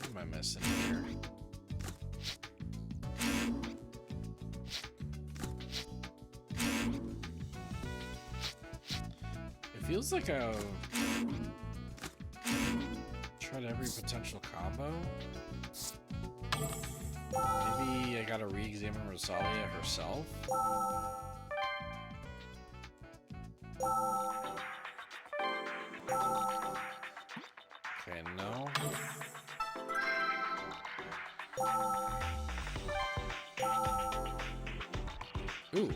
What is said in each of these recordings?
am I missing here? It feels like I've tried every potential combo. Maybe I gotta re-examine Rosalia herself. Okay, no. Ooh.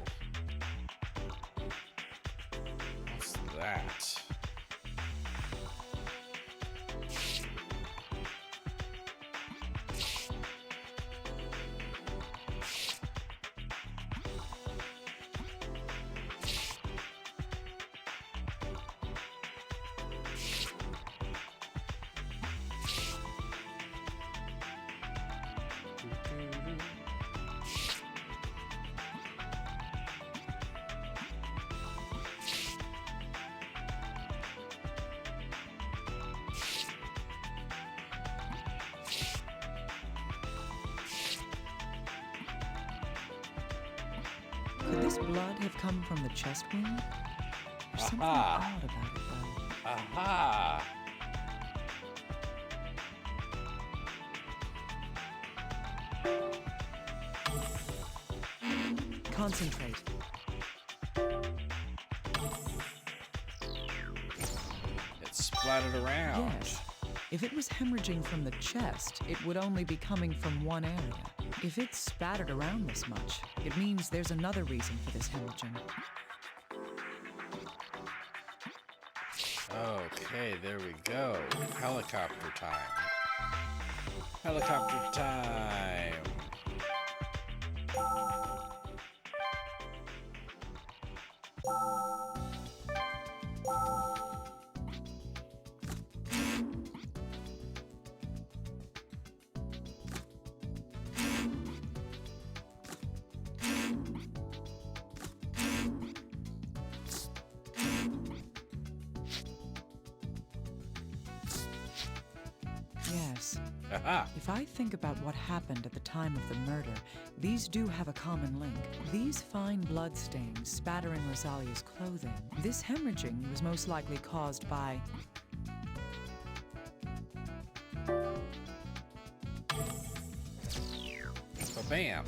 What's that? Could this blood have come from the chest wound? There's something odd about it, though. Aha! Concentrate. It splattered around. Yes. If it was hemorrhaging from the chest, it would only be coming from one area. If it's spattered around this much, it means there's another reason for this hemorrhaging. Okay, there we go. Helicopter time. Helicopter time. Yes. Aha! If I think about what happened at the time of the murder, these do have a common link. These fine blood stains spattering Rosalia's clothing. This hemorrhaging was most likely caused by... Bam!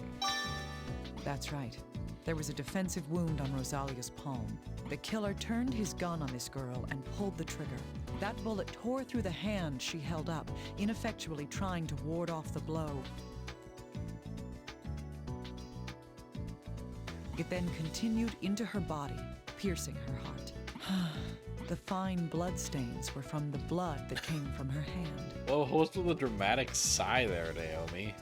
That's right. There was a defensive wound on Rosalia's palm. The killer turned his gun on this girl and pulled the trigger. That bullet tore through the hand she held up, ineffectually trying to ward off the blow. It then continued into her body, piercing her heart. The fine blood stains were from the blood that came from her hand. Well, what's with the dramatic sigh there, Naomi?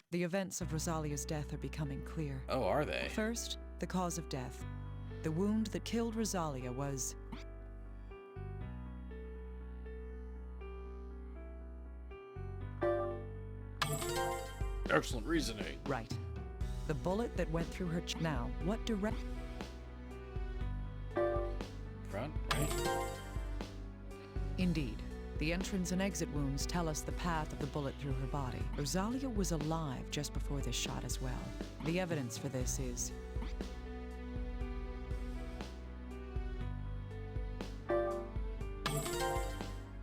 The events of Rosalia's death are becoming clear. Oh, are they? First, the cause of death. The wound that killed Rosalia was... Excellent reasoning. right. The bullet that went through her now, what direct... Front, right? Indeed. The entrance and exit wounds tell us the path of the bullet through her body. Rosalia was alive just before this shot as well. The evidence for this is...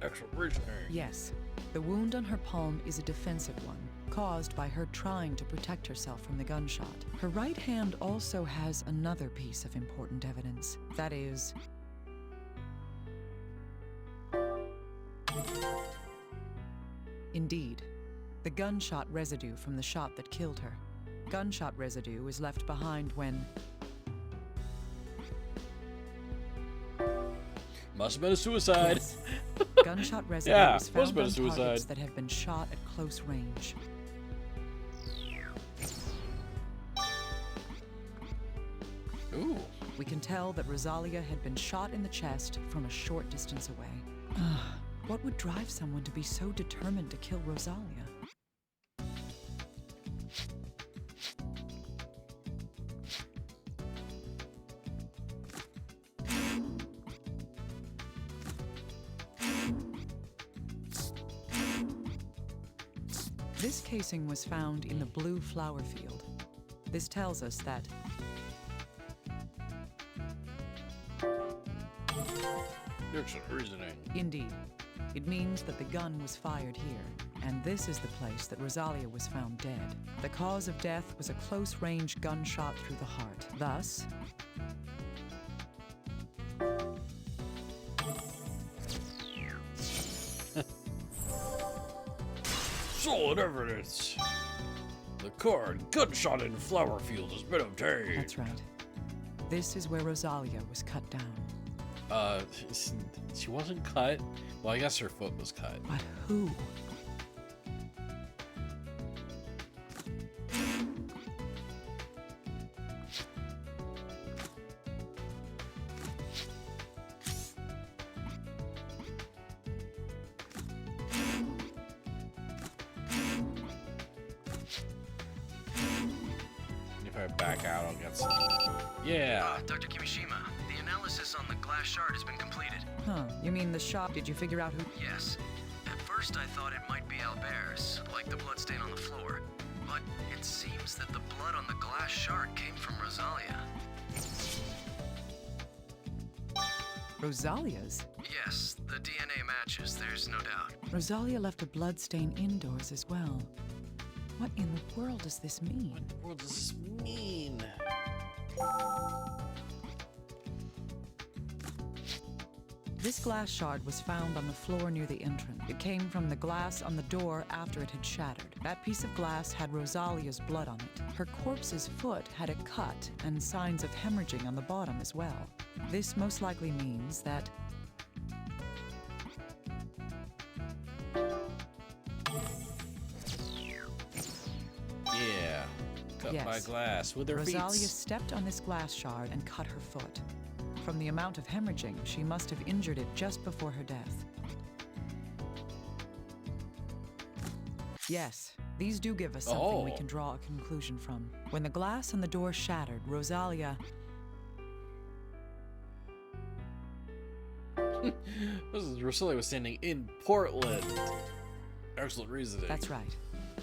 Excellent reasoning. yes. The wound on her palm is a defensive one, caused by her trying to protect herself from the gunshot. Her right hand also has another piece of important evidence. That is... indeed, the gunshot residue from the shot that killed her. Gunshot residue was left behind when... Must have been a suicide. Yes. Gunshot residue Yeah, was must have found been a on suicide. targets that have been shot at close range. Ooh. We can tell that Rosalia had been shot in the chest from a short distance away. What would drive someone to be so determined to kill Rosalia? This casing was found in the blue flower field. This tells us that Excellent reasoning. indeed, it means that the gun was fired here, and this is the place that Rosalia was found dead. The cause of death was a close-range gunshot through the heart. Thus, Solid evidence. The car gunshot in flower field has been obtained. that's right. This is where Rosalia was cut down. She wasn't cut. Well, I guess her foot was cut. But who? If I back out, I'll get some. Yeah. Dr. Kimishima, the analysis on the glass shard has been completed. Huh, you mean the shop? Did you figure out who? Yes. At first I thought it might be Albert's, like the bloodstain on the floor. But it seems that the blood on the glass shard came from Rosalia. Rosalia's? Yes, the DNA matches, there's no doubt. Rosalia left a bloodstain indoors as well. What in the world does this mean? What does this mean? This glass shard was found on the floor near the entrance. It came from the glass on the door after it had shattered. That piece of glass had Rosalia's blood on it. Her corpse's foot had a cut and signs of hemorrhaging on the bottom as well. This most likely means that Yeah. Cut by Yes. glass with her Rosalia feet. stepped on this glass shard and cut her foot. From the amount of hemorrhaging, she must have injured it just before her death. Yes, these do give us something we Oh. can draw a conclusion from. When the glass on the door shattered, Rosalia... Rosalia was standing in Portland. Excellent reasoning. That's right.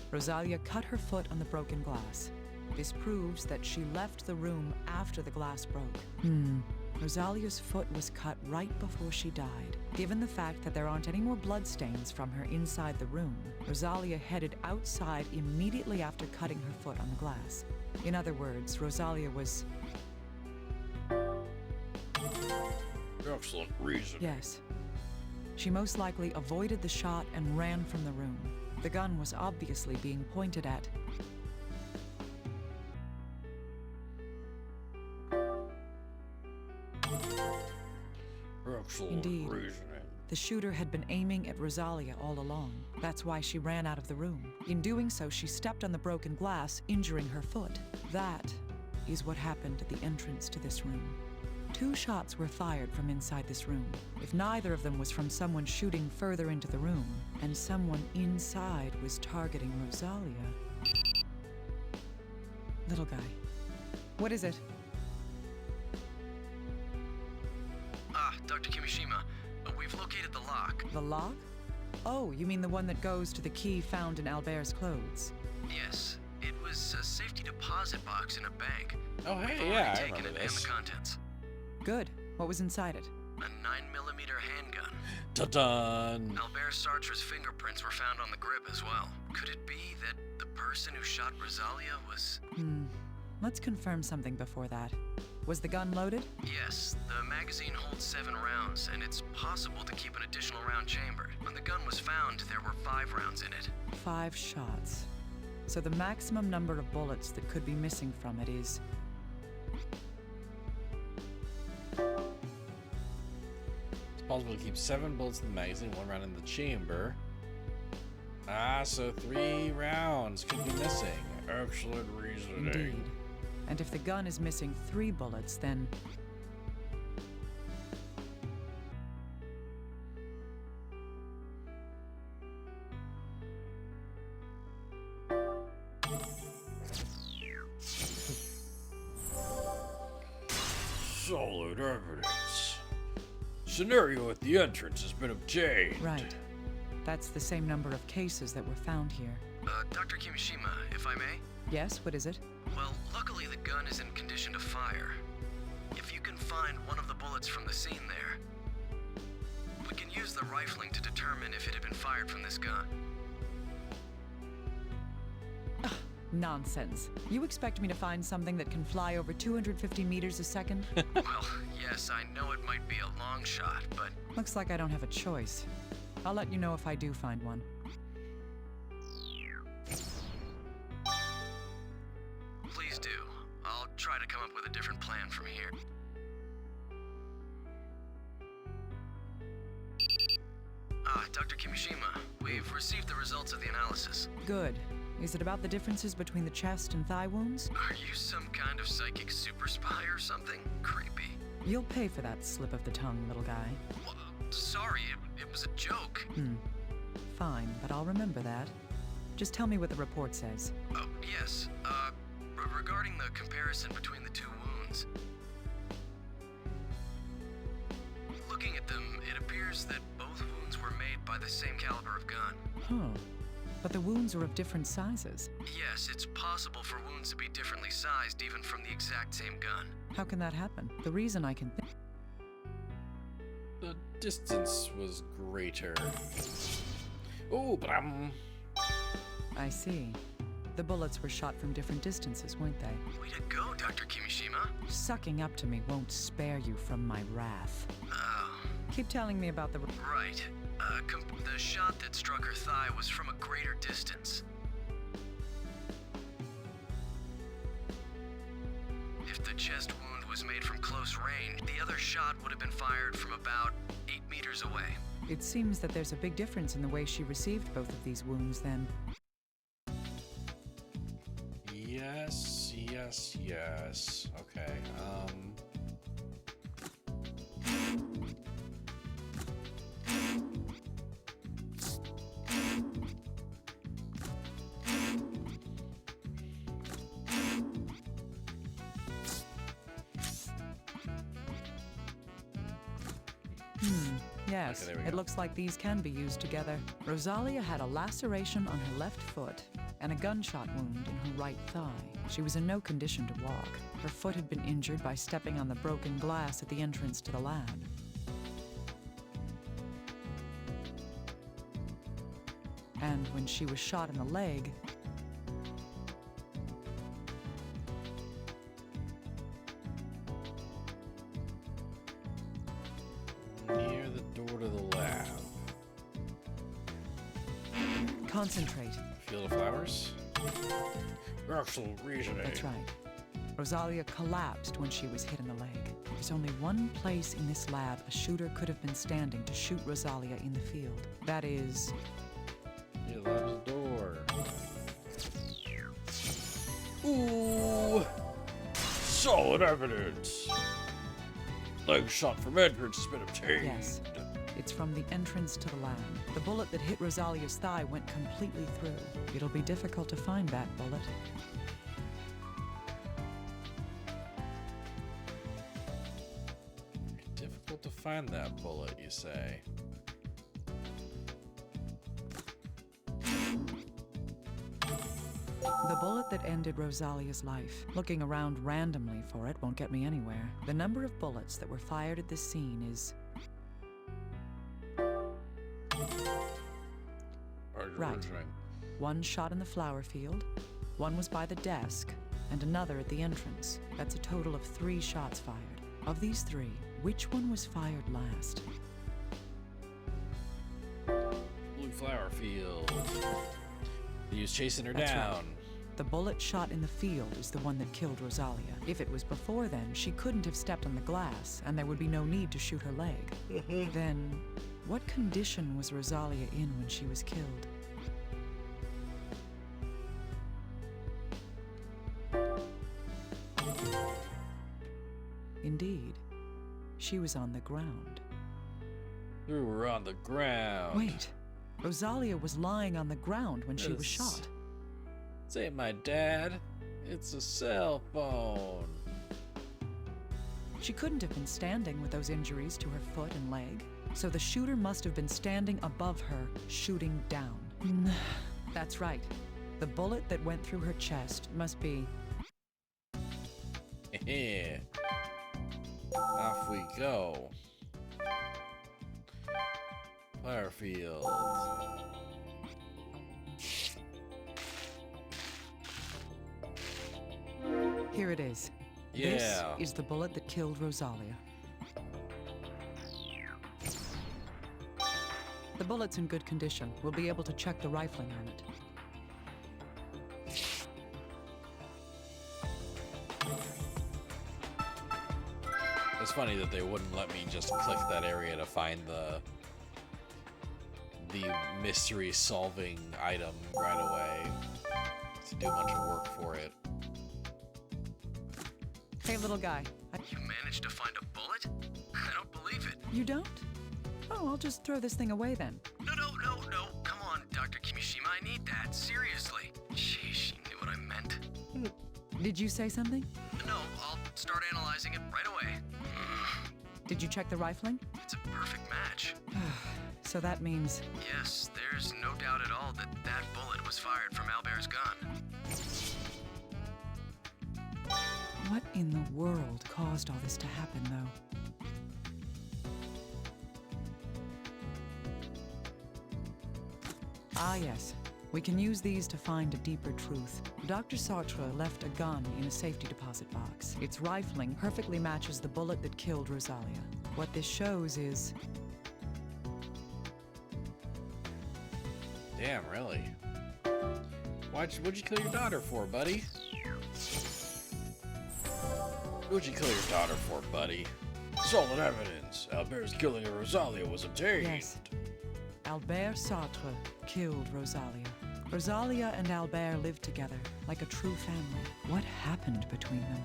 Rosalia cut her foot on the broken glass. This proves that she left the room after the glass broke. Rosalia's foot was cut right before she died. Given the fact that there aren't any more bloodstains from her inside the room, Rosalia headed outside immediately after cutting her foot on the glass. In other words, Rosalia was... Excellent reasoning. Yes. She most likely avoided the shot and ran from the room. The gun was obviously being pointed at... Excellent Indeed. reasoning. The shooter had been aiming at Rosalia all along. That's why she ran out of the room. In doing so, she stepped on the broken glass, injuring her foot. That is what happened at the entrance to this room. 2 shots were fired from inside this room. If neither of them was from someone shooting further into the room, and someone inside was targeting Rosalia... Little guy. What is it? Dr. Kimishima, we've located the lock. The lock? Oh, you mean the one that goes to the key found in Albert's clothes? Yes, it was a safety deposit box in a bank. Oh, We've hey, already yeah, I taken remember it and this. the contents. Good. What was inside it? A 9mm handgun. Dun-dun. Albert Sartre's fingerprints were found on the grip as well. Could it be that the person who shot Rosalia was... Let's confirm something before that. Was the gun loaded? Yes, the magazine holds 7 rounds, and it's possible to keep an additional round chambered. When the gun was found, there were 5 rounds in it. 5 shots. So the maximum number of bullets that could be missing from it is... It's possible to keep 7 bullets in the magazine, 1 round in the chamber. So 3 rounds could be missing. Excellent reasoning. Indeed. And if the gun is missing 3 bullets, then... Solid evidence. Scenario at the entrance has been obtained. Right. That's the same number of cases that were found here. Dr. Kimishima, if I may? Yes, what is it? Well, luckily the gun is in condition to fire. If you can find one of the bullets from the scene there, we can use the rifling to determine if it had been fired from this gun. Nonsense. You expect me to find something that can fly over 250 meters a second? Well, yes, I know it might be a long shot, but Looks like I don't have a choice. I'll let you know if I do find one. please do. I'll try to come up with a different plan from here. Dr. Kimishima, we've received the results of the analysis. Good. Is it about the differences between the chest and thigh wounds? Are you some kind of psychic super spy or something? Creepy. You'll pay for that slip of the tongue, little guy. Well, sorry, it was a joke. Fine, but I'll remember that. Just tell me what the report says. Oh, yes. Regarding the comparison between the two wounds. Looking at them, it appears that both wounds were made by the same caliber of gun. Huh. But the wounds are of different sizes. Yes, it's possible for wounds to be differently sized even from the exact same gun. How can that happen? The reason I can think... The distance was greater. Oh, but I see. The bullets were shot from different distances, weren't they? Way to go, Dr. Kimishima. Sucking up to me won't spare you from my wrath. Oh, Keep telling me about the... right. The shot that struck her thigh was from a greater distance. If the chest wound was made from close range, the other shot would have been fired from about 8 meters away. It seems that there's a big difference in the way she received both of these wounds, then. yes, yes, yes. Okay. Yes, Okay, there we it go. looks like these can be used together. Rosalia had a laceration on her left foot and a gunshot wound in her right thigh. She was in no condition to walk. Her foot had been injured by stepping on the broken glass at the entrance to the lab. And when she was shot in the leg, Near the door to the lab. concentrate. Field of flowers? Excellent reasoning. That's right. Rosalia collapsed when she was hit in the leg. There's only one place in this lab a shooter could have been standing to shoot Rosalia in the field. That is... Near the lab's door. Ooh! Solid evidence! Leg shot from entrance has been obtained. Yes. It's from the entrance to the lab. The bullet that hit Rosalia's thigh went completely through. It'll be difficult to find that bullet. Difficult to find that bullet, you say? The bullet that ended Rosalia's life. Looking around randomly for it won't get me anywhere. The number of bullets that were fired at this scene is... Right. One shot in the flower field, one was by the desk, and another at the entrance. That's a total of 3 shots fired. Of these 3, which one was fired last? Blue flower field. He was chasing her That's right. down. The bullet shot in the field is the one that killed Rosalia. If it was before then, she couldn't have stepped on the glass, and there would be no need to shoot her leg. Then, what condition was Rosalia in when she was killed? Indeed, she was on the ground. Threw her on the ground. Wait, Rosalia was lying on the ground when she was Yes. shot. This ain't my dad. It's a cell phone. She couldn't have been standing with those injuries to her foot and leg, so the shooter must have been standing above her, shooting down. That's right. The bullet that went through her chest must be... Off we go. Firefield. Here it is. Yeah. This is the bullet that killed Rosalia. The bullet's in good condition. We'll be able to check the rifling on it. It's funny that they wouldn't let me just click that area to find the mystery solving item right away. To do a bunch of work for it. Hey, little guy. You managed to find a bullet? I don't believe it. You don't? Oh, I'll just throw this thing away then. No. Come on, Dr. Kimishima, I need that. Seriously. Sheesh, she knew what I meant. Did you say something? No, I'll start analyzing it right away. Did you check the rifling? It's a perfect match. So that means... Yes, there's no doubt at all that that bullet was fired from Albert's gun. What in the world caused all this to happen, though? Ah, yes. We can use these to find a deeper truth. Dr. Sartre left a gun in a safety deposit box. Its rifling perfectly matches the bullet that killed Rosalia. What this shows is... Damn, really? What'd you kill your daughter for, buddy? What'd you kill your daughter for, buddy? Solid evidence. Albert's killing of Rosalia was obtained. Yes. Albert Sartre killed Rosalia. Rosalia and Albert lived together like a true family. What happened between them?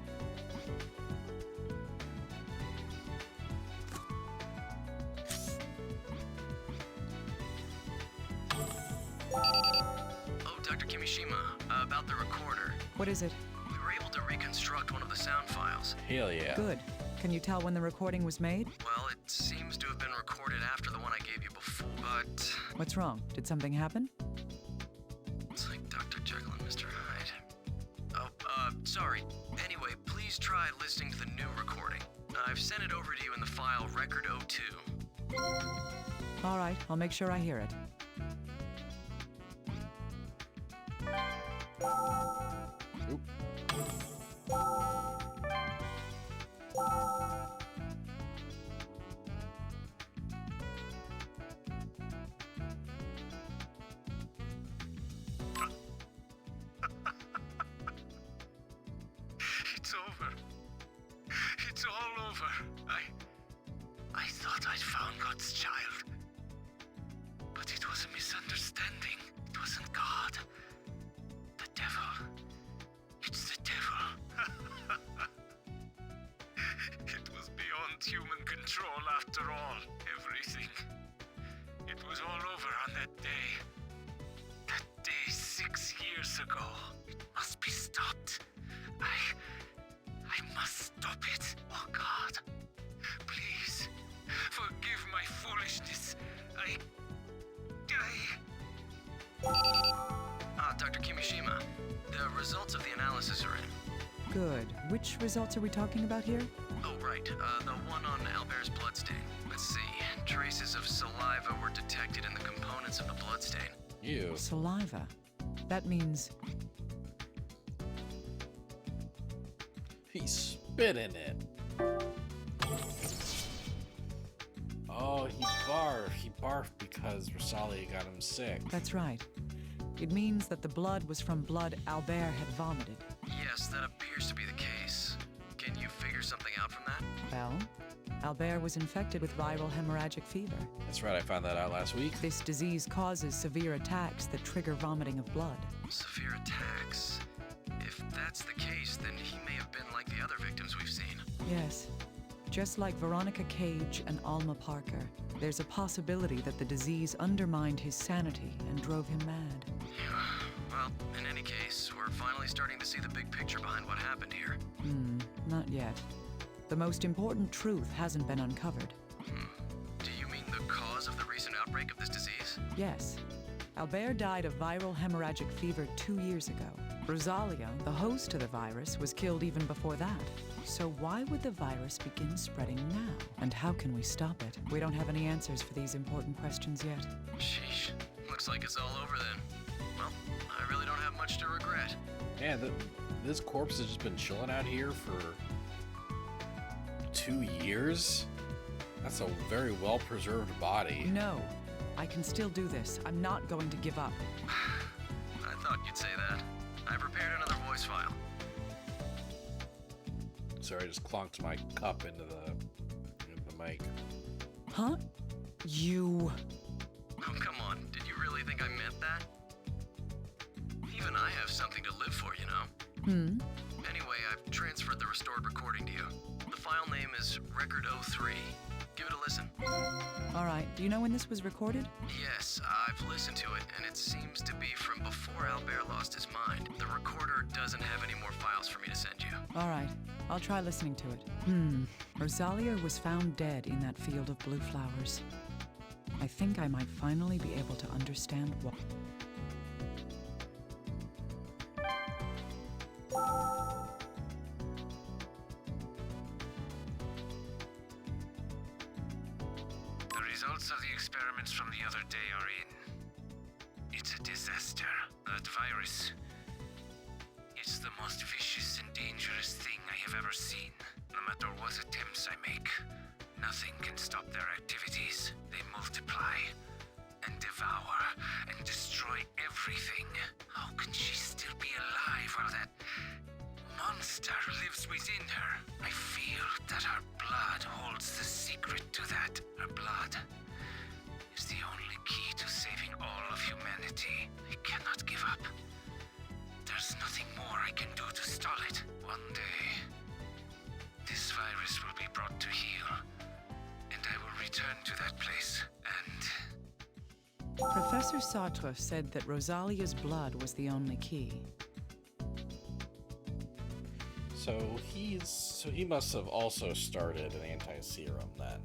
Oh, Dr. Kimishima, about the recorder. What is it? We were able to reconstruct one of the sound files. Hell yeah. Good. Can you tell when the recording was made? Well, it seems to have been recorded after the one I gave you before, but What's wrong? Did something happen? it's like Dr. Jekyll and Mr. Hyde. Oh, sorry. Anyway, please try listening to the new recording. I've sent it over to you in the file Record 02. All right, I'll make sure I hear it. Oop. It's over. It's all over. I thought I'd found God's child. But it was a misunderstanding. It wasn't God. The devil. It's the devil. It was beyond human control after all. Everything. It was all over on that day. That day 6 years ago. It must be stopped. I must stop it. Oh God. Please. Forgive my foolishness. Dr. Kimishima, the results of the analysis are in. Good. Which results are we talking about here? Oh, right. The one on Albert's bloodstain. Let's see. Traces of saliva were detected in the components of the bloodstain. You. Saliva. That means... He spit in it. Oh, he barfed. He barfed because Rosalia got him sick. That's right. It means that the blood was from blood Albert had vomited. Yes, that appears to be the case. Can you figure something out from that? Well, Albert was infected with viral hemorrhagic fever. That's right, I found that out last week. This disease causes severe attacks that trigger vomiting of blood. Severe attacks. If that's the case, then he may have been like the other victims we've seen. Yes. Just like Veronica Cage and Alma Parker, there's a possibility that the disease undermined his sanity and drove him mad. Well, in any case, we're finally starting to see the big picture behind what happened here. Not yet. The most important truth hasn't been uncovered. Do you mean the cause of the recent outbreak of this disease? Yes. Albert died of viral hemorrhagic fever 2 years ago. Rosalia, the host of the virus, was killed even before that. So why would the virus begin spreading now? And how can we stop it? We don't have any answers for these important questions yet. Sheesh. Looks like it's all over then. Well, I really don't have much to regret. Man, this corpse has just been chilling out here for 2 years? That's a very well-preserved body. No, I can still do this. I'm not going to give up. I thought you'd say that. I prepared another voice file. Sorry, I just clonked my cup into the mic. Huh? You... Oh, come on. Did you really think I meant that? Even I have something to live for, you know? Anyway, I've transferred the restored recording to you. The file name is Record 03. Give it a listen. All right. Do you know when this was recorded? Yes, I've listened to it, and it seems to be from before Albert lost his mind. The recorder doesn't have any more files for me to send you. All right. I'll try listening to it. Rosalia was found dead in that field of blue flowers. I think I might finally be able to understand why. The results of the experiments from the other day are in. It's a disaster. That virus. It's the most vicious and dangerous thing I have ever seen. No matter what attempts I make, nothing can stop their activities. They multiply and devour and destroy everything. How can she still be alive while that monster lives within her? I feel that her blood holds the secret to that. Her blood is the only key to saving all of humanity. I cannot give up. There's nothing more I can do to stall it. One day, this virus will be brought to heel, and I will return to that place, and... Professor Sartre said that Rosalia's blood was the only key. So he must have also started an anti-serum then.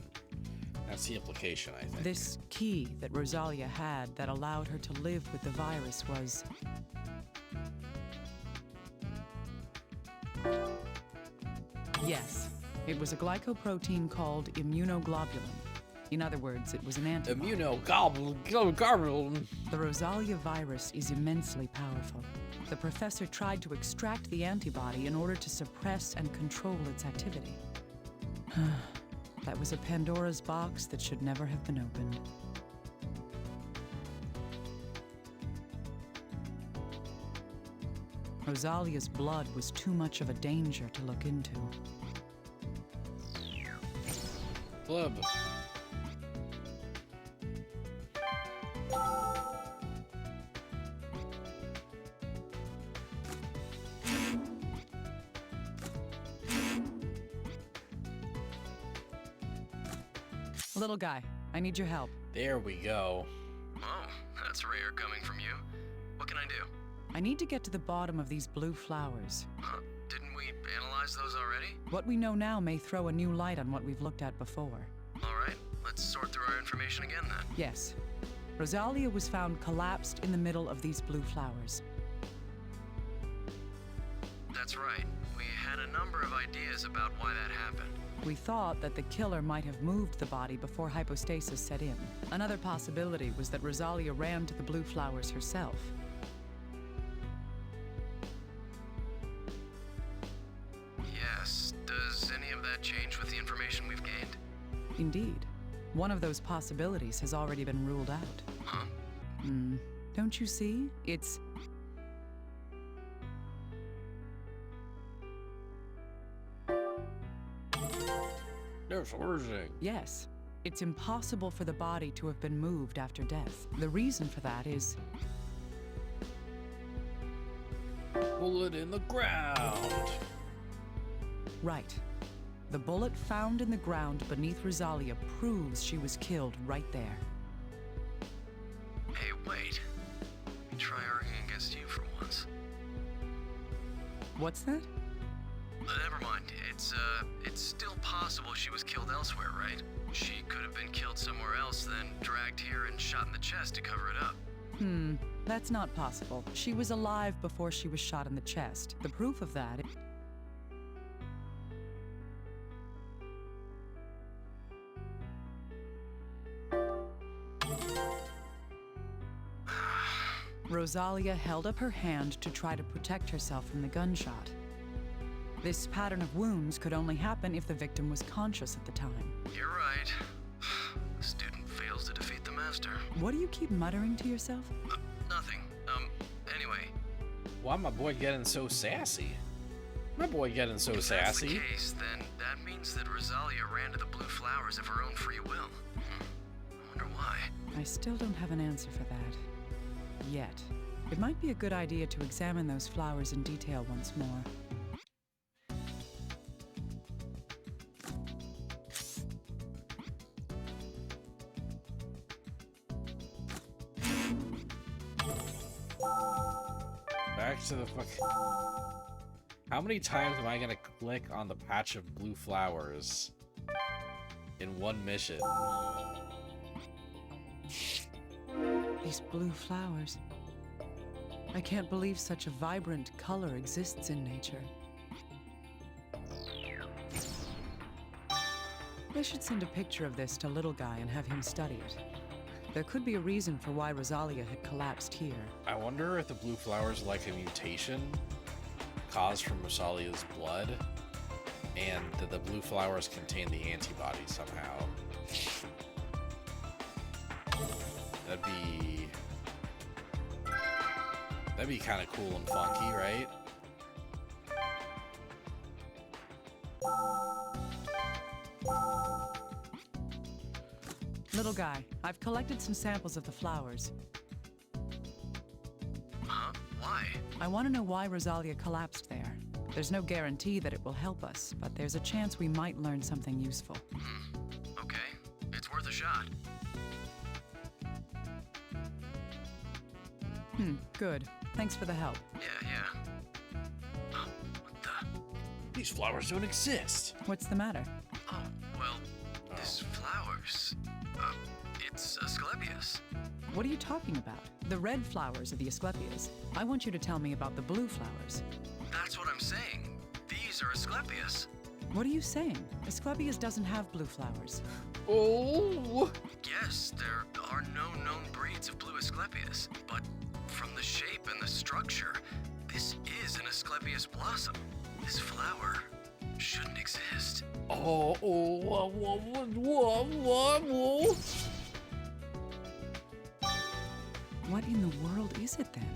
That's the implication, I think. This key that Rosalia had that allowed her to live with the virus was... Yes, it was a glycoprotein called immunoglobulin. In other words, it was an antibody. Immunoglobulin. The Rosalia virus is immensely powerful. The professor tried to extract the antibody in order to suppress and control its activity. That was a Pandora's box that should never have been opened. Rosalia's blood was too much of a danger to look into. Blub. Little guy, I need your help. There we go. Oh, that's rare coming from you. What can I do? I need to get to the bottom of these blue flowers. Huh? Didn't we analyze those already? What we know now may throw a new light on what we've looked at before. All right, let's sort through our information again then. Yes. Rosalia was found collapsed in the middle of these blue flowers. That's right. We had a number of ideas about why that happened. We thought that the killer might have moved the body before hypostasis set in. Another possibility was that Rosalia ran to the blue flowers herself. Yes. Does any of that change with the information we've gained? Indeed. One of those possibilities has already been ruled out. Huh? Don't you see? It's... There's origin. Yes. It's impossible for the body to have been moved after death. The reason for that is... Bullet in the ground. Right. The bullet found in the ground beneath Rosalia proves she was killed right there. Hey, wait. Let me try arguing against you for once. What's that? Never mind. It's still possible she was killed elsewhere, right? She could have been killed somewhere else, then dragged here and shot in the chest to cover it up. That's not possible. She was alive before she was shot in the chest. The proof of that. Rosalia held up her hand to try to protect herself from the gunshot. This pattern of wounds could only happen if the victim was conscious at the time. You're right. The student fails to defeat the master. What do you keep muttering to yourself? Nothing. Anyway. Why my boy getting so sassy? My boy getting so If that's the sassy. case, then that means that Rosalia ran to the blue flowers of her own free will. I wonder why. I still don't have an answer for that. Yet. It might be a good idea to examine those flowers in detail once more. Back to the fuck. How many times am I gonna click on the patch of blue flowers in one mission? These blue flowers. I can't believe such a vibrant color exists in nature. I should send a picture of this to Little Guy and have him study it. There could be a reason for why Rosalia had collapsed here. I wonder if the blue flowers are like a mutation caused from Rosalia's blood, and that the blue flowers contain the antibody somehow. That'd be kind of cool and funky, right? Little Guy, I've collected some samples of the flowers. Huh? Why? I want to know why Rosalia collapsed there. There's no guarantee that it will help us, but there's a chance we might learn something useful. Okay. It's worth a shot. Good. Thanks for the help. Yeah. Oh, what the? These flowers don't exist. What's the matter? Oh, well, this flowers. It's Asclepius. What are you talking about? The red flowers are the Asclepias. I want you to tell me about the blue flowers. That's what I'm saying. These are Asclepius. What are you saying? Asclepias doesn't have blue flowers. Oh! Yes, there are no known breeds of blue Asclepius, but from the shape and the structure, this is an Asclepius blossom. This flower shouldn't exist. Oh, whoa. What in the world is it then?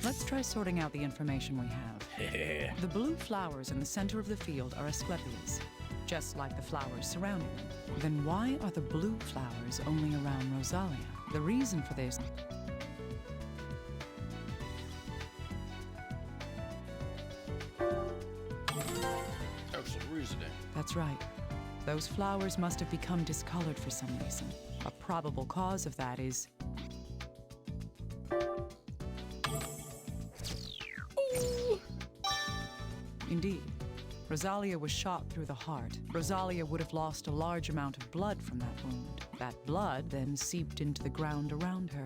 Let's try sorting out the information we have. The blue flowers in the center of the field are Asclepias, just like the flowers surrounding them. Then why are the blue flowers only around Rosalia? The reason for this... That's some reasoning. That's right. Those flowers must have become discolored for some reason. A probable cause of that is... Indeed. Rosalia was shot through the heart. Rosalia would have lost a large amount of blood from that wound. That blood then seeped into the ground around her.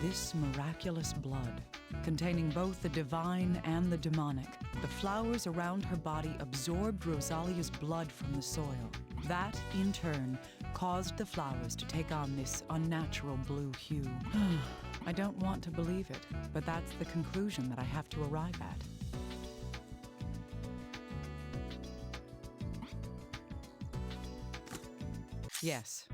This miraculous blood, containing both the divine and the demonic. The flowers around her body absorbed Rosalia's blood from the soil. That, in turn, caused the flowers to take on this unnatural blue hue. I don't want to believe it, but that's the conclusion that I have to arrive at. Yes.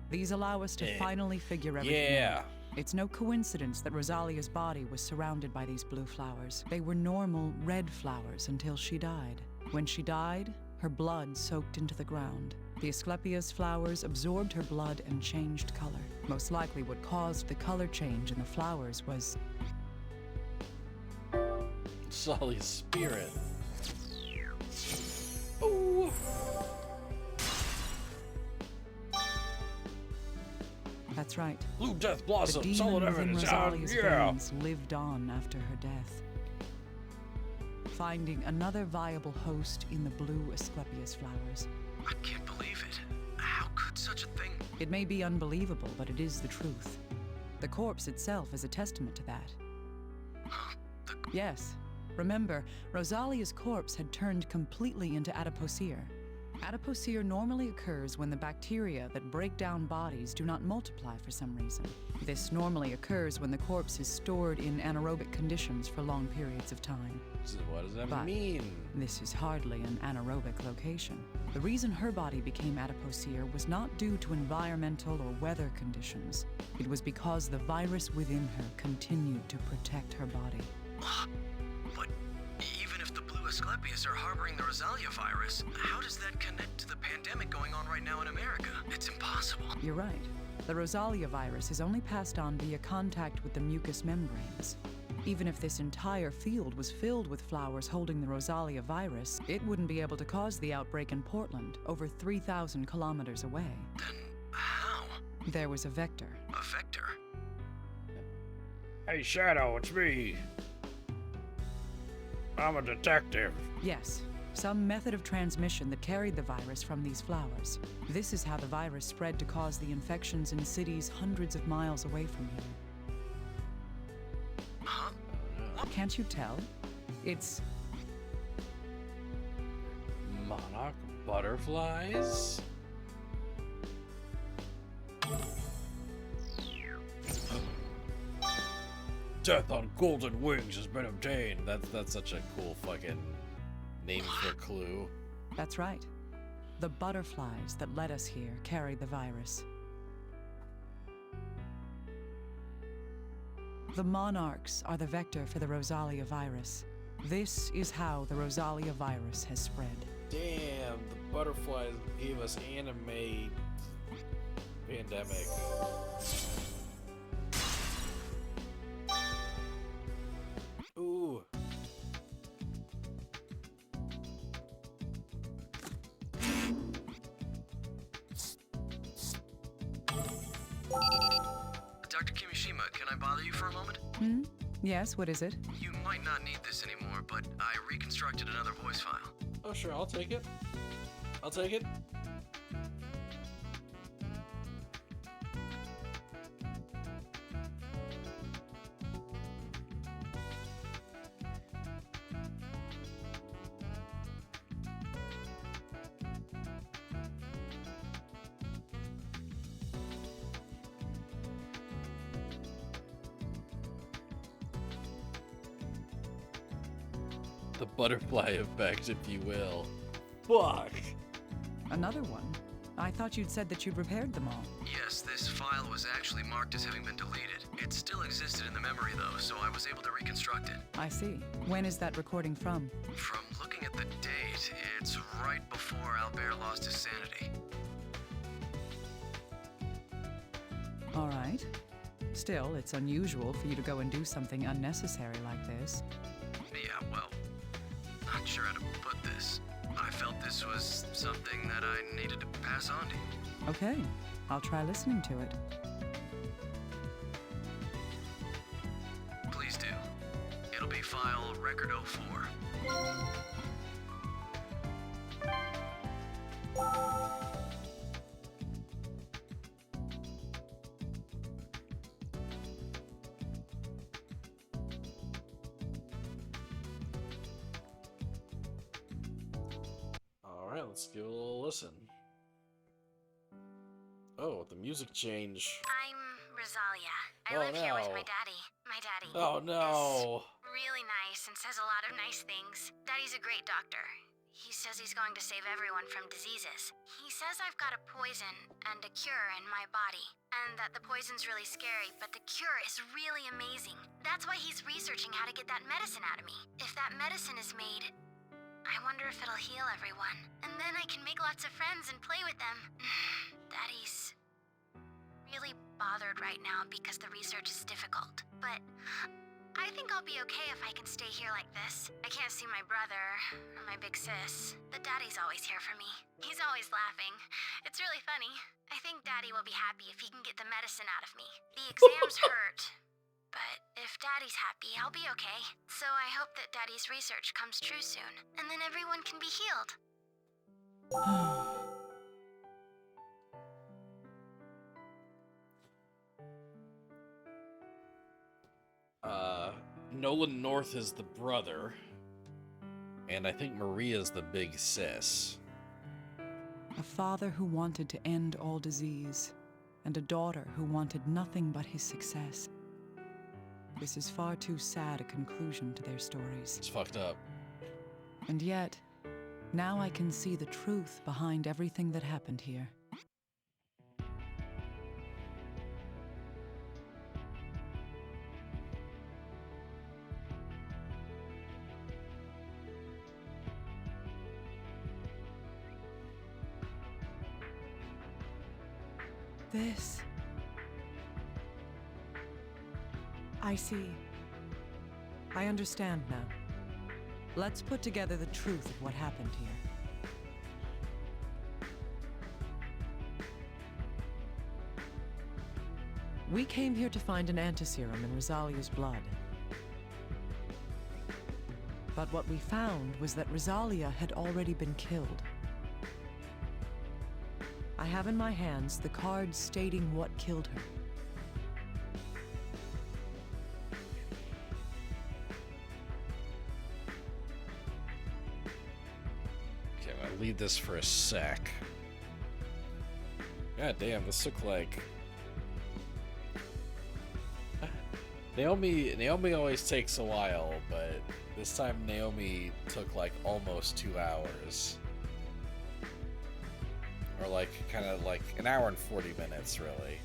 These allow us to finally figure everything Yeah. out. It's no coincidence that Rosalia's body was surrounded by these blue flowers. They were normal red flowers until she died. When she died, her blood soaked into the ground. The Asclepias flowers absorbed her blood and changed color. Most likely what caused the color change in the flowers was... Sully's spirit. Oh! That's right. Blue Death The Blossom, demon solid within evidence. Rosalia's Yeah. veins lived on after her death, finding another viable host in the blue Asclepias flowers. I can't believe it. How could such a thing? It may be unbelievable, but it is the truth. The corpse itself is a testament to that. Huh? Yes. Remember, Rosalia's corpse had turned completely into adipocere. Adipocere normally occurs when the bacteria that break down bodies do not multiply for some reason. This normally occurs when the corpse is stored in anaerobic conditions for long periods of time. So what does that But- mean? This is hardly an anaerobic location. The reason her body became adipocere was not due to environmental or weather conditions. It was because the virus within her continued to protect her body. But even if the Blue Asclepius are harboring the Rosalia virus, how does that connect to the pandemic going on right now in America? It's impossible. You're right. The Rosalia virus is only passed on via contact with the mucous membranes. Even if this entire field was filled with flowers holding the Rosalia virus, it wouldn't be able to cause the outbreak in Portland, over 3,000 kilometers away. Then how? There was a vector. A vector? Hey, Shadow, it's me. I'm a detective. Yes, some method of transmission that carried the virus from these flowers. This is how the virus spread to cause the infections in cities hundreds of miles away from here. Huh? Can't you tell? It's Monarch butterflies? Death on golden wings has been obtained. That's such a cool fucking name for a clue. That's right. The butterflies that led us here carry the virus. The monarchs are the vector for the Rosalia virus. This is how the Rosalia virus has spread. Damn, the butterflies gave us anime pandemic. Ooh. Dr. Kimishima, can I bother you for a moment? Yes, what is it? You might not need this anymore, but I reconstructed another voice file. Oh, sure, I'll take it. I'll take it. The butterfly effect, if you will. Fuck. Another one? I thought you'd said that you'd repaired them all. Yes, this file was actually marked as having been deleted. It still existed in the memory, though, so I was able to reconstruct it. I see. When is that recording from? From looking at the date, it's right before Albert lost his sanity. All right. Still, it's unusual for you to go and do something unnecessary like this. Yeah, well, not sure how to put this. I felt this was something that I needed to pass on to you. Okay, I'll try listening to it. Please do. It'll be file Record 04. Alright, let's give it a little listen. Oh, the music change. I'm Rosalia. I Oh, live here with no. my daddy. My daddy Oh no. is really nice and says a lot of nice things. Daddy's a great doctor. He says he's going to save everyone from diseases. He says I've got a poison and a cure in my body, and that the poison's really scary, but the cure is really amazing. That's why he's researching how to get that medicine out of me. If that medicine is made, I wonder if it'll heal everyone. And then I can make lots of friends and play with them. Daddy's really bothered right now because the research is difficult. But I think I'll be okay if I can stay here like this. I can't see my brother or my big sis, but Daddy's always here for me. He's always laughing. It's really funny. I think Daddy will be happy if he can get the medicine out of me. The exams hurt, but if Daddy's happy, I'll be okay. So I hope that Daddy's research comes true soon, and then everyone can be healed. Nolan North is the brother, and I think Maria's the big sis. A father who wanted to end all disease, and a daughter who wanted nothing but his success. This is far too sad a conclusion to their stories. It's fucked up. And yet, now I can see the truth behind everything that happened here. This... I see. I understand now. Let's put together the truth of what happened here. We came here to find an antiserum in Rosalia's blood. But what we found was that Rosalia had already been killed. I have in my hands the card stating what killed her. Okay, I'm gonna leave this for a sec. God damn, this took like... Naomi always takes a while, but this time Naomi took like almost 2 hours. Or like, kind of like an hour and 40 minutes, really.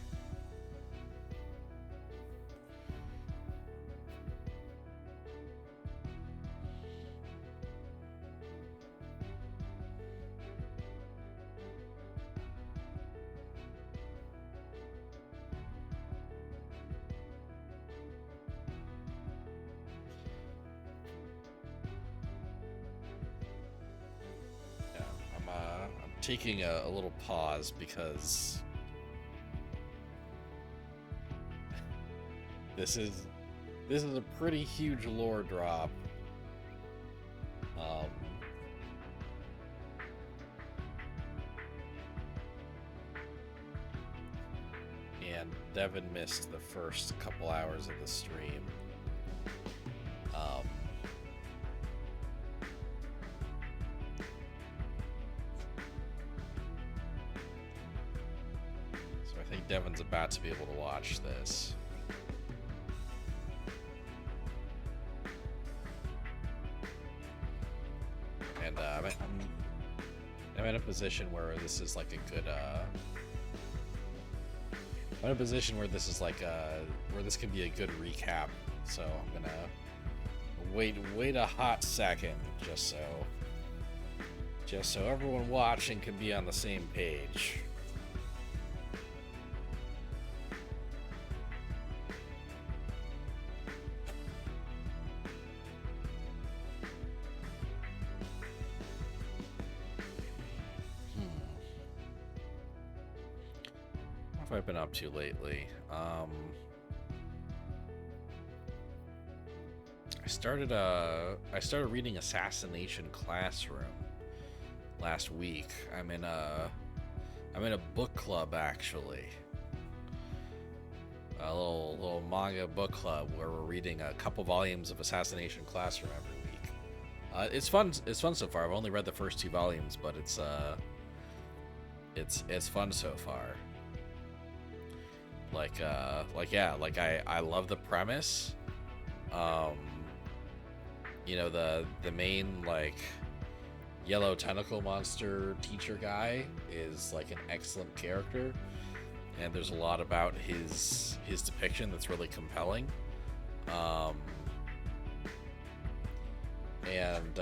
Taking a little pause because this is a pretty huge lore drop. And Devin missed the first couple hours of the stream. Devin's about to be able to watch this. And I'm in a position where this is like a good I'm in a position where this is like where this can be a good recap. So I'm gonna wait a hot second just so everyone watching can be on the same page. What have I been up to lately? I started reading Assassination Classroom last week. I'm in a book club, actually. A little manga book club where we're reading a couple volumes of Assassination Classroom every week. It's fun so far. I've only read the first 2 volumes, but it's fun so far. I love the premise. You know, the main like yellow tentacle monster teacher guy is like an excellent character, and there's a lot about his depiction that's really compelling. And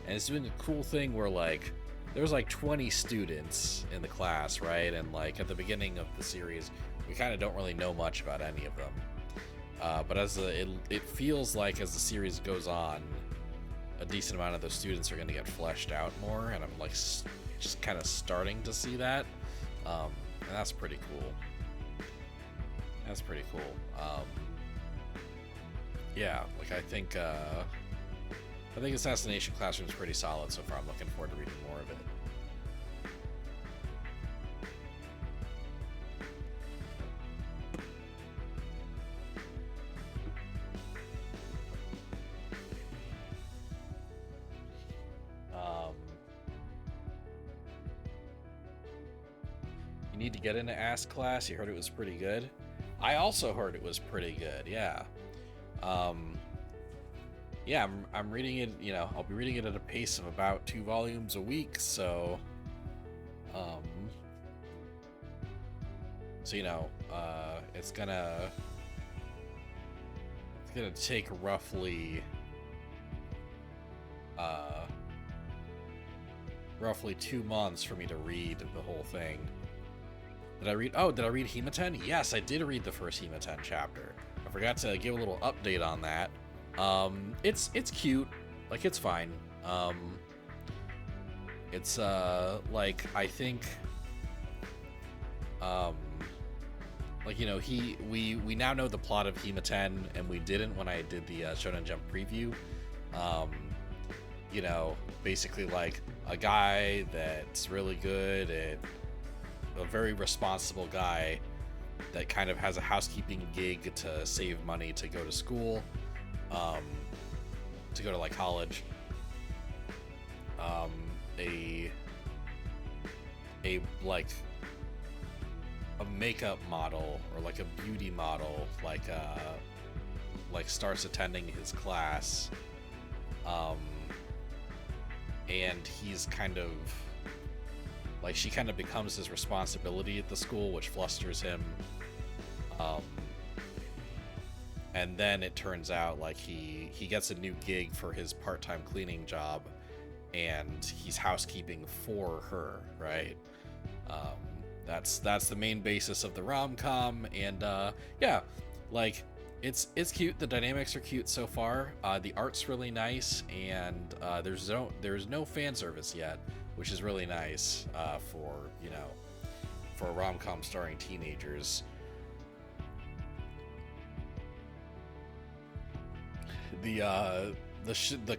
it's doing a cool thing where like there's like 20 students in the class, right? And like at the beginning of the series, we kind of don't really know much about any of them. But it feels like as the series goes on, a decent amount of those students are going to get fleshed out more, and I'm like just kind of starting to see that. And that's pretty cool. Yeah, like I think Assassination Classroom is pretty solid so far. I'm looking forward to reading more of it. You need to get into Ask class. You heard it was pretty good. I also heard it was pretty good. Yeah. Yeah, I'm reading it. You know, I'll be reading it at a pace of about 2 volumes a week. So, you know, it's gonna take roughly 2 months for me to read the whole thing. Did I read Hematen? Yes, I did read the first Hematen chapter. I forgot to give a little update on that. It's cute. Like, it's fine. It's like, I think like, you know, we now know the plot of Hematen, and we didn't when I did the Shonen Jump preview. You know, basically like a guy that's really good at a very responsible guy that kind of has a housekeeping gig to save money to go to school, to go to like college. A makeup model or like a beauty model like starts attending his class, and he's kind of like, she kind of becomes his responsibility at the school, which flusters him. And then it turns out like he gets a new gig for his part-time cleaning job, and he's housekeeping for her, right? That's the main basis of the rom-com, and yeah, like it's cute. The dynamics are cute so far. The art's really nice, and there's no fan service yet, which is really nice for, you know, for a rom-com starring teenagers. The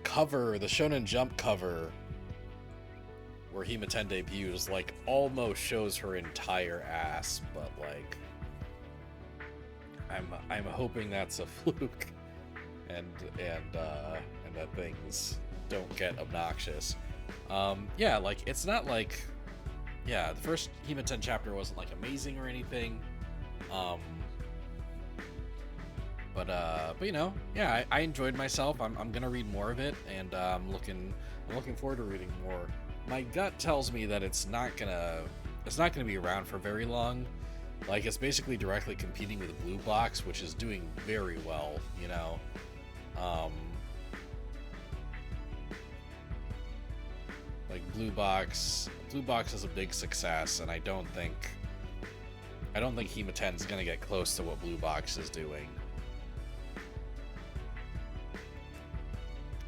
cover, the Shonen Jump cover where Hematen debuts, like, almost shows her entire ass, but like, I'm hoping that's a fluke, and that things don't get obnoxious. Yeah, like, it's not like, yeah, the first Hematen chapter wasn't like amazing or anything, but you know, yeah, I enjoyed myself. I'm gonna read more of it, and I'm looking forward to reading more. My gut tells me that it's not gonna be around for very long. Like, it's basically directly competing with Blue Box, which is doing very well, you know. Like, Blue Box is a big success, and I don't think Hematen's gonna get close to what Blue Box is doing.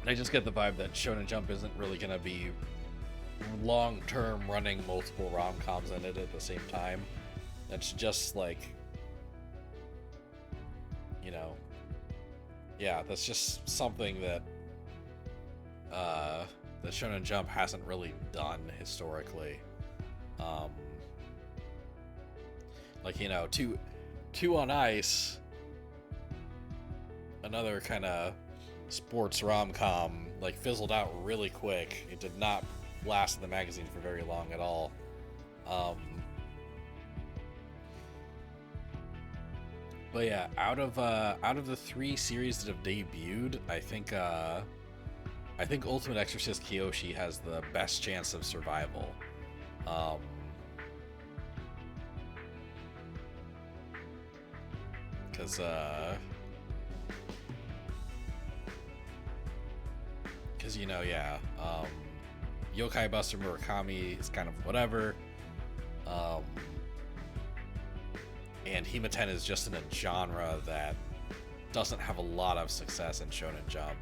I just get the vibe that Shonen Jump isn't really gonna be long-term running multiple rom-coms in it at the same time. It's just like, you know, yeah, that's just something that that Shonen Jump hasn't really done historically. Like, you know, Two on Ice, another kind of sports rom-com, like, fizzled out really quick. It did not last in the magazine for very long at all. But yeah, out of the 3 series that have debuted, I think Ultimate Exorcist Kyoshi has the best chance of survival. Because you know, yeah, Yokai Buster Murakami is kind of whatever, and Hematen is just in a genre that doesn't have a lot of success in Shonen Jump.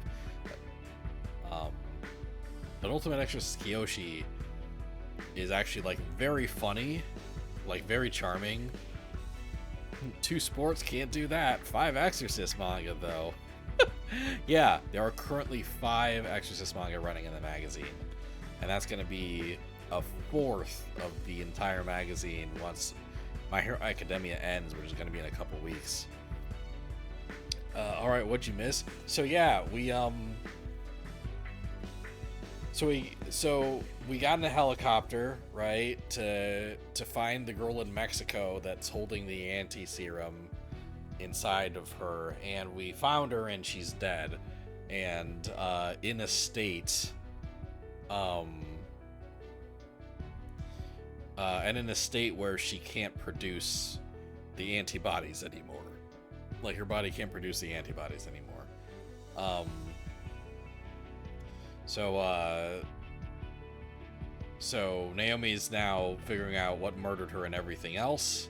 But Ultimate Exorcist Kyoshi is actually, like, very funny, like, very charming. 2 sports can't do that. 5 Exorcist manga, though. Yeah, there are currently 5 Exorcist manga running in the magazine, and that's going to be a 4th of the entire magazine once My Hero Academia ends, which is going to be in a couple weeks. All right, what'd you miss? So yeah, we got in a helicopter, right, to find the girl in Mexico that's holding the anti-serum inside of her, and we found her and she's dead, and in a state where she can't produce the antibodies anymore. Like, her body can't produce the antibodies anymore. So Naomi's now figuring out what murdered her and everything else.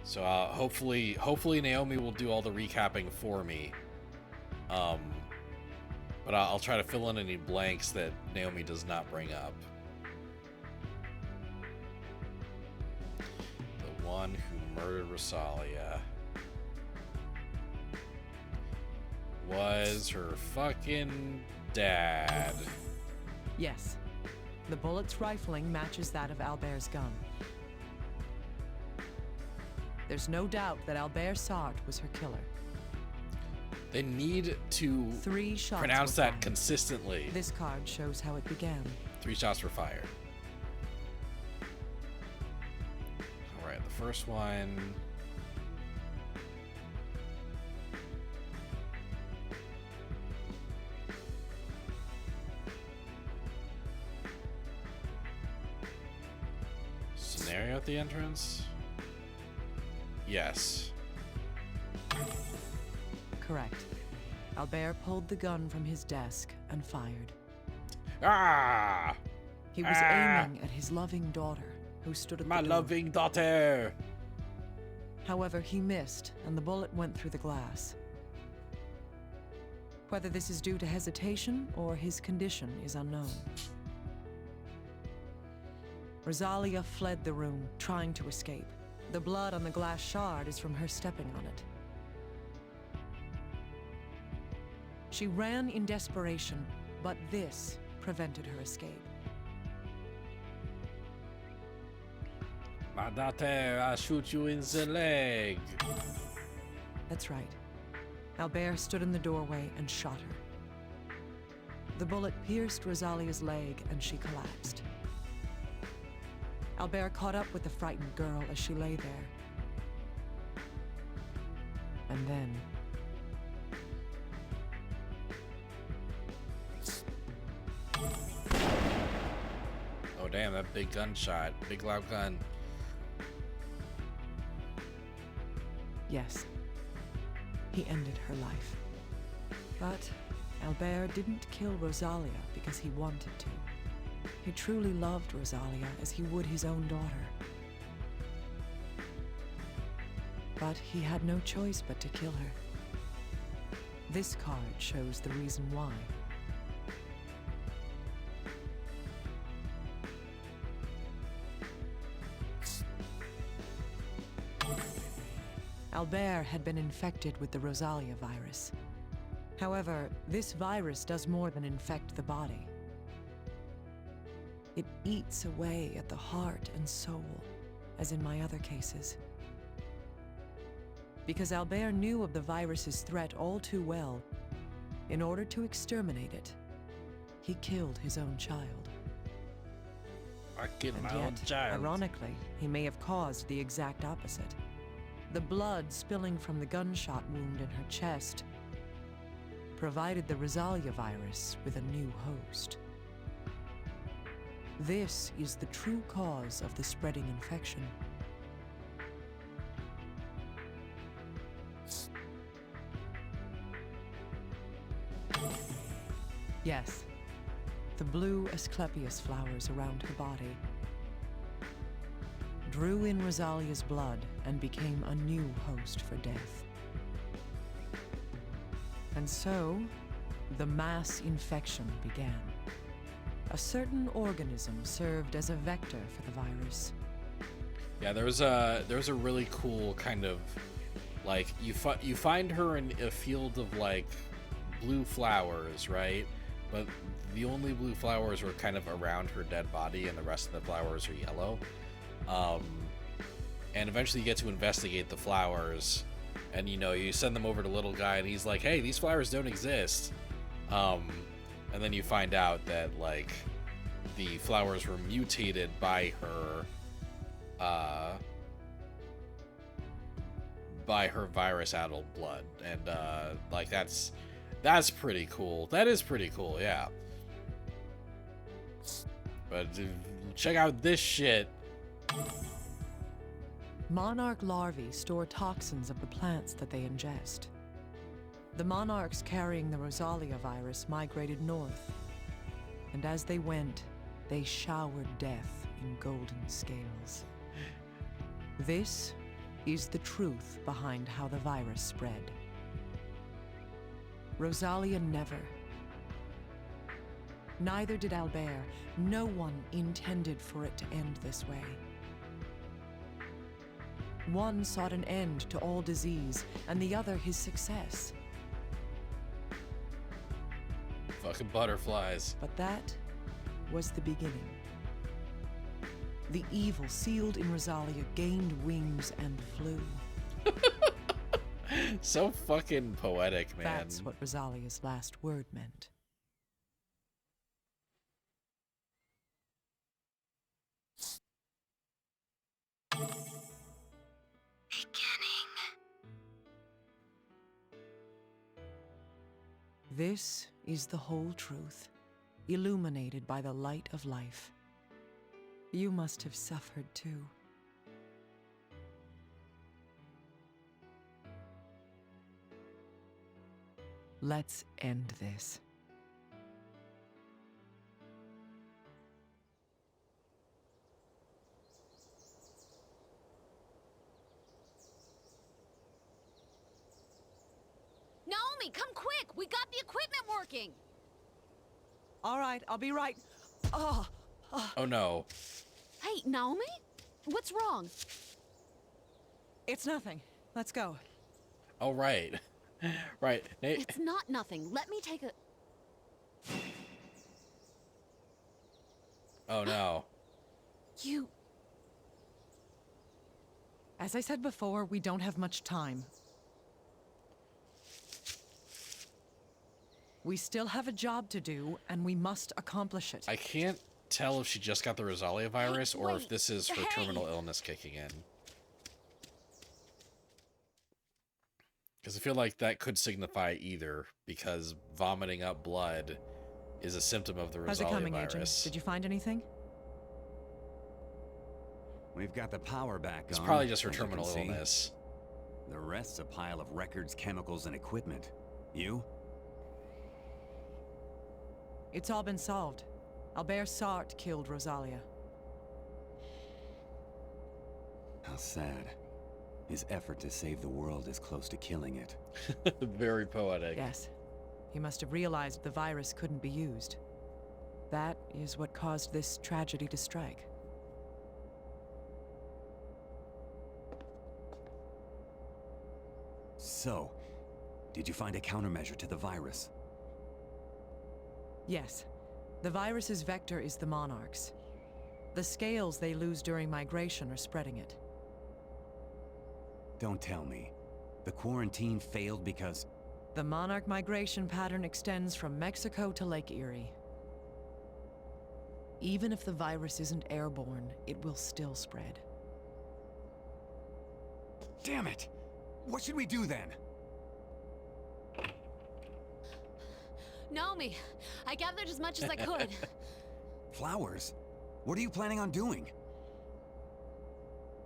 Hopefully Naomi will do all the recapping for me. But I'll try to fill in any blanks that Naomi does not bring up. The one who murdered Rosalia was her fucking dad. Yes. The bullet's rifling matches that of Albert's gun. There's no doubt that Albert Sartre was her killer. They need to 3 shots pronounce were that fired. consistently. This card shows how it began. 3 shots were fired. Alright, the first one. Scenario at the entrance? Yes. Correct. Albert pulled the gun from his desk and fired. Ah! He was aiming at his loving daughter, who stood at My the door. loving daughter! However, he missed, and the bullet went through the glass. Whether this is due to hesitation or his condition is unknown. Rosalia fled the room, trying to escape. The blood on the glass shard is from her stepping on it. She ran in desperation, but this prevented her escape. My daughter, I'll shoot you in the leg. That's right. Albert stood in the doorway and shot her. The bullet pierced Rosalia's leg and she collapsed. Albert caught up with the frightened girl as she lay there. And then... Oh damn, that big gunshot. Big loud gun. yes, he ended her life. But Albert didn't kill Rosalia because he wanted to. He truly loved Rosalia as he would his own daughter. But he had no choice but to kill her. This card shows the reason why. Albert had been infected with the Rosalia virus. However, this virus does more than infect the body. It eats away at the heart and soul, as in my other cases. Because Albert knew of the virus's threat all too well, in order to exterminate it, he killed his own child. I killed And my own yet, child. ironically, he may have caused the exact opposite. The blood spilling from the gunshot wound in her chest provided the Rosalia virus with a new host. This is the true cause of the spreading infection. Yes, the blue Asclepias flowers around her body drew in Rosalia's blood and became a new host for death. And so, the mass infection began. A certain organism served as a vector for the virus. Yeah, there was a really cool kind of, like, you find her in a field of like blue flowers, right? But the only blue flowers were kind of around her dead body, and the rest of the flowers are yellow. And eventually you get to investigate the flowers, and you send them over to little guy, and he's like, hey, these flowers don't exist. And And then you find out that like the flowers were mutated by her virus-addled blood, and like that's pretty cool. That is pretty cool, yeah. But check out this shit. Monarch larvae store toxins of the plants that they ingest. The monarchs carrying the Rosalia virus migrated north, and as they went, they showered death in golden scales. This is the truth behind how the virus spread. Rosalia never. Neither did Albert. No one intended for it to end this way. One sought an end to all disease, and the other his success. Fucking butterflies. But that was the beginning. The evil sealed in Rosalia gained wings and flew. So fucking poetic, man. That's what Rosalia's last word meant. Beginning. This is the whole truth, illuminated by the light of life. You must have suffered too. Let's end this. Naomi, come quick! We got the equipment working! All right, I'll be right. Oh, Oh no. Hey, Naomi? What's wrong? it's nothing. Let's go. Oh right. Right. Nate. It's not nothing. Let me take a... Oh no. You... As I said before, we don't have much time. We still have a job to do, and we must accomplish it. I can't tell if she just got the Rosalia virus or if wait. this is her Hey. terminal illness kicking in. Because I feel like that could signify either, because vomiting up blood is a symptom of the How's it Rosalia coming, Agent? virus. Did you find anything? We've got the power back It's on. probably just her as you can terminal see. illness. The rest's a pile of records, chemicals, and equipment. You? It's all been solved. Albert Sartre killed Rosalia. How sad. His effort to save the world is close to killing it. Very poetic. Yes. He must have realized the virus couldn't be used. That is what caused this tragedy to strike. So, did you find a countermeasure to the virus? Yes. The virus's vector is the monarchs. The scales they lose during migration are spreading it. Don't tell me. The quarantine failed because... The monarch migration pattern extends from Mexico to Lake Erie. Even if the virus isn't airborne, it will still spread. Damn it! What should we do then? Naomi, I gathered as much as I could. Flowers? What are you planning on doing?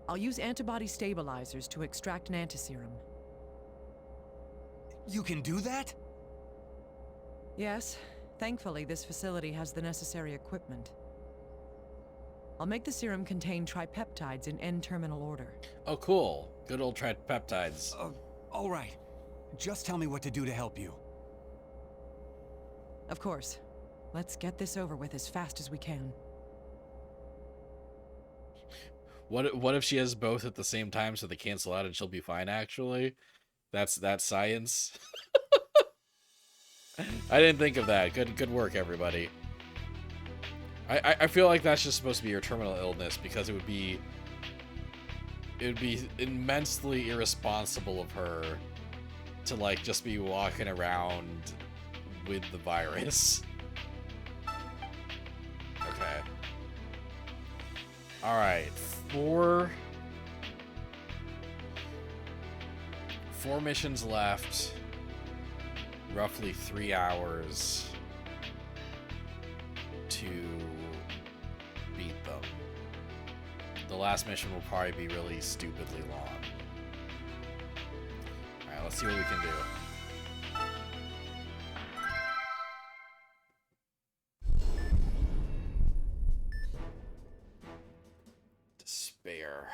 I'll use antibody stabilizers to extract an antiserum. You can do that? Yes, thankfully this facility has the necessary equipment. I'll make the serum contain tripeptides in N-terminal order. Oh, cool. Good old tripeptides. All right. Just tell me what to do to help you. Of course. Let's get this over with as fast as we can. What if she has both at the same time so they cancel out and she'll be fine, actually? That's science. I didn't think of that. Good work, everybody. I feel like that's just supposed to be your terminal illness, because it would be immensely irresponsible of her to like just be walking around with the virus. All right, four missions left. Roughly 3 hours to beat them. The last mission will probably be really stupidly long. All right, let's see what we can do. Despair.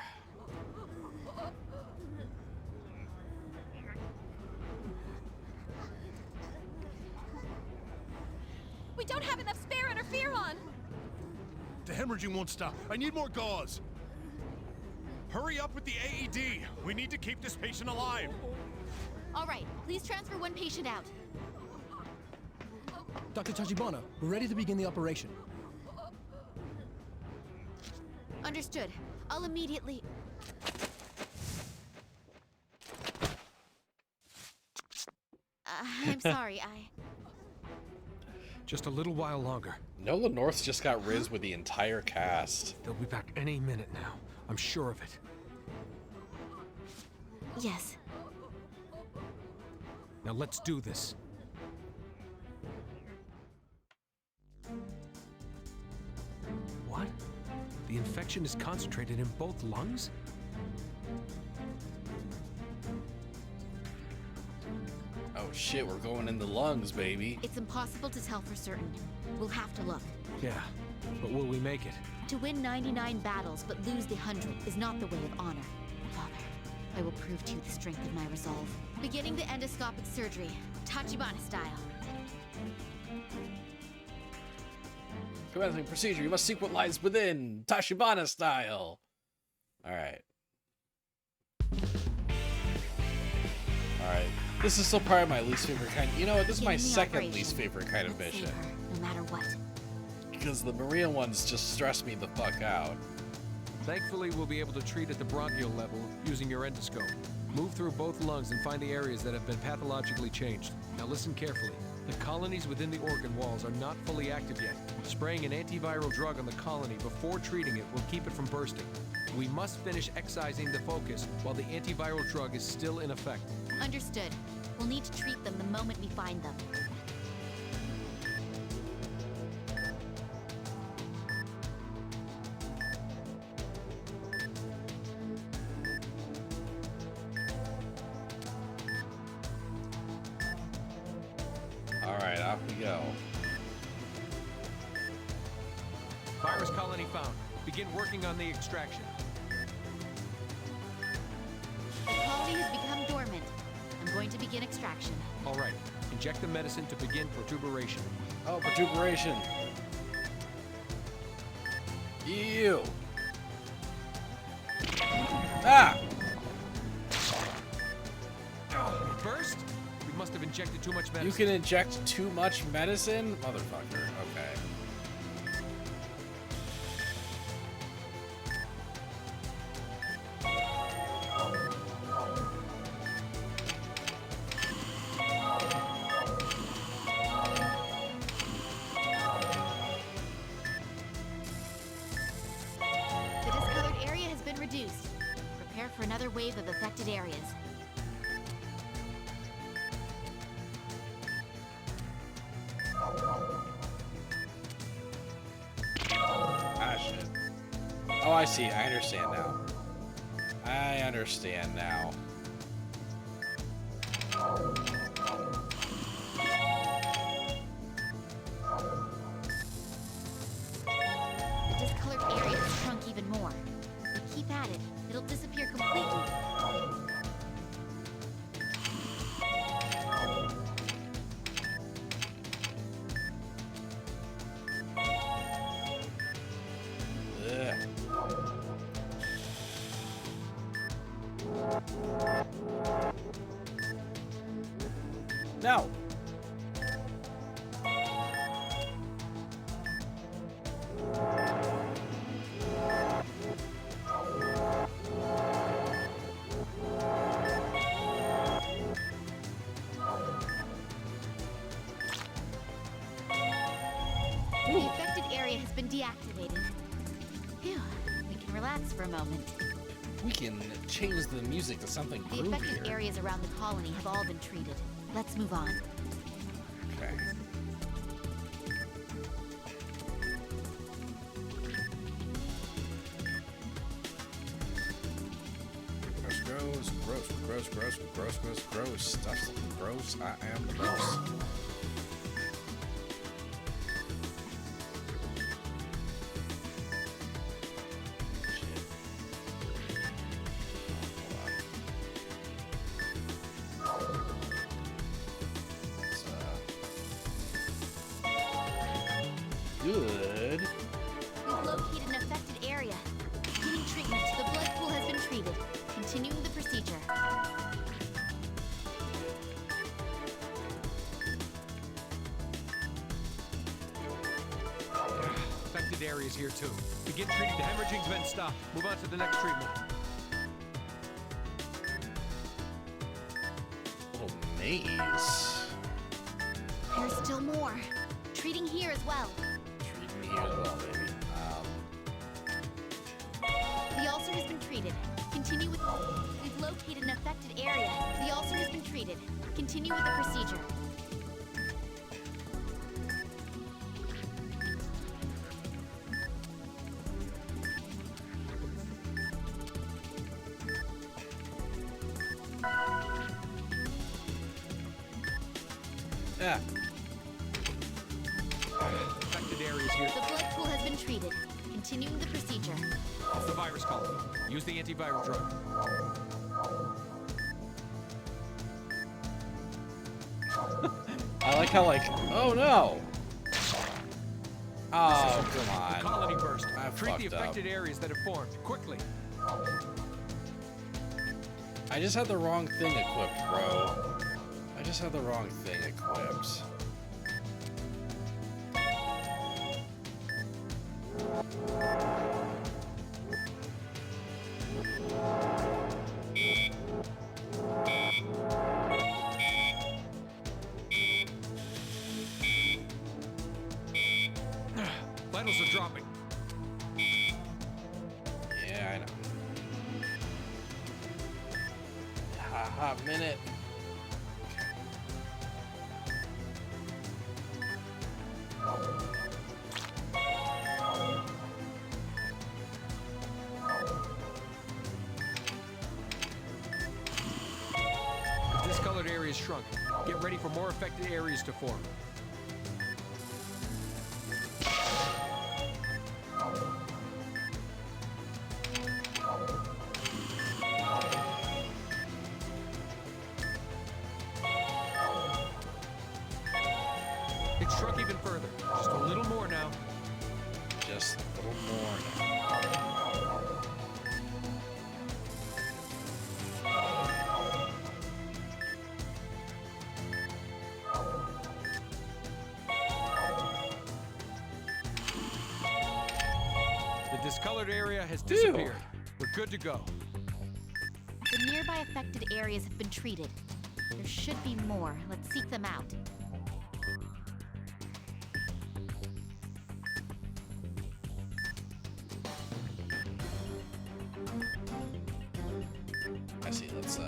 We don't have enough spare interferon! The hemorrhaging won't stop. I need more gauze. Hurry up with the AED. We need to keep this patient alive. All right, please transfer one patient out. Dr. Tachibana, we're ready to begin the operation. Understood. I'll immediately... I'm sorry, Just a little while longer. Nola North's just got riz with the entire cast. They'll be back any minute now. I'm sure of it. Yes. Now let's do this. What? The infection is concentrated in both lungs? Oh shit, we're going in the lungs, baby. It's impossible to tell for certain. We'll have to look. Yeah, but will we make it? To win 99 battles but lose the 100 is not the way of honor. Father, I will prove to you the strength of my resolve. Beginning the endoscopic surgery, Tachibana style. Commencing procedure. You must seek what lies within, Tachibana style. All right. All right. This is still probably my least favorite kind. You know what? This is my second least favorite kind of mission. No matter what. Because the Maria ones just stress me the fuck out. Thankfully, we'll be able to treat at the bronchial level using your endoscope. Move through both lungs and find the areas that have been pathologically changed. Now listen carefully. The colonies within the organ walls are not fully active yet. Spraying an antiviral drug on the colony before treating it will keep it from bursting. We must finish excising the focus while the antiviral drug is still in effect. Understood. We'll need to treat them the moment we find them. All right, off we go. Virus colony found. Begin working on the extraction. The colony has become dormant. I'm going to begin extraction. All right. Inject the medicine to begin protuberation. Oh, protuberation. Ew. Ah! Oh, it burst? We must have injected too much medicine. You can inject too much medicine? Motherfucker. Okay. The discolored area has been reduced. Prepare for another wave of affected areas. Ah, shit. Oh, I see. I understand now. I understand now. The discolored area has shrunk even more. If we keep at it, it'll disappear completely. Ugh. No. The affected area has been deactivated. Phew, we and relax for a moment. We can change the music to something The affected groovier. areas around the colony have all been treated. Let's move on. Okay. Gross. Stuff's looking gross. I am the boss. Good. We've located an affected area. Beginning treatment. The blood pool has been treated. Continuing the procedure. Affected areas here too. Begin treating. The hemorrhaging's been stopped. Move on to the next treatment. Little maze. There's still more. Treating here as well. Treat me as well, baby. The ulcer has been treated. Continue with... We've located an affected area. The ulcer has been treated. Continue with the procedure. Yeah. Affected areas here. The blood pool has been treated. Continuing the procedure. It's the virus colony. Use the antiviral drug. I like how, like, oh no! Oh, come The on. colony burst. I Treat the fucked up. affected areas that have formed. Quickly. I just had the wrong thing equipped, bro. I just had the wrong thing equipped. Vitals are dropping. Yeah, I know. Hot minute. The discolored areas shrunk. Get ready for more affected areas to form. It shrunk even further. Just a little more now. Just a little more now. The discolored area has disappeared. We're good to go. The nearby affected areas have been treated. There should be more. Let's seek them out. I see, let's,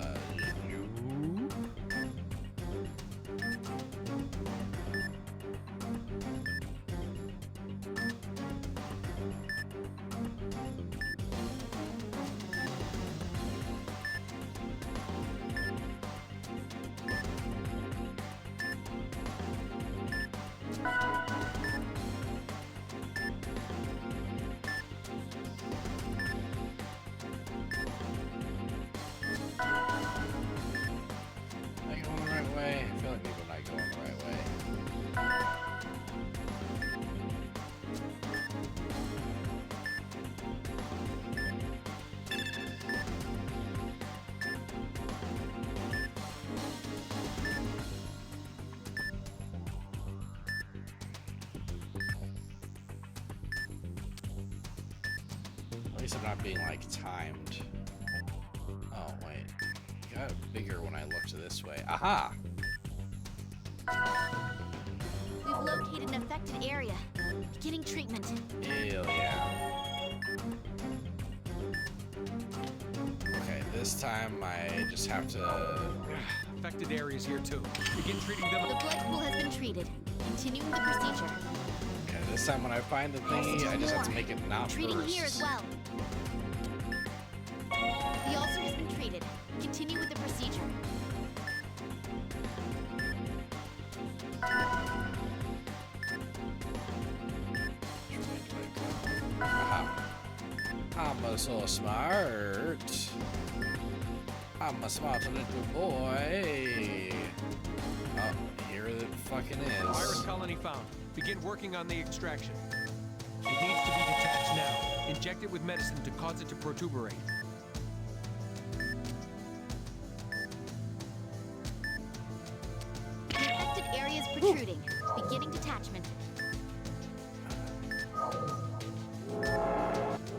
Am I going the right way? I feel like maybe I'm not going the right way. At least I'm not being, like, timed. Oh, wait. It got bigger when I looked this way. Aha! We've located an affected area. Beginning treatment. Hell yeah. this time I just have to. Affected areas here too. Begin treating them. The blood pool has been treated. Continuing the procedure. Okay, this time when I find the thingy, I just have to make it not Treating burst. here as well. The ulcer has been treated. Continue with the procedure. Aha. I'm so smart. I'm a smart little boy. Oh, here it fucking Virus is. colony found. Begin working on the extraction. It needs to be detached now. Inject it with medicine to cause it to protuberate. The affected area is protruding. Beginning detachment.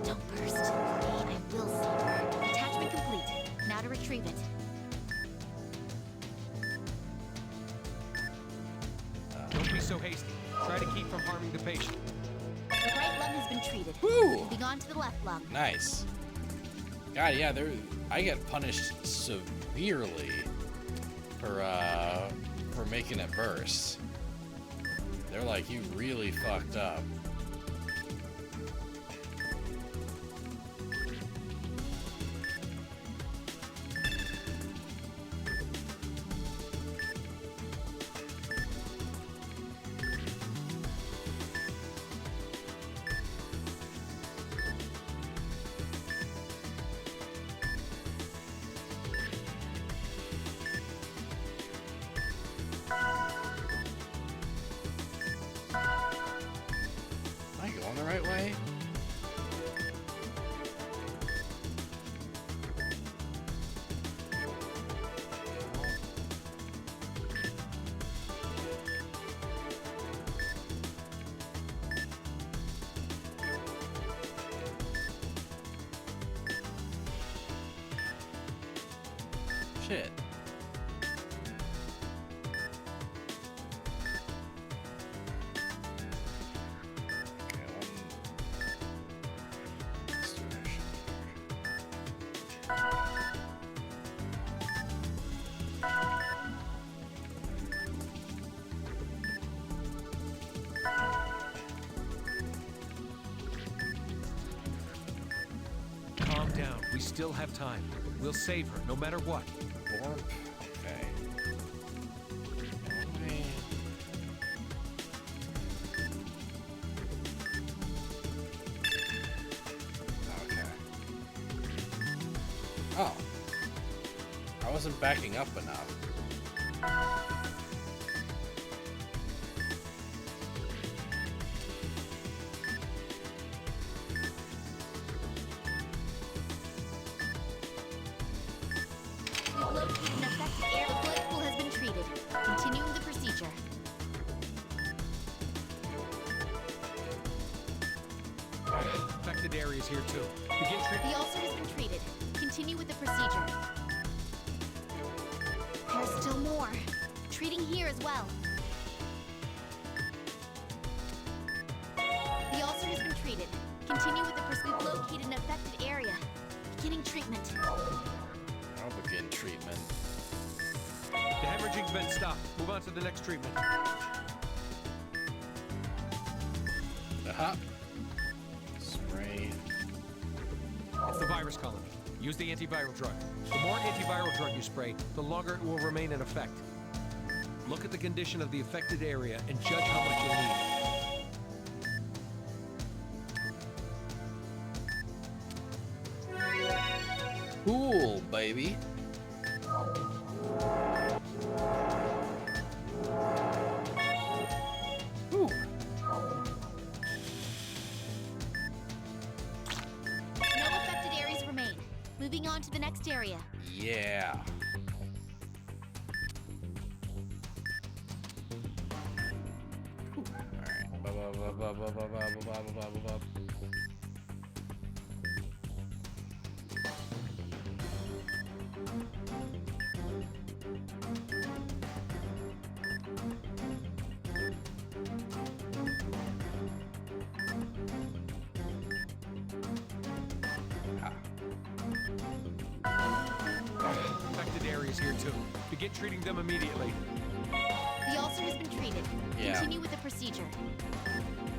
Don't burst. I will save her. Detachment complete. Now to retrieve it. Don't be so hasty. Try to keep from harming the patient. The right lung has been treated. Woo! Moving on to the left lung. Nice. God, yeah, I get punished severely for making it burst. They're like, you really fucked up. Am I going the right way? Shit. Okay, let's do this. Calm down. We still have time. We'll save her, no matter what. Warp. Okay. Okay. Okay. Oh. I wasn't backing up enough. We've located an affected area. The blood pool has been treated. Continuing the procedure. Affected areas here too. Begin treating. The ulcer has been treated. Continue with the procedure. There's still more. Treating here as well. The ulcer has been treated. Continue with the procedure. We've located an affected area. Beginning treatment. I'll begin treatment. The hemorrhaging's been stopped. Move on to the next treatment. Aha. Spray. It's the virus colony. Use the antiviral drug. The more antiviral drug you spray, the longer it will remain in effect. Look at the condition of the affected area and judge how much you'll need. Cool, baby. Ooh. No affected areas remain. Moving on to the next area. Yeah. Alright. Ah. areas here too. Begin treating them immediately. The ulcer has been treated. Yeah. Continue with the procedure.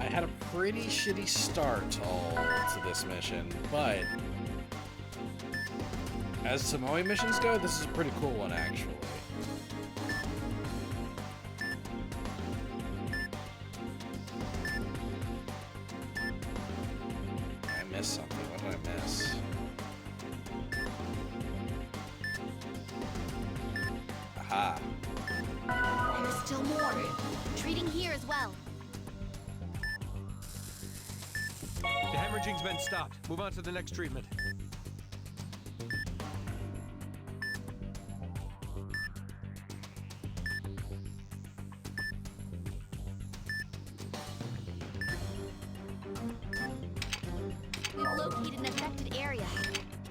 I had a pretty shitty start all to this mission, but as Tomoe missions go, this is a pretty cool one, actually. I missed something. What did I miss? Aha. There's still more. Treating here as well. The hemorrhaging's been stopped. Move on to the next treatment. We've located an affected area.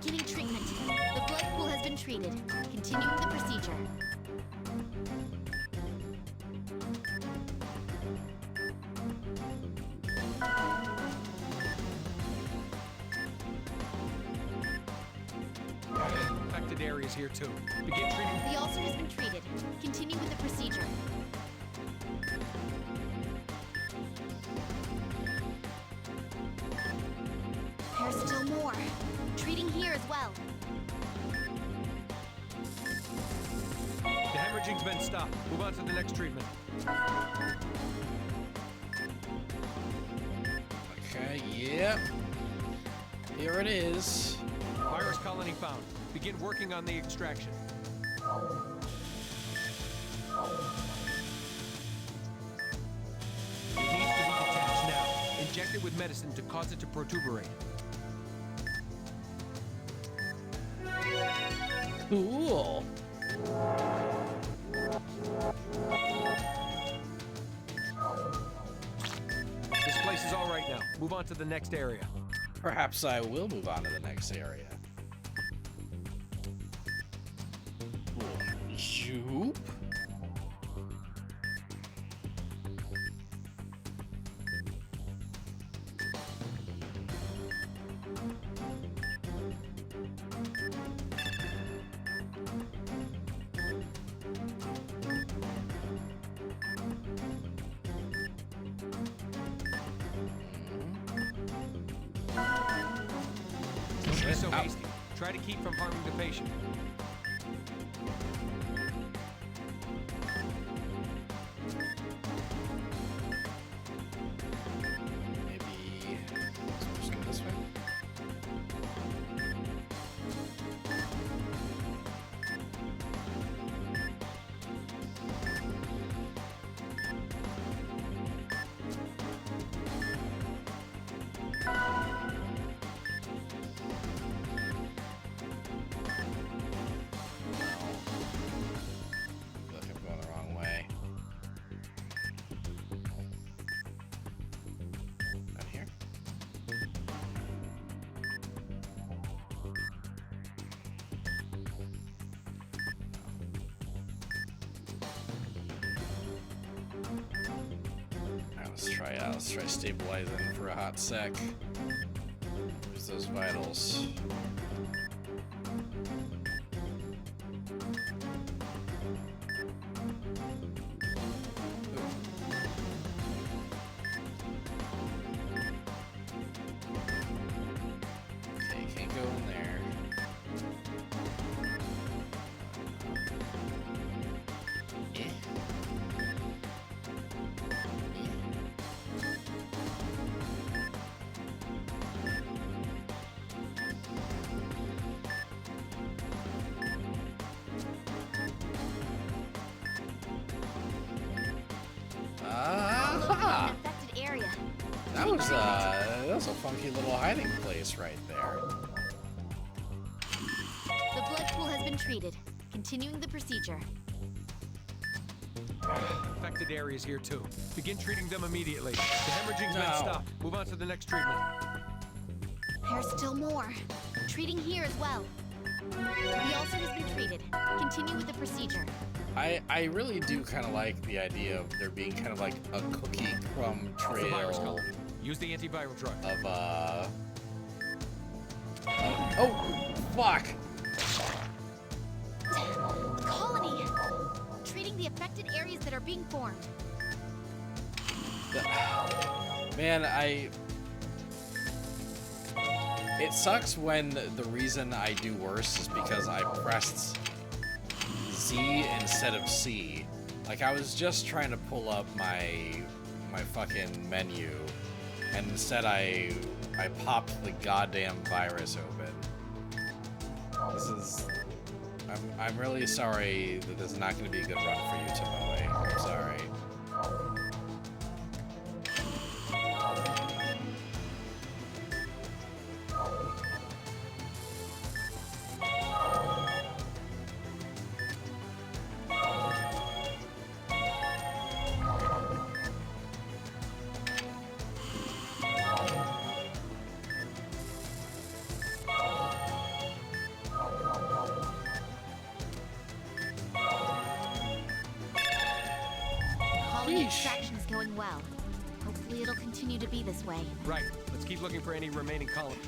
Beginning treatment. The blood pool has been treated. Continuing the procedure. Affected areas here too. Begin treating. The ulcer has been treated. Continue with the procedure. There's still more. Treating here as well. The hemorrhaging's been stopped. Move on to the next treatment. Okay, yep. Here it is. Virus colony found. Begin working on the extraction. It needs to be detached now. Inject it with medicine to cause it to protuberate. Cool. This place is all right now. Move on to the next area. Perhaps I will move on to the next area. Zoop. Don't be so hasty. Try to keep from harming the patient. Maybe just go this way. I feel like I'm going the wrong way. Out here? Alright, let's try out. Let's try stabilizing for a hot sec. Where's those vitals? Okay, can't go in there. Eh. Located Ah! an affected area. That was a funky little hiding place right there. The blood pool has been treated. Continuing the procedure. Affected areas here too. Begin treating them immediately. The hemorrhaging's been No. stopped. Move on to the next treatment. There's still more. Treating here as well. The ulcer has been treated. Continue with the procedure. I really do kind of like the idea of there being kind of like a cookie crumb The virus trail colony. Use the antiviral drug. of oh fuck. the affected areas that are being formed. Man, it sucks when the reason I do worse is because I pressed Z instead of C. Like, I was just trying to pull up my fucking menu, and instead I popped the goddamn virus open. This is... I'm really sorry that this is not going to be a good run for you, Tomoe. I'm sorry. Colony extraction is going well. Hopefully it'll continue to be this way. Right. Let's keep looking for any remaining colonies.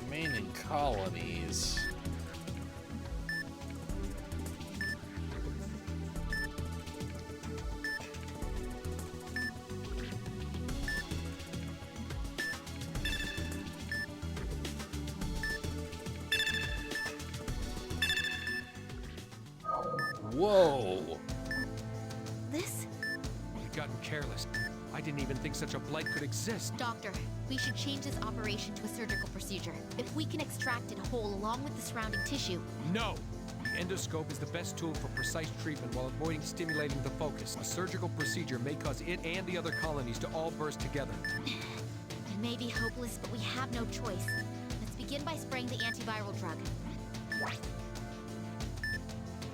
Remaining colonies. Whoa! This? We've gotten careless. I didn't even think such a blight could exist. Doctor, we should change this operation to a surgical procedure. If we can extract it whole along with the surrounding tissue. No! The endoscope is the best tool for precise treatment while avoiding stimulating the focus. A surgical procedure may cause it and the other colonies to all burst together. It may be hopeless, but we have no choice. Let's begin by spraying the antiviral drug.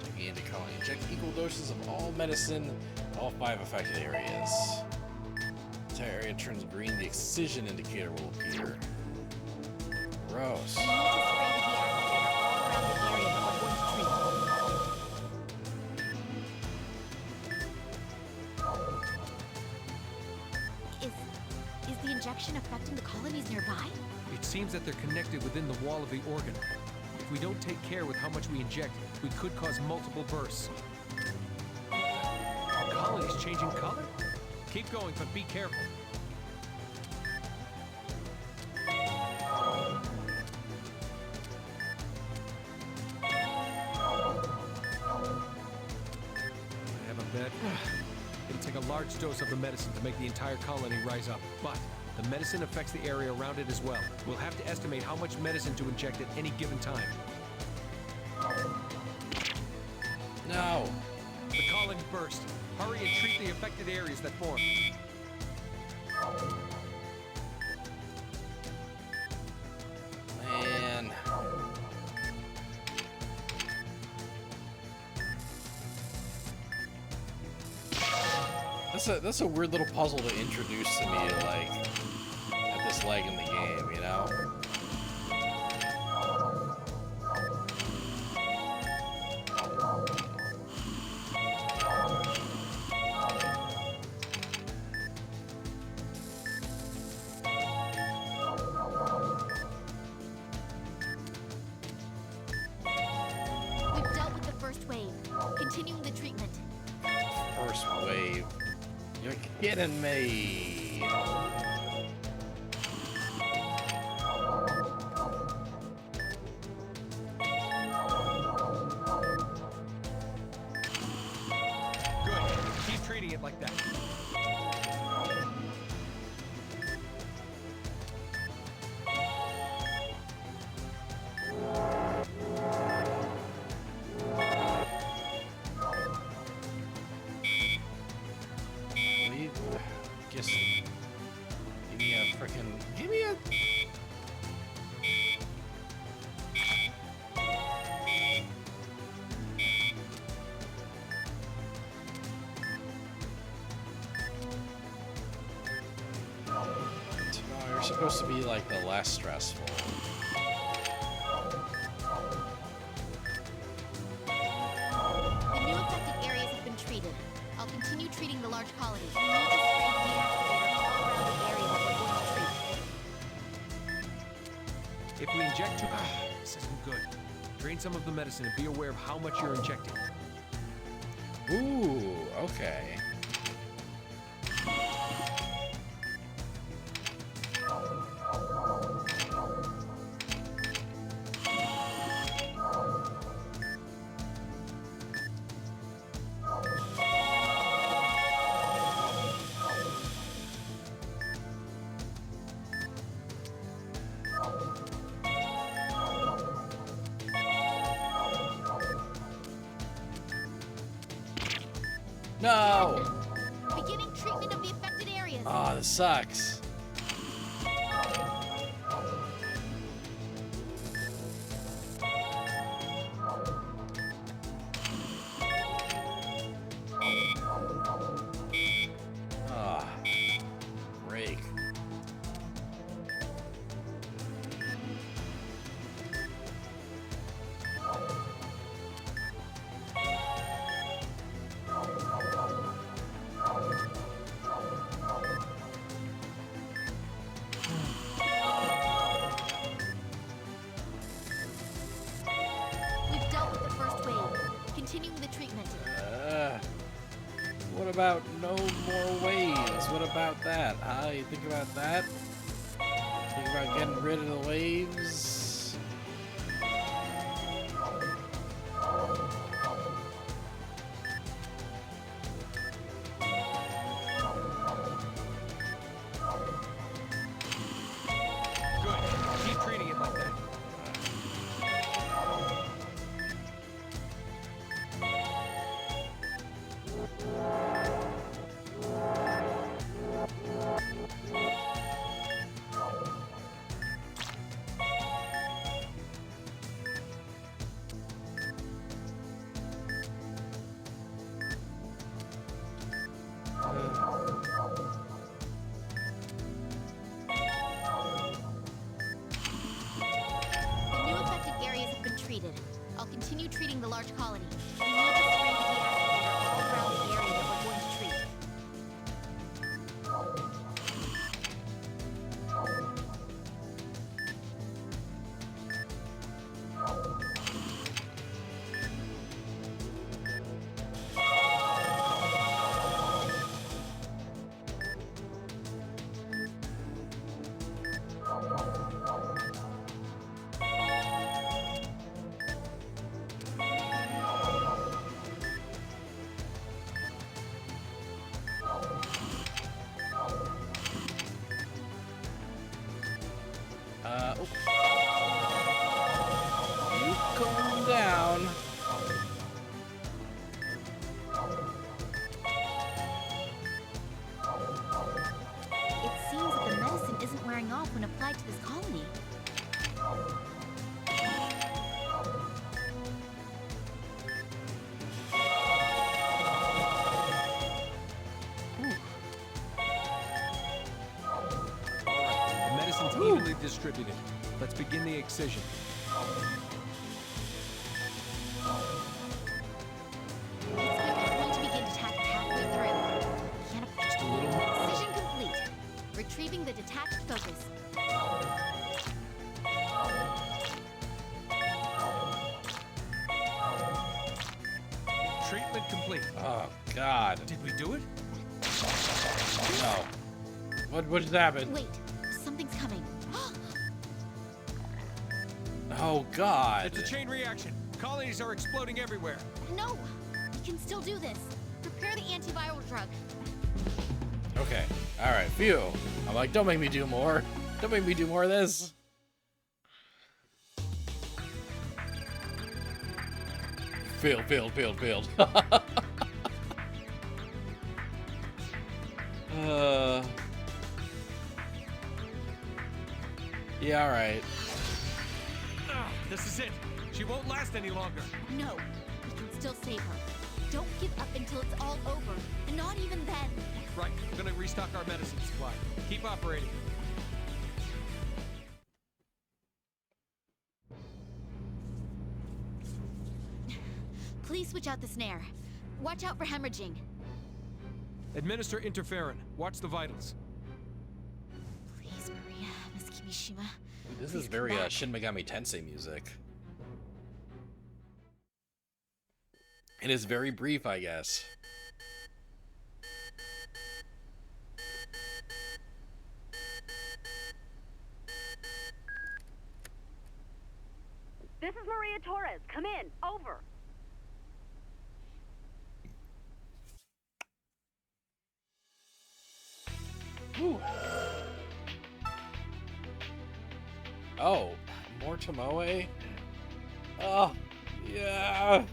Taking into colony, inject equal doses of all medicine in all 5 affected areas. The entire area turns green, the excision indicator will appear. Gross. We need to spray the deactivator all around the area that we're going to treat. Is the injection affecting the colonies nearby? It seems that they're connected within the wall of the organ. If we don't take care with how much we inject, we could cause multiple bursts. Are colonies changing color? Keep going, but be careful. I have a bet. It'll take a large dose of the medicine to make the entire colony rise up, but the medicine affects the area around it as well. We'll have to estimate how much medicine to inject at any given time. No! The colony burst. Hurry and treat the affected areas that form. Man. That's a weird little puzzle to introduce to me, like, at this leg in the game, you know? We've dealt with the first wave. Continuing the treatment. First wave. You're kidding me. Good. Keep treating it like that. Leave. Just give me a frickin'. Give me a. You're supposed to be like the less stressful. The new affected areas have been treated. I'll continue treating the large colonies. We need to spray the deactivator all around the area that we're going to treat. If we inject too... this isn't good. Drain some of the medicine and be aware of how much you're injecting. Ooh, okay. No! Beginning treatment of the affected areas. Oh, this sucks. Ah, break. We've dealt with the first wave. Continuing the treatment. What about no more waves? What about that? Huh? You think about that? Think about getting rid of the waves? Good. Keep treating it like that. The new affected areas have been treated. I'll continue treating the large colony. We need to spray the deactivator all around the area that we're going to treat. Oh. You calm down. It seems that the medicine isn't wearing off when applied to this colony. The medicine's evenly distributed. Let's begin the excision. We're going to begin to attack halfway through. Can't Just a little more. Precision complete. Retrieving the detached focus. Treatment complete. Oh, God. Did we do it? No. What just happened? Wait, something's coming. Oh, God. It's a chain reaction. Colonies are exploding everywhere. No, we can still do this. Prepare the antiviral drug. Okay. All right. Phew. I'm like, don't make me do more. Don't make me do more of this. Failed. Yeah, all right. Ah, this is it. She won't last any longer. No, we can still save her. Don't give up until it's all over. And not even then. Right. I'm gonna restock our medicine supply. Keep operating. Please switch out the snare. Watch out for hemorrhaging. Administer interferon. Watch the vitals. Please, Maria, Miss Kimishima. This Please is come very back. Shin Megami Tensei music. It is very brief, I guess. This is Maria Torres. Come in. Over. Whew. Oh, more Tomoe? Oh, yeah.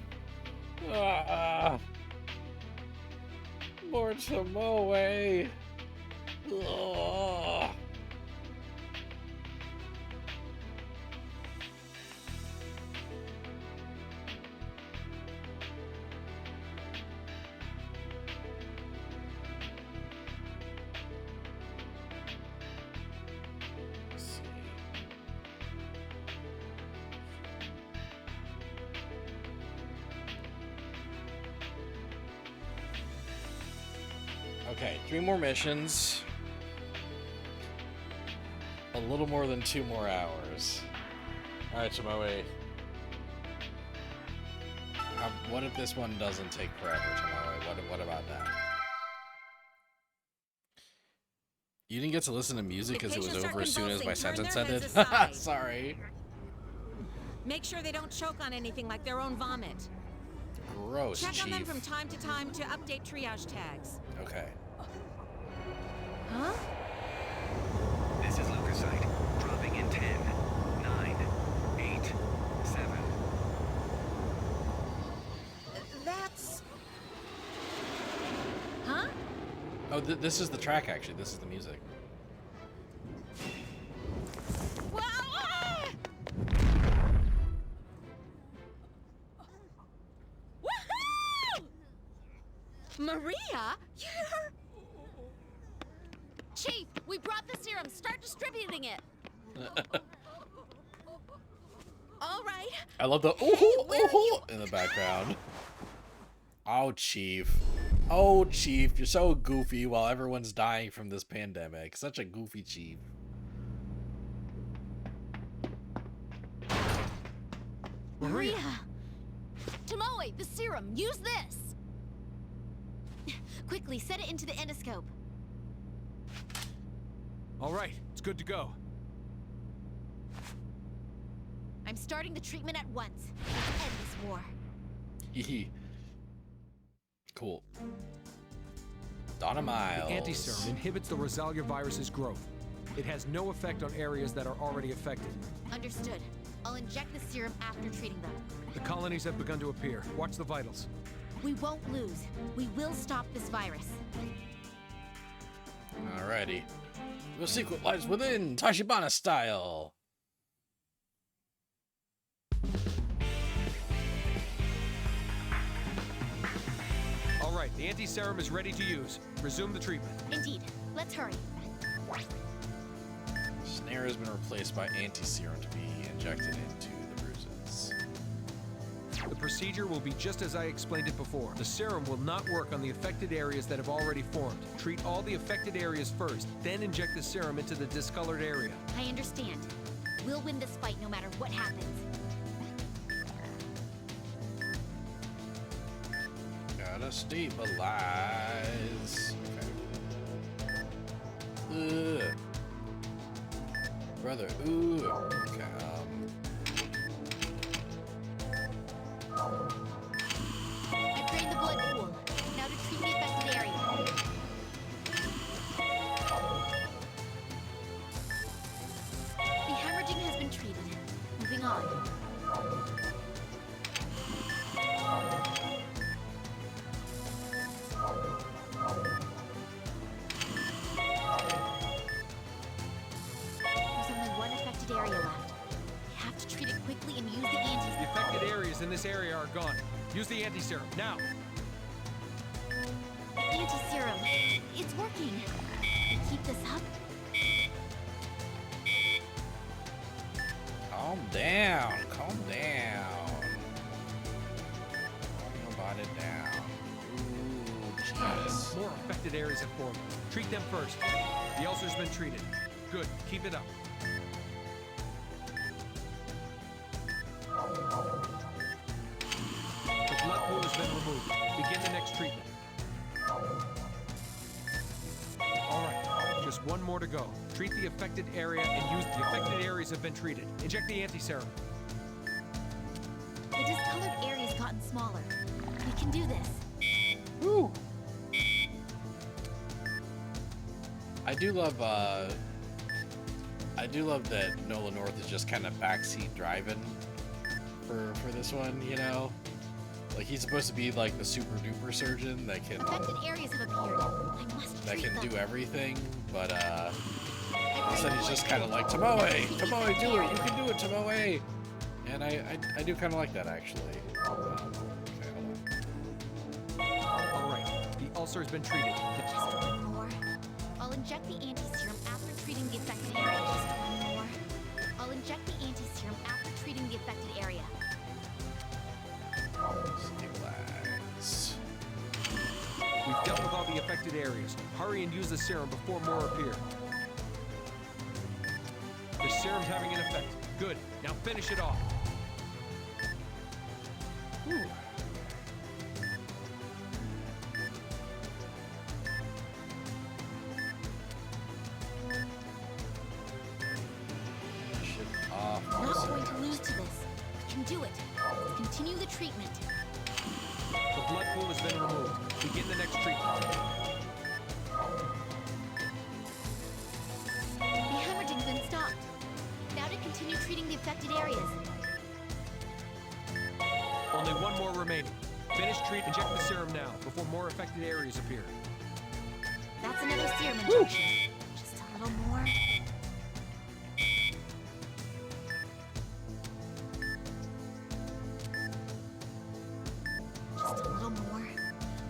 More Tomoe. Oh. Okay, 3 more missions. A little more than 2 more hours. Alright, Tomoe. What if this one doesn't take forever, Tomoe? What about that? You didn't get to listen to music because it was over as soon as my sentence ended? Sorry. Make sure they don't choke on anything like their own vomit. Gross, Check Chief. on them from time to time to update triage tags. Okay. Huh? This is Lucasite. Dropping in 10, 9, 8, 7. That's... Huh? Oh, this is the track, actually. This is the music. Maria? You're... Chief, we brought the serum. Start distributing it. All right. I love the ooh in the background. Oh, Chief. Oh, Chief, you're so goofy while everyone's dying from this pandemic. Such a goofy Chief. Maria! Tomoe, the serum. Use this. Quickly, set it into the endoscope. All right, it's good to go. I'm starting the treatment at once. Let's end this war. Hehe. Cool. Donna Miles. The anti-serum inhibits the Rosalia virus's growth. It has no effect on areas that are already affected. Understood. I'll inject the serum after treating them. The colonies have begun to appear. Watch the vitals. We won't lose. We will stop this virus. Alrighty. The secret lies within, Tachibana style. All right, the anti-serum is ready to use. Resume the treatment. Indeed. Let's hurry. Snare has been replaced by anti-serum to be injected into the bruises. The procedure will be just as I explained it before. The serum will not work on the affected areas that have already formed. Treat all the affected areas first, then inject the serum into the discolored area. I understand. We'll win this fight no matter what happens. Gotta stabilize. Okay. Ugh. Brother, ooh. Okay, I've drained the blood pool. Now to treat the affected area. The hemorrhaging has been treated. Moving on. There's only one affected area left. We have to treat it quickly and use the anti-serum. The affected areas in this area are gone. Use the anti-serum, now! The anti-serum. It's working. Keep this up. calm down. Calm down. Calm about it down. Ooh, jeez. More affected areas have formed. Treat them first. The ulcer's been treated. Good, keep it up. The blood pool has been removed. more to go. Treat the affected area and use the affected areas have been treated. Inject the anti-serum. The discolored area's gotten smaller. We can do this. Woo! I do love that Nolan North is just kind of backseat driving for this one, you know? Like, he's supposed to be like the super duper surgeon that can Affected areas have appeared. I must that treat can them. do everything, but instead he's just kind of like, Tomoe, do it, you can do it, Tomoe. And I do kind of like that, actually. Okay, hold on. All right, the ulcer has been treated. Just one more. I'll inject the anti-serum after treating the affected area. Just one more. I'll inject the anti-serum after treating the affected area. Stabilize. We've dealt with all the affected areas. Hurry and use the serum before more appear. The serum's having an effect. Good. Now finish it off. Whew. Ship off. Not going to lose to this. We can do it. Let's continue the treatment. The blood pool has been removed. Begin the next treatment. The hemorrhaging's been stopped. Now to continue treating the affected areas. Only one more remaining. Finish treat, inject the serum now, before more affected areas appear. That's another serum injection. Just a little more. Just a little more.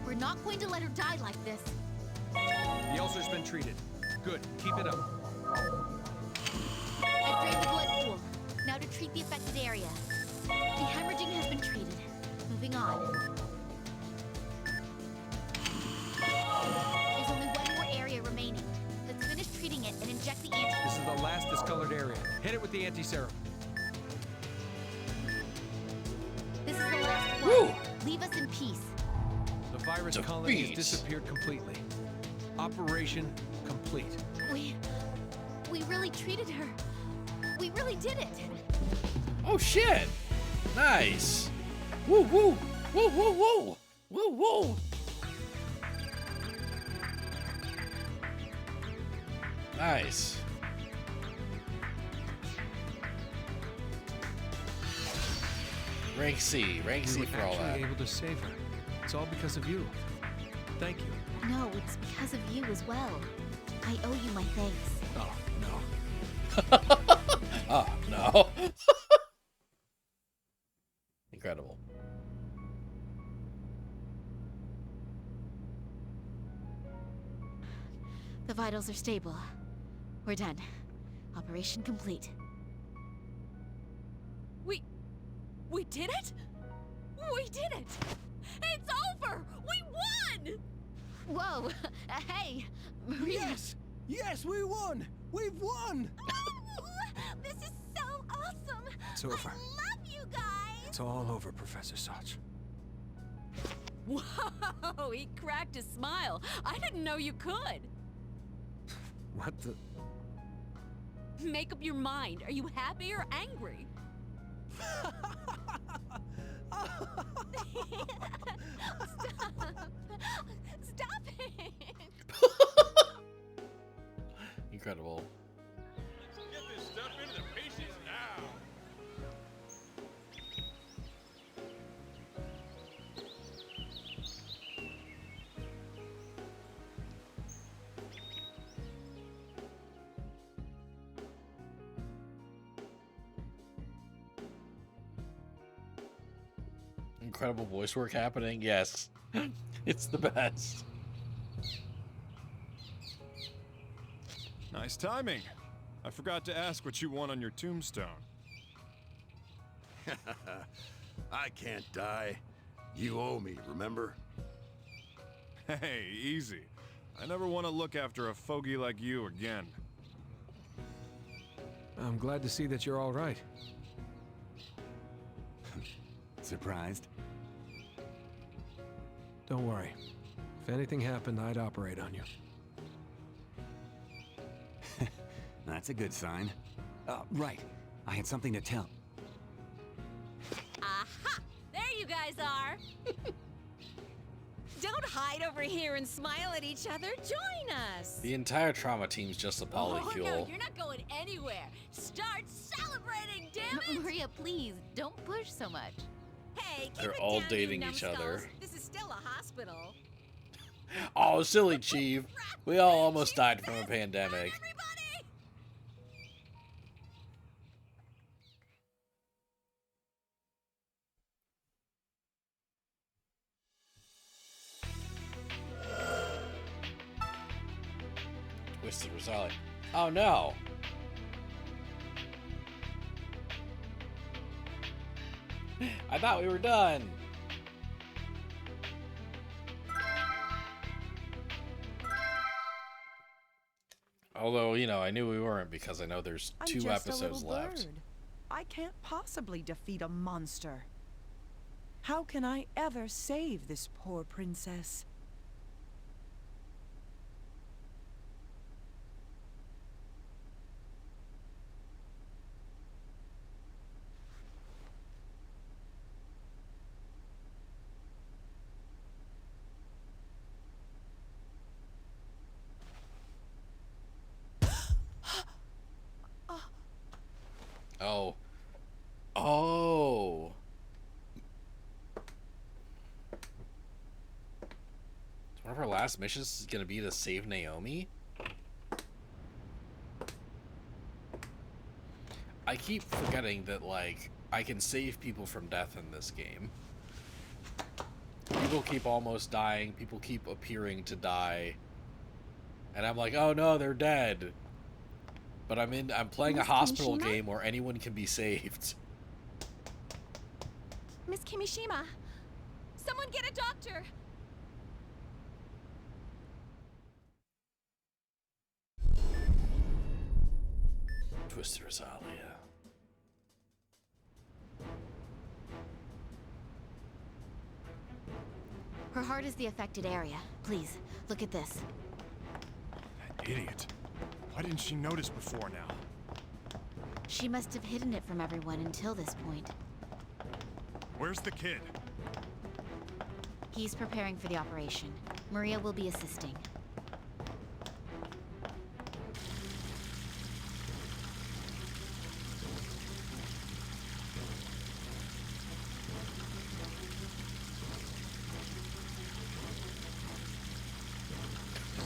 We're not going to let her die like this. The ulcer's been treated. Good. Keep it up. I've drained the blood pool. Now to treat the affected area. The hemorrhaging has been treated. Moving on. There's only one more area remaining. Let's finish treating it and inject the anti. This is the last discolored area. Hit it with the anti-serum. This is the last one. Woo! Leave us in peace. The virus Defeat. colony has disappeared completely. Operation complete. We really treated her. We really did it. Oh shit! Nice! Woo woo! Woo woo woo! Woo woo! Nice. Rank C We for were all that. actually able to save her. It's all because of you. Thank you. No, it's because of you as well. I owe you my thanks. Oh, no. Oh no. Incredible. The vitals are stable. We're done. Operation complete. We did it? We did it! It's over! We won! Whoa! Hey! Marie! Yes! Yes, we won! We've won! This is so awesome! It's over. I love you guys! It's all over, Professor Soch. Whoa! He cracked a smile. I didn't know you could. What the? Make up your mind. Are you happy or angry? Stop it! Incredible. Get this stuff into the patients now. Incredible voice work happening. Yes. It's the best. Nice timing. I forgot to ask what you want on your tombstone. I can't die. You owe me, remember? Hey, easy. I never want to look after a fogey like you again. I'm glad to see that you're all right. Surprised? Don't worry. If anything happened, I'd operate on you. That's a good sign. Right. I had something to tell. Aha! There you guys are! Don't hide over here and smile at each other. Join us! The entire trauma team's just a polycule. Oh, no, you're not going anywhere. Start celebrating, damn it! Maria, please, don't push so much. Hey, keep They're it all down, dating you each numbskulls. other. This is still a hospital. Oh, silly Chief. We all almost died from a pandemic. Twisted Rosalia. Oh no! I thought we were done. Although, you know, I knew we weren't because I know there's I'm 2 just episodes a little left. bird. I can't possibly defeat a monster. How can I ever save this poor princess? Oh. Oh. One of our last missions is gonna be to save Naomi? I keep forgetting that, like, I can save people from death in this game. People keep almost dying, people keep appearing to die. And I'm like, oh no, they're dead. But I'm playing a Miss hospital Kimishima? game where anyone can be saved. Miss Kimishima, someone get a doctor. Twisted Rosalia. Her heart is the affected area. Please, look at this. That idiot. Why didn't she notice before now? She must have hidden it from everyone until this point. Where's the kid? He's preparing for the operation. Maria will be assisting.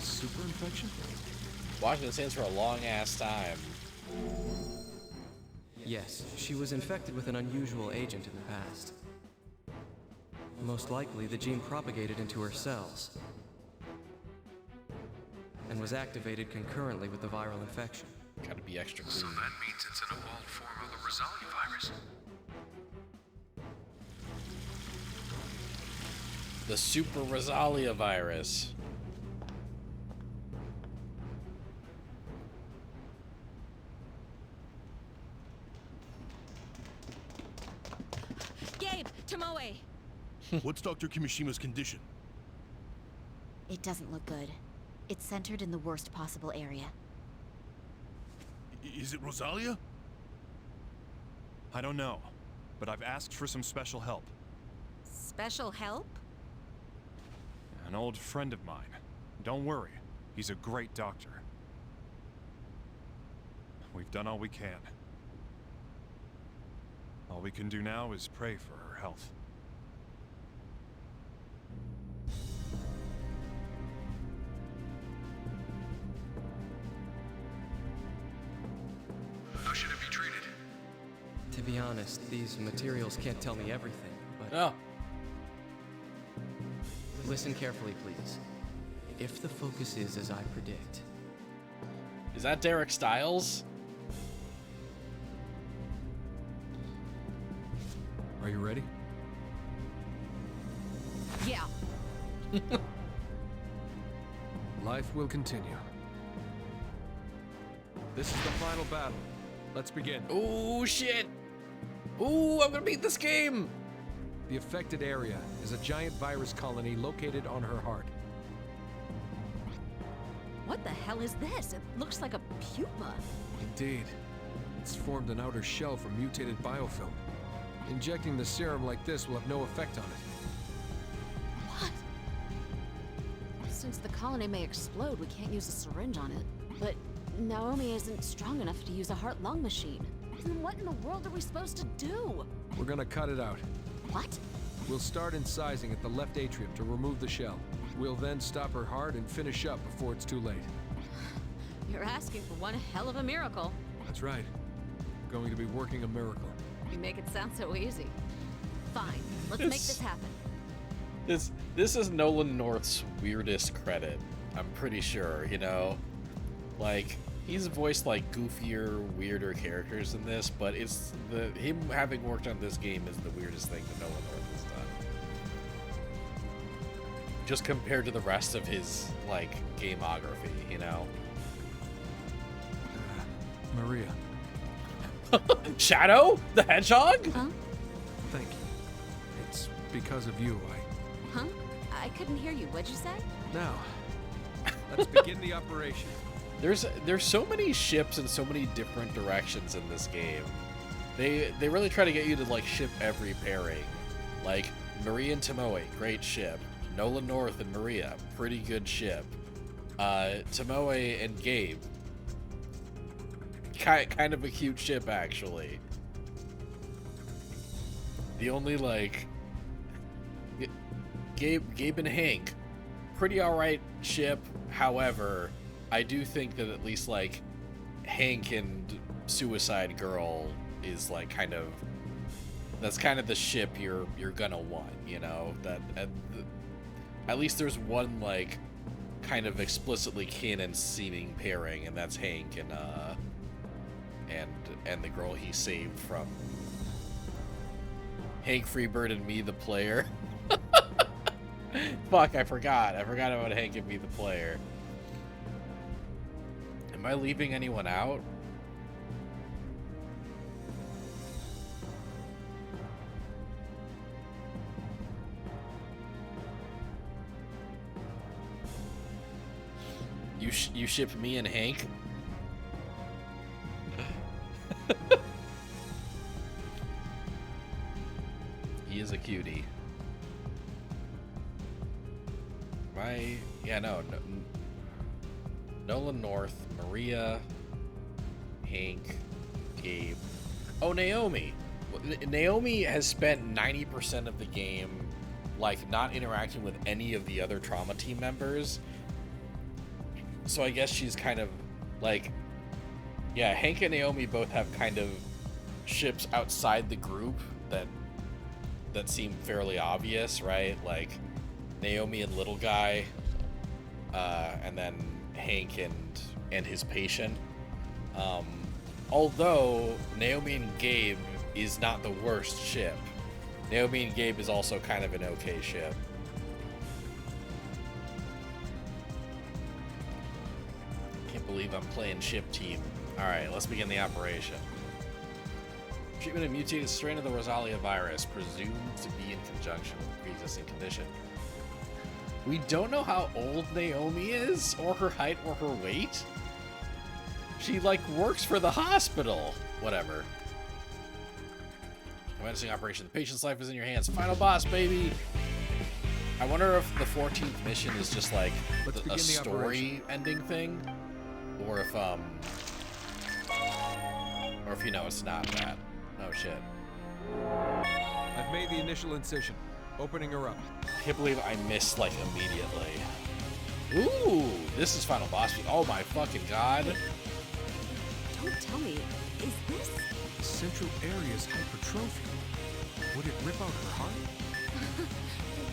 Super infection? Washington stands for a long ass time. Yes, she was infected with an unusual agent in the past. Most likely, the gene propagated into her cells and was activated concurrently with the viral infection. Gotta be extra clean. So that means it's an evolved form of the Rosalia virus. The Super Rosalia virus. Gabe, Tomoe. What's Dr. Kimishima's condition? It doesn't look good. It's centered in the worst possible area. Is it Rosalia? I don't know, but I've asked for some special help. Special help? An old friend of mine. Don't worry, he's a great doctor. We've done all we can. All we can do now is pray for her health. How should it be treated? To be honest, these materials can't tell me everything, but... Oh. Listen carefully, please. If the focus is as I predict... Is that Derek Stiles? Are you ready? Yeah. Life will continue. This is the final battle. Let's begin. Oh shit! Ooh, I'm gonna beat this game! The affected area is a giant virus colony located on her heart. What the hell is this? It looks like a pupa. Indeed. It's formed an outer shell from mutated biofilm. Injecting the serum like this will have no effect on it. What? Since the colony may explode, we can't use a syringe on it. But Naomi isn't strong enough to use a heart-lung machine. Then what in the world are we supposed to do? We're gonna cut it out. What? We'll start incising at the left atrium to remove the shell. We'll then stop her heart and finish up before it's too late. You're asking for one hell of a miracle. That's right. Going to be working a miracle. You make it sound so easy. Fine, let's make this happen. This is Nolan North's weirdest credit. I'm pretty sure, you know? Like, he's voiced like goofier, weirder characters in this, but it's him having worked on this game is the weirdest thing that Nolan North has done. Just compared to the rest of his like gameography, you know? Maria. Shadow the Hedgehog? Huh? Thank you. It's because of you, Huh? I couldn't hear you. What'd you say? Now, let's begin the operation. There's so many ships in so many different directions in this game. They really try to get you to like ship every pairing. Like Maria and Tomoe, great ship. Nolan North and Maria, pretty good ship. Tomoe and Gabe, kind of a cute ship actually. The only like Gabe and Hank, pretty alright ship. However, I do think that at least like Hank and Suicide Girl is like that's kind of the ship you're gonna want, you know, that at least there's one like kind of explicitly canon seeming pairing, and that's Hank and the girl he saved from Hank Freebird and Me the Player. Fuck, I forgot about Hank and Me the Player. Am I leaving anyone out? You ship me and Hank? He is a cutie. No. Nolan North, Maria, Hank, Gabe. Oh, Naomi. Naomi has spent 90% of the game like not interacting with any of the other Trauma team members. So I guess she's kind of like, yeah, Hank and Naomi both have kind of ships outside the group that seem fairly obvious, right? Like Naomi and Little Guy, and then Hank and his patient. Although Naomi and Gabe is not the worst ship. Naomi and Gabe is also kind of an okay ship. Can't believe I'm playing ship team. Alright, let's begin the operation. Treatment of mutated strain of the Rosalia virus, presumed to be in conjunction with a pre-existing condition. We don't know how old Naomi is, or her height, or her weight. She, like, works for the hospital. Whatever. Commencing operation. The patient's life is in your hands. Final boss, baby! I wonder if the 14th mission is just, like, a story ending thing. Or if, you know, it's not that. Oh, shit. I've made the initial incision. Opening her up. I can't believe I missed, like, immediately. Ooh, this is final boss. Oh my fucking god. Don't tell me, is this? The central area's hypertrophy. Would it rip out her heart?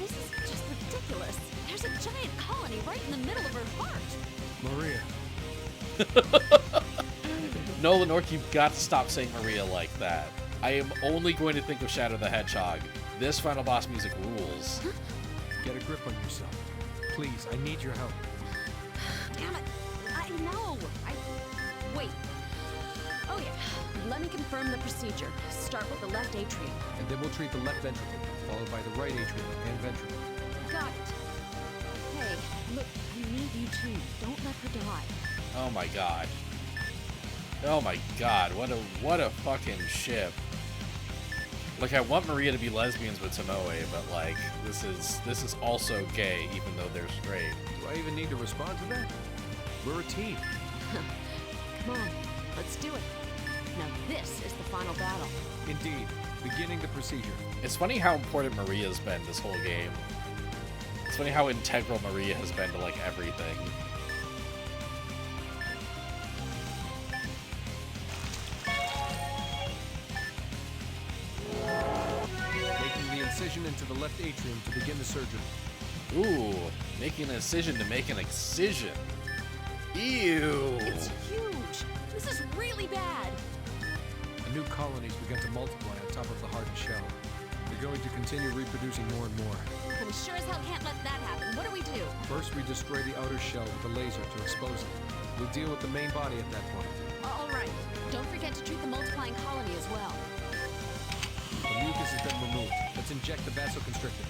This is just ridiculous. There's a giant colony right in the middle of her heart. Maria. Nolan North, you've got to stop saying Maria like that. I am only going to think of Shadow the Hedgehog. This final boss music rules. Get a grip on yourself. Please, I need your help. Damn it. I know. Wait. Oh yeah. Let me confirm the procedure. Start with the left atrium. And then we'll treat the left ventricle, followed by the right atrium and ventricle. Got it. Hey, Look, I need you too. Don't let her die. Oh my god. Oh my god, what a fucking ship. Like, I want Maria to be lesbians with Tomoe, but like, this is also gay, even though they're straight. Do I even need to respond to that? We're a team. Come on, let's do it. Now this is the final battle. Indeed. Beginning the procedure. It's funny how important Maria's been this whole game. It's funny how integral Maria has been to, like, everything. Making the incision into the left atrium to begin the surgery. Ooh, making an incision to make an excision. Ew. It's huge. This is really bad. A new colony's begun to multiply on top of the hardened shell. They're going to continue reproducing more and more. And we sure as hell can't let that happen. What do we do? First, we destroy the outer shell with a laser to expose it. We'll deal with the main body at that point. All right. Don't forget to treat the multiplying colony as well. The mucus has been removed. Let's inject the vasoconstrictor.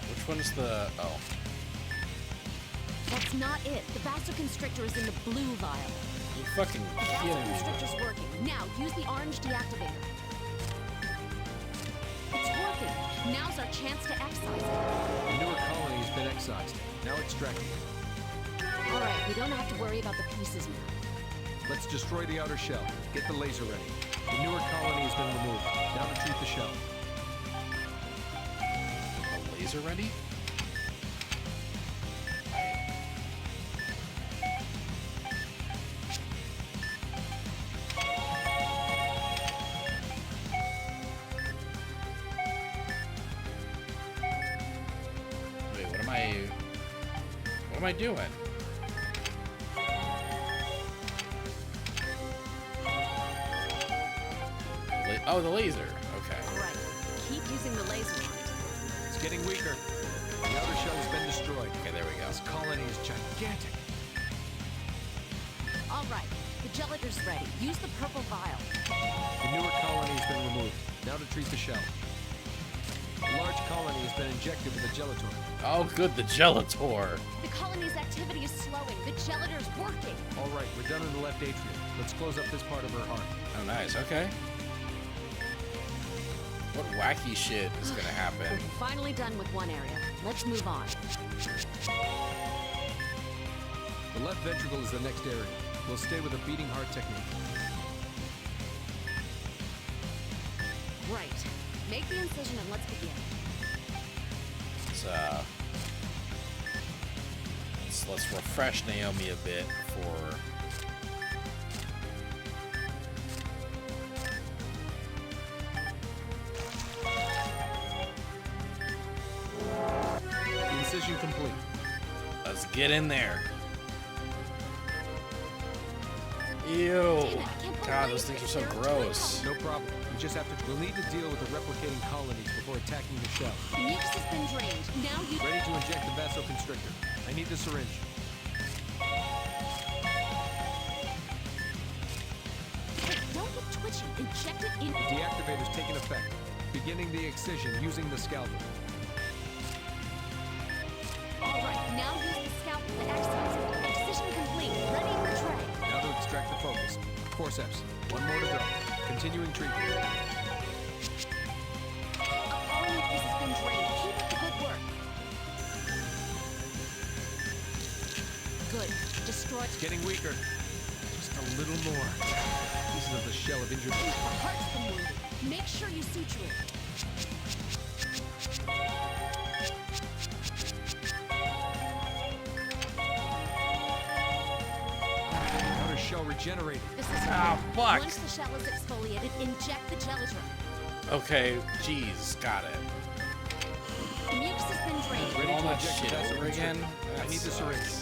Which one's the... oh. That's not it. The vasoconstrictor is in the blue vial. You fucking The kidding me. vasoconstrictor's working. Now, use the orange deactivator. It's working. Now's our chance to excise it. The newer colony has been excised. Now extracting it. All right, we don't have to worry about the pieces now. Let's destroy the outer shell. Get the laser ready. The newer colony has been removed. Now to treat the shell. A laser ready? Wait, what am I doing? Oh, the laser. Okay. All right, keep using the laser on it. It's getting weaker. The outer shell has been destroyed. Okay, there we go. This colony is gigantic. All right, the gelator's ready. Use the purple vial. The newer colony has been removed. Now to treat the shell. A large colony has been injected with a gelator. Oh, good, the gelator. The colony's activity is slowing. The gelator's working. All right, we're done in the left atrium. Let's close up this part of her heart. Oh, nice. Okay. What wacky shit is gonna happen? We're finally done with one area. Let's move on. The left ventricle is the next area. We'll stay with a beating heart technique. Right. Make the incision and let's begin. Let's refresh Naomi a bit for. Incision complete. Let's get in there. Ew. Damn it, I can't put God, a those laser things are in so there. gross. No problem. We just have to. We'll need to deal with the replicating colonies before attacking the shell. The mucus has been drained. Now you. Ready to inject the vasoconstrictor. I need the syringe. Hey, don't get twitchy. Inject it in. The deactivator's taken effect. Beginning the excision using the scalpel. All right, now use the scalpel to excise it. Excision complete. Ready for tray. Now to extract the focus. Forceps. One more to go. Continuing treatment. All mucus has been drained. Keep up the good work. Good. Destroy. It's getting weaker. Just a little more. Pieces of the shell have injured. The heart's been wounded. Make sure you suture it. Outer shell regenerated. This is Ah, fuck. Once the shell is exfoliated, inject the gelator. Okay, jeez, got it. The mucus has been drained. Ready All to that inject shit the over again? vasoconstrictor. I That need the sucks. syringe.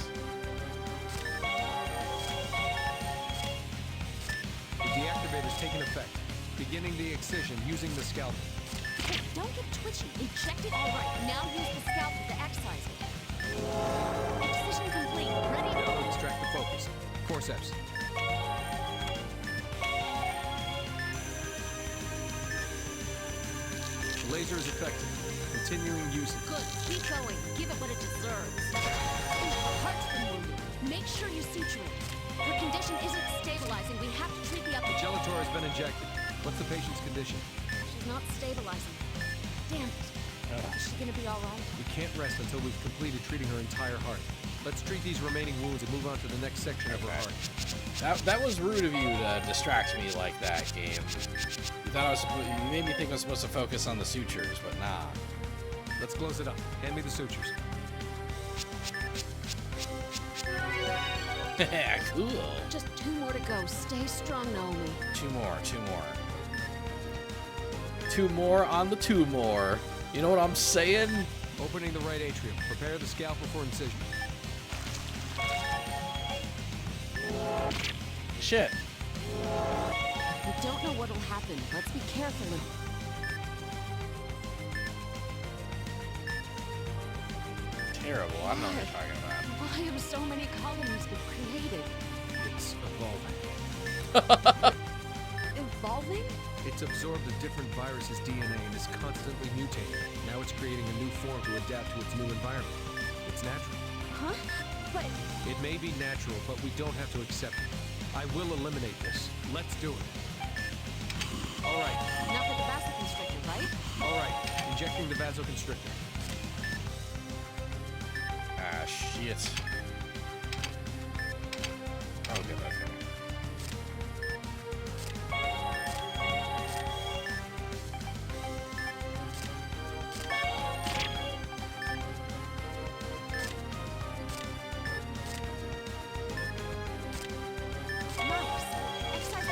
The deactivator's taken effect. Beginning the excision using the scalpel. Hey, don't get twitchy. Inject it. All right, now use the scalpel to excise it. Excision complete. Ready to Now to extract the focus. Forceps. The Laser is effective. Continuing usage. Good. Keep going. Give it what it deserves. Her heart's been wounded. Make sure you suture it. Her condition isn't stabilizing. We have to treat the other. The Gelator has been injected. What's the patient's condition? She's not stabilizing. Damn it. Is she gonna be all right? We can't rest until we've completed treating her entire heart. Let's treat these remaining wounds and move on to the next section of her heart. That was rude of you to distract me like that, game. You thought I was you made me think I was supposed to focus on the sutures, but nah. Let's close it up. Hand me the sutures. Yeah, cool. Just 2 more to go. Stay strong, Naomi. 2 more. 2 more on the 2 more. You know what I'm saying? Opening the right atrium. Prepare the scalpel for incision. Shit. We don't know what'll happen. Let's be careful and... Terrible. I don't know what you're talking about. Why have so many colonies been created? It's evolving. Evolving? It's absorbed a different virus's DNA and is constantly mutating. Now it's creating a new form to adapt to its new environment. It's natural. Huh? But... It may be natural, but we don't have to accept it. I will eliminate this. Let's do it. All right. Now for the vasoconstrictor, right? All right. Injecting the vasoconstrictor. Ah, shit. Okay.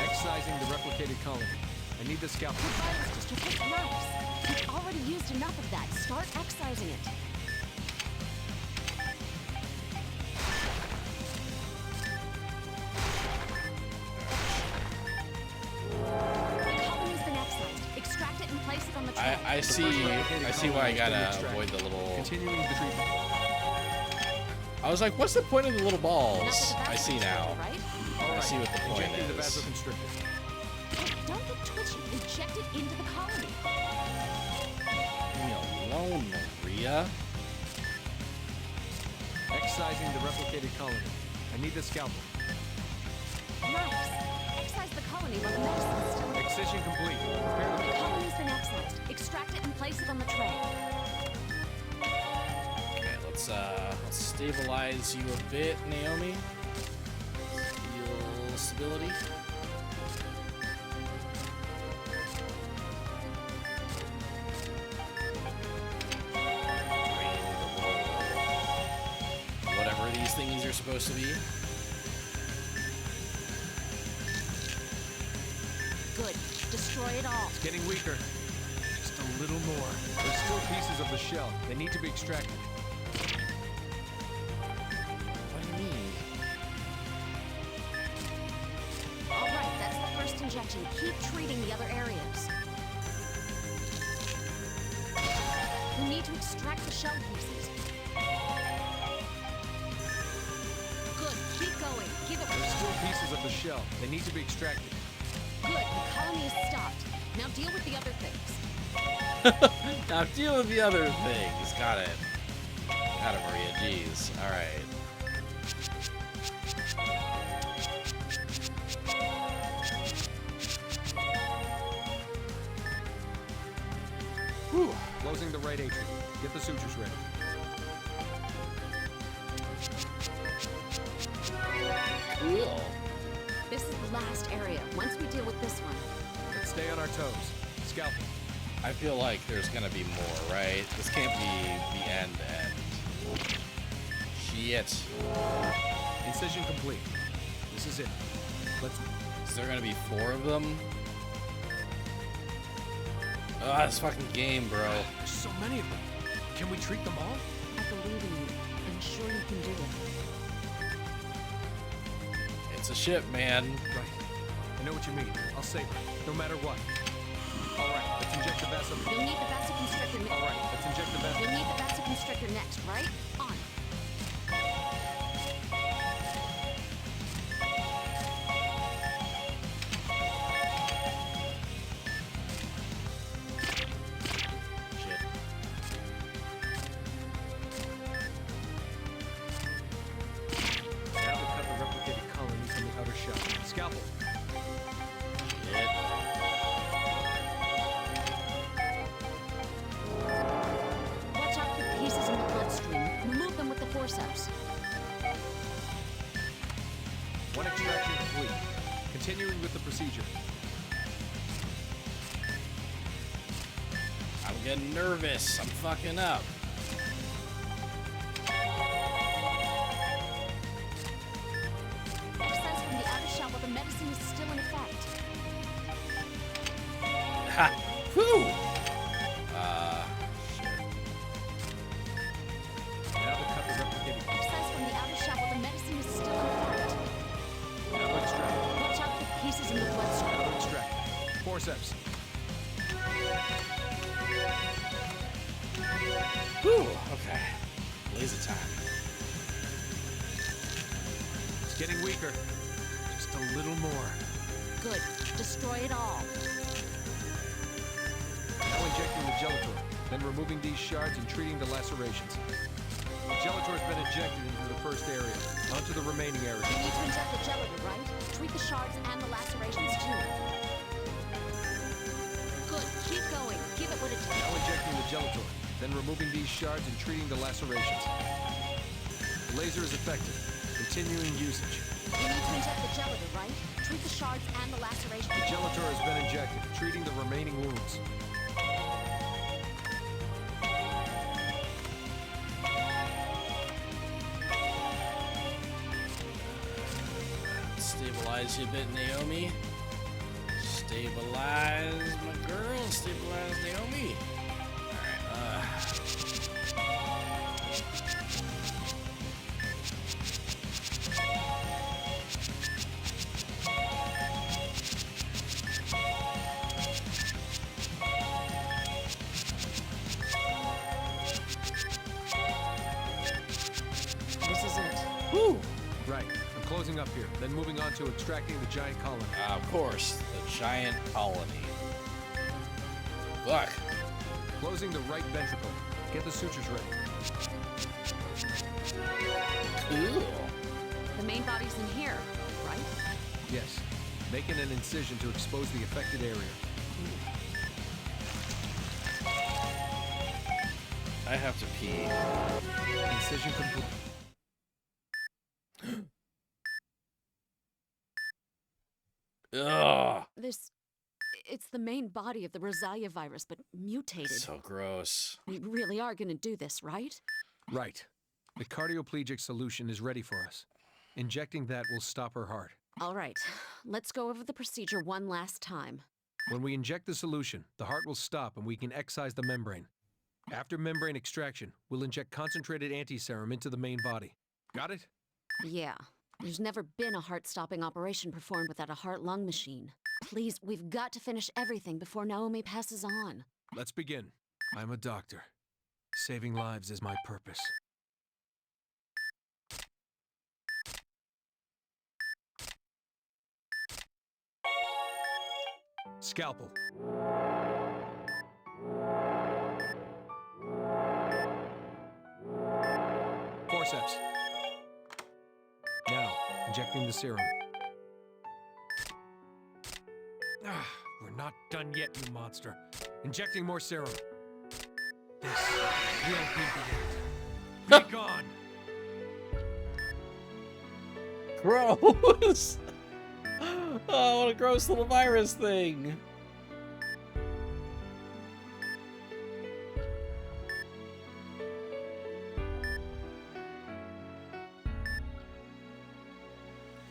Excising the replicated colony. I need the scalpel. The virus distributes nerves. We've already used enough of that. Start excising it. The colony's been excised. Extract it and place it on the tray. I see why I gotta avoid the little... Continuing the treatment. I was like, what's the point of the little balls? I see now. Right? I see what the point Injecting the is. vasoconstrictor. Don't get twitchy. Inject it into the colony. Leave me alone, Maria. Excising the replicated colony. I need the scalpel. Nice. Excise the colony while the medicine's still in. Excision complete. Prepare The colony's been excised. Extract it and place it on the tray. Okay, let's stabilize you a bit, Naomi. Feel stability. Whatever these things are supposed to be. Good. Destroy it all. It's getting weaker. Just a little more. There's still pieces of the shell. They need to be extracted. What do you mean? All right, that's the first injection. Keep treating the other areas. We need to extract the shell pieces. Good. Keep going. Give it. There's still pieces of the shell. They need to be extracted. Good. The colony is stopped. Now deal with the other things. Now deal with the other things. Got it. Got it, Maria. Jeez. All right. Whew. Closing the right atrium. Get the sutures ready. Cool. This is the last area. Once we deal with this one. Let's stay on our toes. Scalpel. I feel like there's gonna be more, right? This can't be the end. Shit. Incision complete. This is it. Let's... Is there gonna be 4 of them? Ah, this fucking game, bro. There's so many of them. Can we treat them all? I believe in you. I'm sure you can do it. It's a ship, man. Right. I know what you mean. I'll save her, no matter what. All right, let's inject the vasoconstrictor. You'll need the vasoconstrictor next. All right, let's inject the vasoconstrictor. You'll need the vasoconstrictor next, right? On. procedure. I'm getting nervous. I'm fucking up. Exercise from the outer shell while the medicine is still in effect. Ha! Whew! Now the cup is replicating. Exercise from the outer shell while the medicine is still in effect. Now extract. Watch out for pieces in the bloodstream. Now extract. Forceps. Whew! Okay. Laser time. It's getting weaker. Just a little more. Good. Destroy it all. Now injecting the Gelator, then removing these shards and treating the lacerations. The Gelator's been injected into the first area. Onto the remaining areas. You need to inject the Gelator, right? Treat the shards and the lacerations too. Good. Keep going. Give it what it takes. Now injecting the Gelator, then removing these shards and treating the lacerations. The laser is effective. Continuing usage. You need to inject the Gelator, right? Treat the shards and the lacerations. The Gelator has been injected, treating the remaining wounds. Stabilize you a bit, Naomi. Stabilize my girl. Stabilize Naomi. This is it. Woo! Right. I'm closing up here, then moving on to extracting the giant colony. Of course, the giant colony. Look. Closing the right ventricle. Get the sutures ready. Cool. The main body's in here, right? Yes. Making an incision to expose the affected area. I have to pee. Incision complete. Ugh. It's the main body of the Rosalia virus, but mutated. So gross. We really are gonna do this, right? Right. The cardioplegic solution is ready for us. Injecting that will stop her heart. All right, let's go over the procedure one last time. When we inject the solution, the heart will stop and we can excise the membrane. After membrane extraction, we'll inject concentrated anti-serum into the main body. Got it? Yeah. There's never been a heart-stopping operation performed without a heart-lung machine. Please, we've got to finish everything before Naomi passes on. Let's begin. I'm a doctor. Saving lives is my purpose. Scalpel. Forceps. Now, injecting the serum. We're not done yet, you monster. Injecting more serum. This will be the end. Be gone! Gross! Oh, what a gross little virus thing!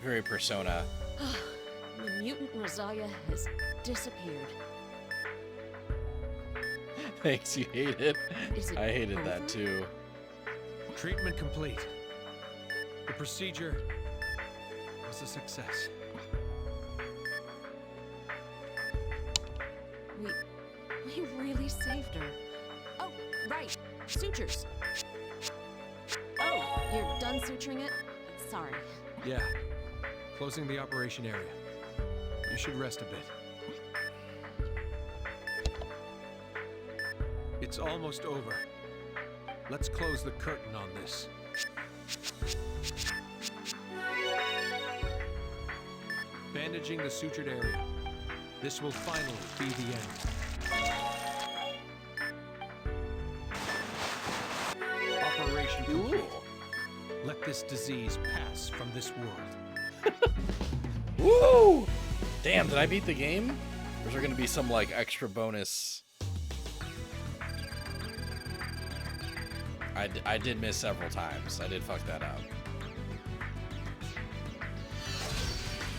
Very Persona. The mutant Rosalia has disappeared. Makes you hate it. Is it I hated that over? too. Treatment complete. The procedure was a success. We really saved her. Oh, right. Sutures. Oh, you're done suturing it? Sorry. Yeah. Closing the operation area. You should rest a bit. It's almost over. Let's close the curtain on this. Bandaging the sutured area. This will finally be the end. Operation complete. Let this disease pass from this world. Woo! Damn, did I beat the game? Or is there gonna be some like extra bonus? I did miss several times. I did fuck that up.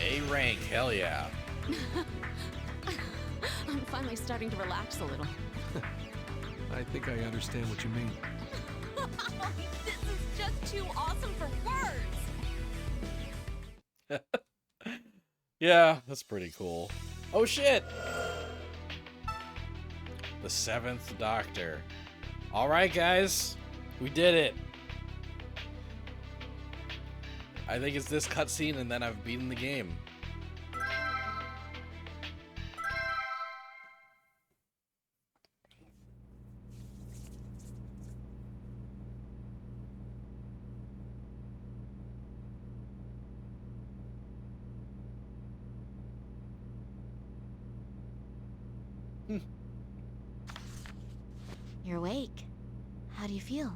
A rank, hell yeah. I'm finally starting to relax a little. I think I understand what you mean. This is just too awesome for words! Yeah, that's pretty cool. Oh shit! The 7th Doctor. Alright guys, we did it. I think it's this cutscene and then I've beaten the game. You're awake. How do you feel?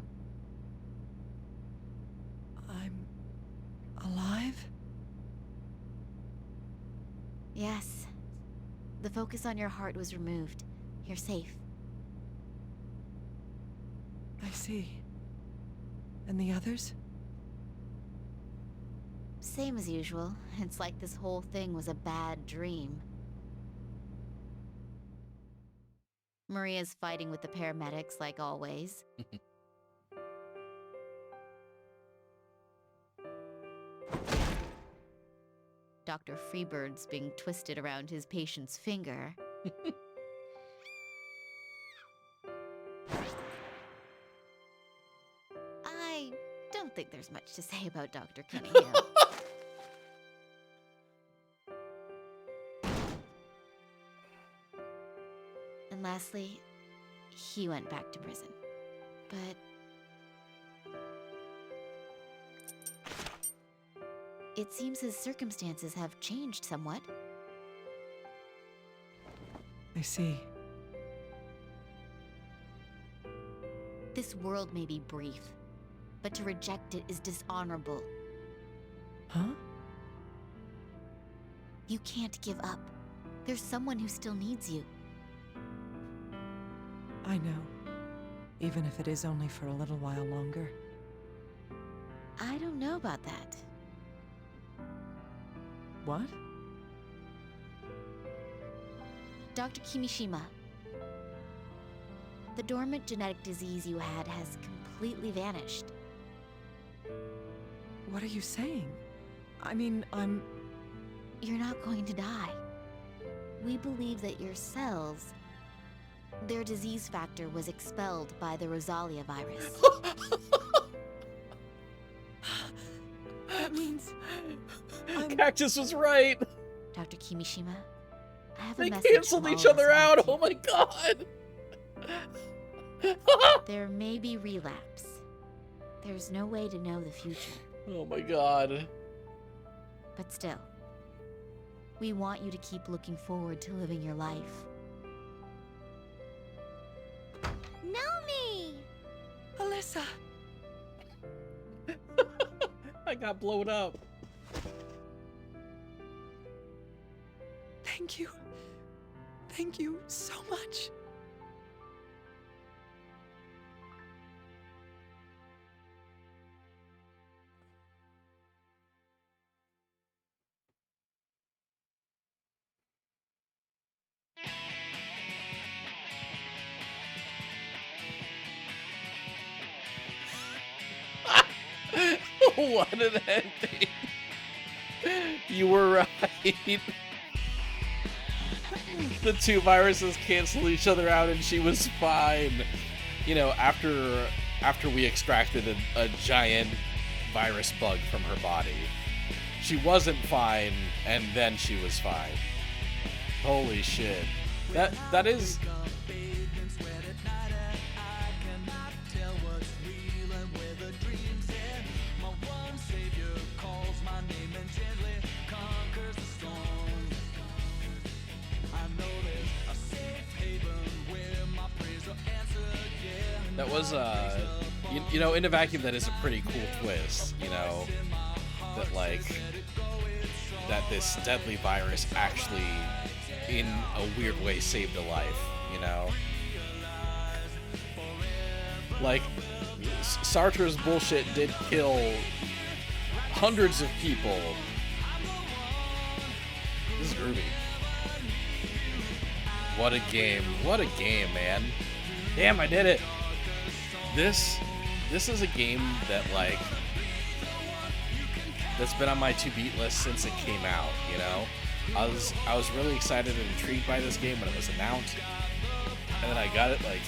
I'm alive? Yes. The focus on your heart was removed. You're safe. I see. And the others? Same as usual. It's like this whole thing was a bad dream. Maria's fighting with the paramedics like always. Dr. Freebird's being twisted around his patient's finger. I don't think there's much to say about Dr. Cunningham. And lastly, he went back to prison. But it seems his circumstances have changed somewhat. I see. This world may be brief, but to reject it is dishonorable. Huh? You can't give up. There's someone who still needs you. I know. Even if it is only for a little while longer. I don't know about that. What? Dr. Kimishima, the dormant genetic disease you had has completely vanished. What are you saying? I mean, You're not going to die. We believe that your cells, their disease factor was expelled by the Rosalia virus. That means... Cactus was right. Dr. Kimishima, I have a They message canceled from each all of other us out. about Oh my god. you. There may be relapse. There's no way to know the future. Oh my god. But still, we want you to keep looking forward to living your life. Naomi! Alyssa! I got blown up. Thank you. Thank you so much. What an ending. You were right. The two viruses canceled each other out and she was fine. You know, after we extracted a giant virus bug from her body. She wasn't fine and then she was fine. Holy shit. That is... That was, you know, in a vacuum, that is a pretty cool twist, you know, that, like, that this deadly virus actually, in a weird way, saved a life, you know? Like, Sartre's bullshit did kill hundreds of people. This is groovy. What a game. What a game, man. Damn, I did it. This is a game that, like, that's been on my to-beat list since it came out, you know? I was really excited and intrigued by this game when it was announced. And then I got it, like,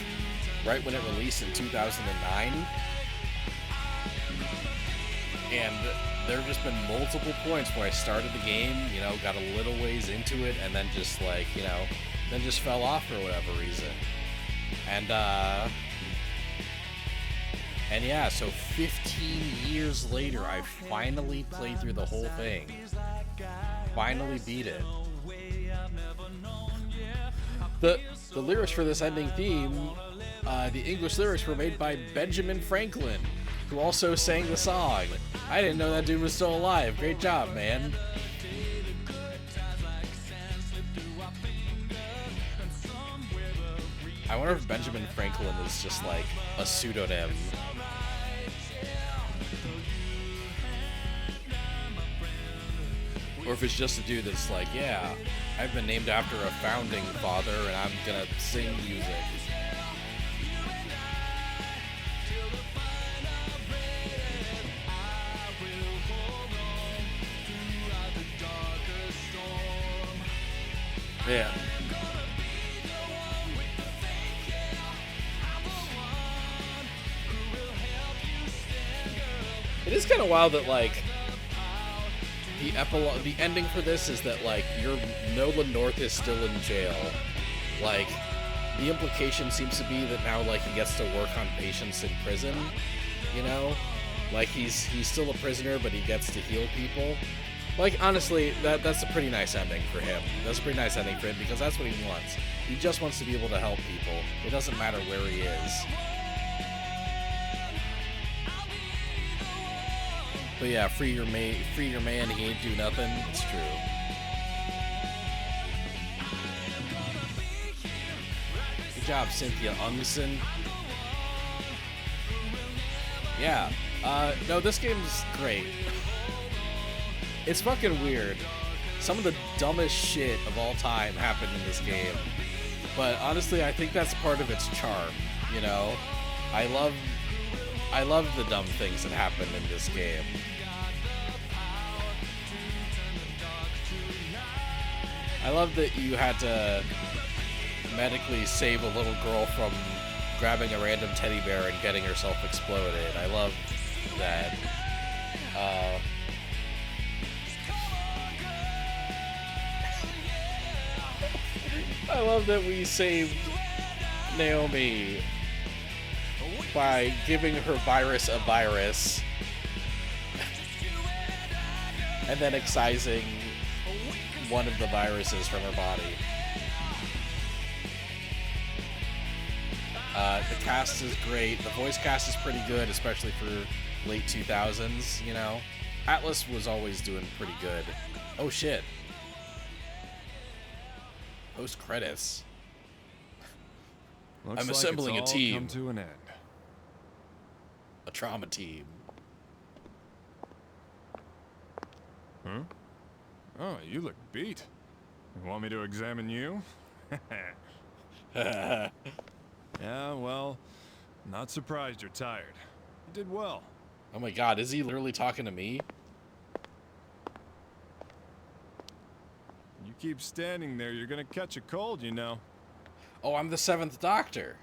right when it released in 2009. And there have just been multiple points where I started the game, you know, got a little ways into it, and then just, like, you know, then just fell off for whatever reason. And yeah, so 15 years later, I finally played through the whole thing. Finally beat it. The lyrics for this ending theme, the English lyrics were made by Benjamin Franklin, who also sang the song. I didn't know that dude was still alive. Great job, man. I wonder if Benjamin Franklin is just like a pseudonym. Or if it's just a dude that's like, yeah, I've been named after a founding father and I'm gonna sing music. Yeah. It is kind of wild that, like, the epilogue, the ending for this is that, like, Nolan North is still in jail. Like, the implication seems to be that now, like, he gets to work on patients in prison, you know? Like, he's still a prisoner, but he gets to heal people. Like, honestly, that's a pretty nice ending for him. That's a pretty nice ending for him because that's what he wants. He just wants to be able to help people. It doesn't matter where he is. But yeah, free your man, he ain't do nothing. It's true. Good job, Cynthia Ungson. Yeah. No, this game's great. It's fucking weird. Some of the dumbest shit of all time happened in this game. But honestly, I think that's part of its charm, you know? I love the dumb things that happened in this game. I love that you had to medically save a little girl from grabbing a random teddy bear and getting herself exploded. I love that. I love that we saved Naomi by giving her virus a virus and then excising one of the viruses from her body. The cast is great. The voice cast is pretty good, especially for late 2000s, you know? Atlas was always doing pretty good. Oh shit. Post credits. Looks I'm like assembling it's a all team. come to an end. A trauma team. Huh? Oh, you look beat. You want me to examine you? Yeah, well, not surprised you're tired. You did well. Oh my god, is he literally talking to me? You keep standing there, you're gonna catch a cold, you know. Oh, I'm the 7th Doctor.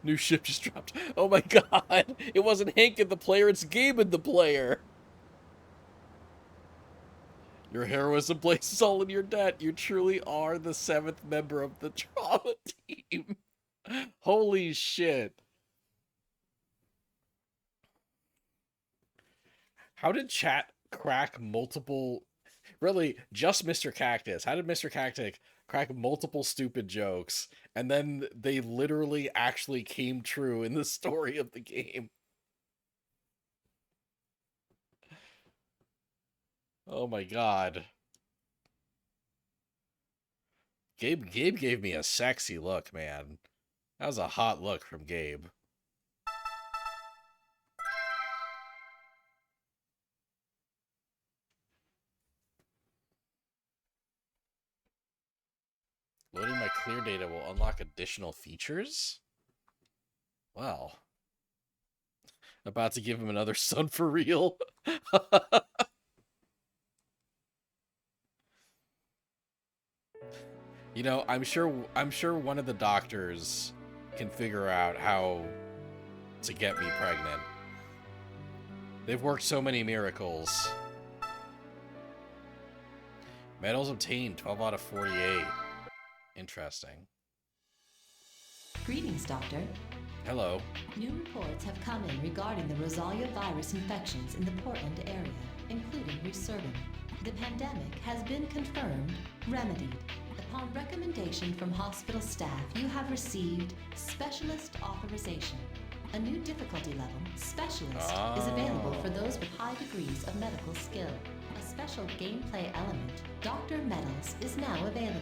New ship just dropped. Oh my god. It wasn't Hank in the player, it's Gabe in the player. Your heroism places all in your debt. You truly are the 7th member of the trauma team. Holy shit. How did chat crack multiple... Really, just Mr. Cactus. How did Mr. Cactus crack multiple stupid jokes, and then they literally actually came true in the story of the game. Oh my god. Gabe gave me a sexy look, man. That was a hot look from Gabe. Loading my clear data will unlock additional features? Wow. About to give him another son for real. You know, I'm sure one of the doctors can figure out how to get me pregnant. They've worked so many miracles. Medals obtained, 12 out of 48. Interesting. Greetings, Doctor. Hello. New reports have come in regarding the Rosalia virus infections in the Portland area, including resurgence. The pandemic has been confirmed, remedied. Upon recommendation from hospital staff, you have received Specialist Authorization. A new difficulty level, Specialist, is available for those with high degrees of medical skill. A special gameplay element, Dr. Medals, is now available.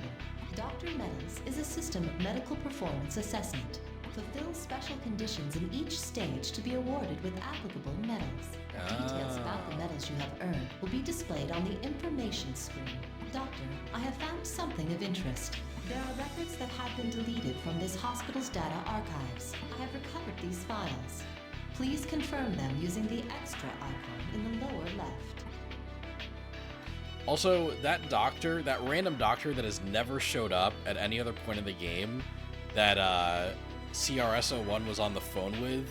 Dr. Medals is a system of medical performance assessment. Fulfill special conditions in each stage to be awarded with applicable medals. Details about the medals you have earned will be displayed on the information screen. Doctor, I have found something of interest. There are records that have been deleted from this hospital's data archives. I have recovered these files. Please confirm them using the extra icon in the lower left. Also, that doctor, that random doctor that has never showed up at any other point in the game that CRS-01 was on the phone with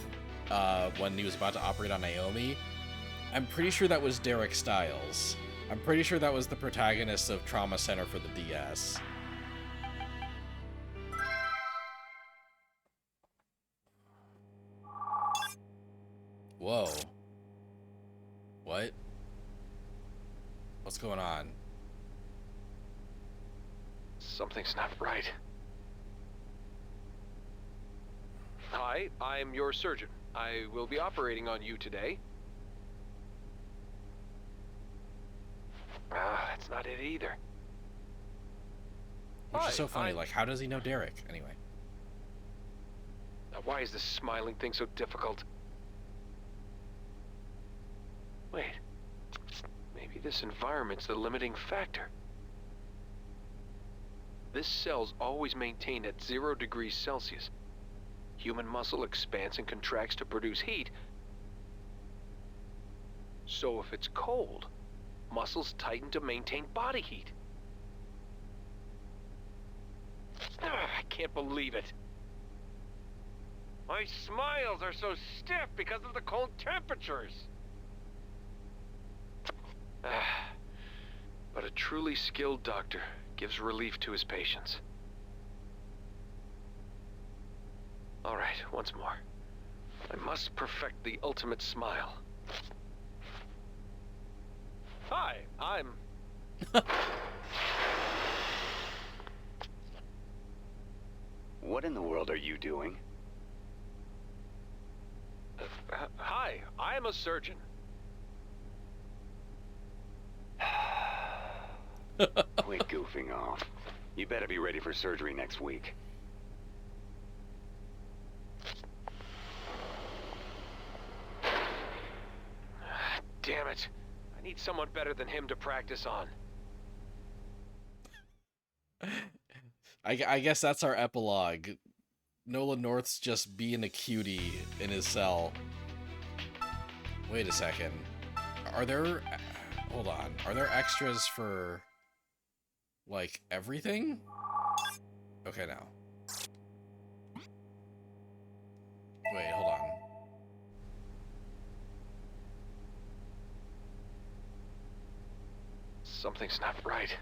when he was about to operate on Naomi, I'm pretty sure that was Derek Stiles. I'm pretty sure that was the protagonist of Trauma Center for the DS. Whoa. What? What's going on? Something's not right. Hi, I'm your surgeon. I will be operating on you today. That's not it either. Which is so funny, like, how does he know Derek, anyway? Now, why is this smiling thing so difficult? Wait. Maybe this environment's the limiting factor. This cell's always maintained at 0 degrees Celsius. Human muscle expands and contracts to produce heat. So if it's cold, muscles tighten to maintain body heat. I can't believe it. My smiles are so stiff because of the cold temperatures. But a truly skilled doctor gives relief to his patients. All right, once more. I must perfect the ultimate smile. Hi, I'm... What in the world are you doing? Hi, I'm a surgeon. Quit goofing off. You better be ready for surgery next week. Damn it. I need someone better than him to practice on. I guess that's our epilogue. Nolan North's just being a cutie in his cell. Wait a second. Are there... Hold on. Are there extras for... like, everything? Okay, now. Wait, hold on. Something's not right.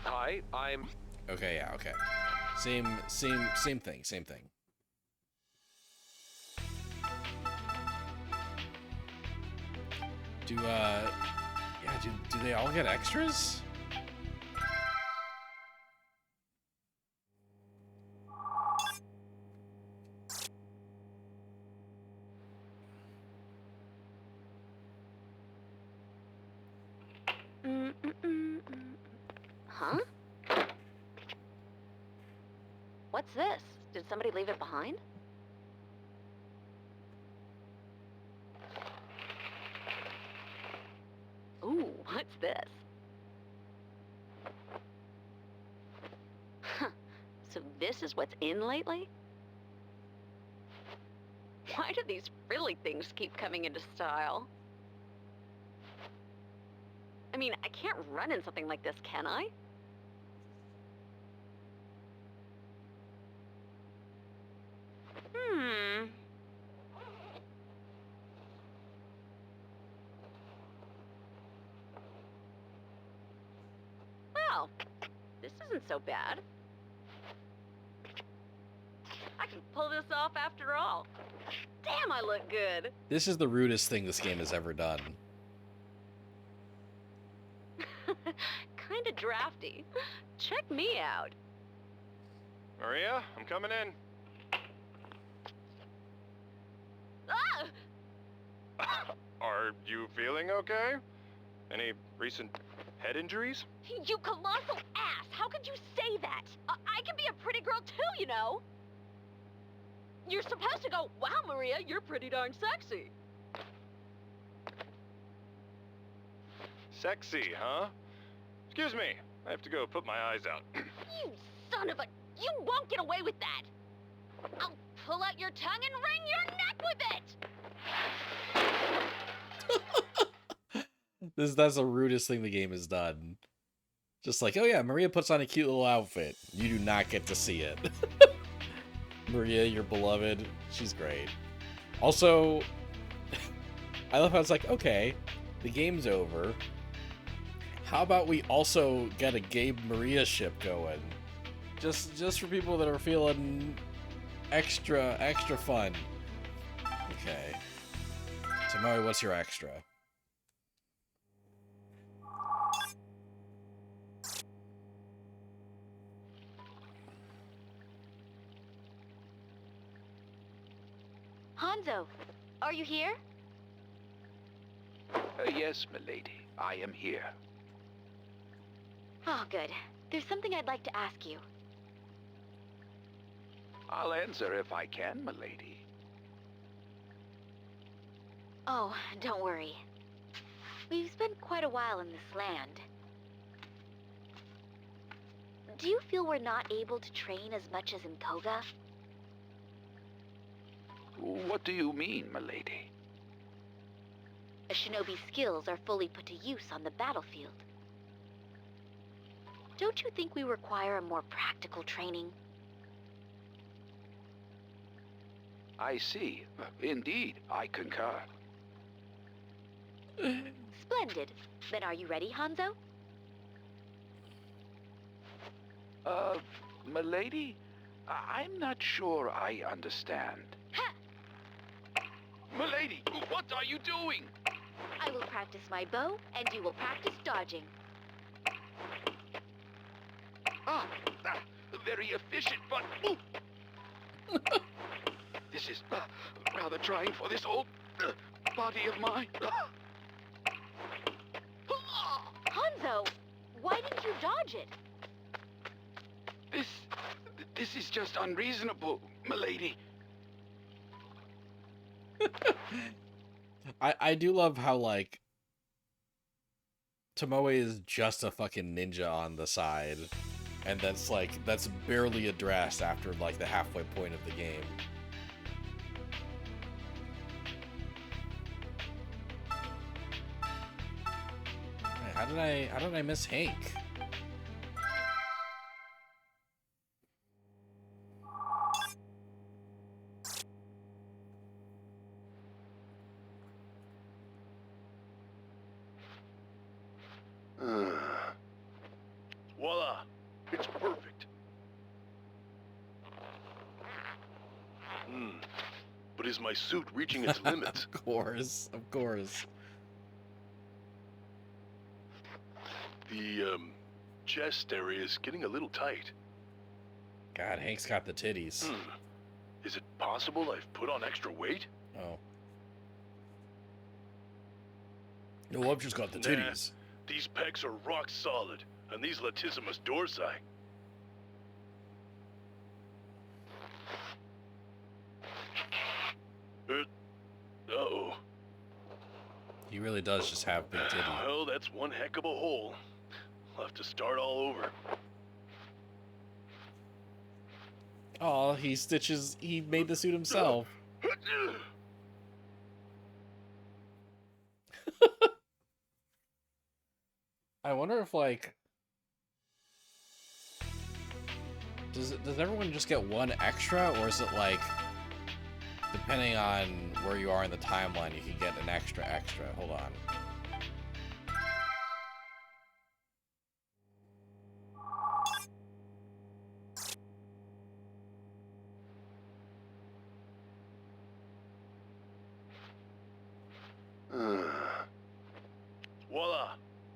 Hi, I'm... Okay, yeah, okay. Same thing, same thing. Do they all get extras? Huh? What's this? Did somebody leave it behind? Ooh, what's this? Huh. So this is what's in lately? Why do these frilly things keep coming into style? I mean, I can't run in something like this, can I? Well, this isn't so bad. I can pull this off after all. Damn, I look good. This is the rudest thing this game has ever done. Kinda drafty. Check me out. Maria, I'm coming in. Ah! Are you feeling okay? Any recent head injuries? You colossal ass! How could you say that? I can be a pretty girl too, you know! You're supposed to go, wow, Maria, you're pretty darn sexy. Sexy, huh? Excuse me, I have to go put my eyes out. You son of a... You won't get away with that! I'll pull out your tongue and wring your neck with it! That's the rudest thing the game has done. Just like, oh yeah, Maria puts on a cute little outfit. You do not get to see it. Maria, your beloved, she's great. Also, I love how it's like, okay, the game's over. How about we also get a Gabe Maria ship going? Just for people that are feeling extra fun. Okay. Tomoe, what's your extra? Hanzo, are you here? Yes, milady. I am here. Oh, good. There's something I'd like to ask you. I'll answer if I can, milady. Oh, don't worry. We've spent quite a while in this land. Do you feel we're not able to train as much as in Koga? What do you mean, milady? A shinobi's skills are fully put to use on the battlefield. Don't you think we require a more practical training? I see. Indeed, I concur. Splendid. Then are you ready, Hanzo? Milady? I'm not sure I understand. Ha! Milady, what are you doing? I will practice my bow, and you will practice dodging. Very efficient, but... This is rather trying for this old body of mine. Hanzo, why didn't you dodge it? This is just unreasonable, milady. I do love how, like, Tomoe is just a fucking ninja on the side. And that's, like, that's barely addressed after, like, the halfway point of the game. How did I miss Hank? Voila! It's perfect. But is my suit reaching its limits? Of course. The, chest area is getting a little tight. God, Hank's got the titties. Is it possible I've put on extra weight? Oh. No, I've just got the titties. These pecs are rock solid. and these latissimus dorsi. Uh-oh. He really does just have big titty. Well, that's one heck of a hole. I'll have to start all over. Oh, he made the suit himself. I wonder if, like, does everyone just get one extra, or is it like, depending on where you are in the timeline, you can get an extra? Hold on. Voila!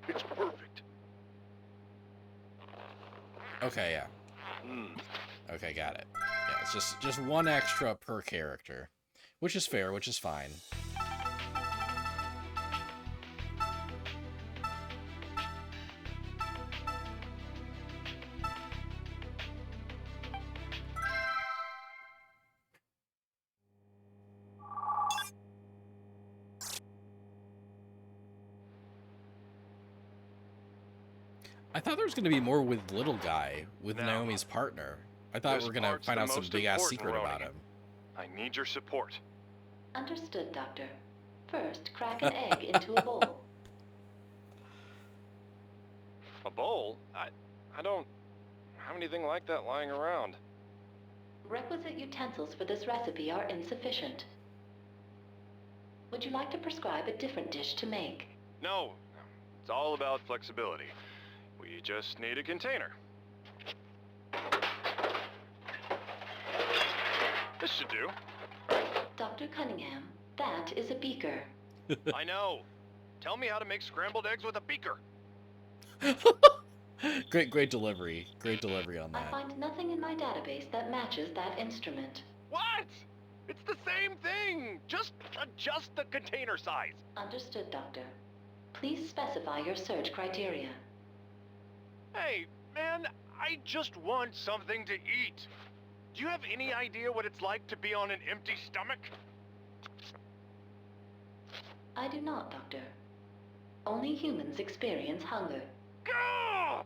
It's perfect. Okay, yeah. Okay, got it. Yeah, it's just one extra per character, which is fair, which is fine. I thought there was going to be more with Little Guy, with Naomi's partner. I thought we were going to find out some big-ass secret about him. I need your support. Understood, Doctor. First, crack an egg into a bowl. A bowl? I don't have anything like that lying around. Requisite utensils for this recipe are insufficient. Would you like to prescribe a different dish to make? No, it's all about flexibility. We just need a container. This should do. Dr. Cunningham, that is a beaker. I know. Tell me how to make scrambled eggs with a beaker. Great delivery. Great delivery on I that. find nothing in my database that matches that instrument. What? It's the same thing. Just adjust the container size. Understood, Doctor. Please specify your search criteria. Hey, man, I just want something to eat. Do you have any idea what it's like to be on an empty stomach? I do not, Doctor. Only humans experience hunger. Gah!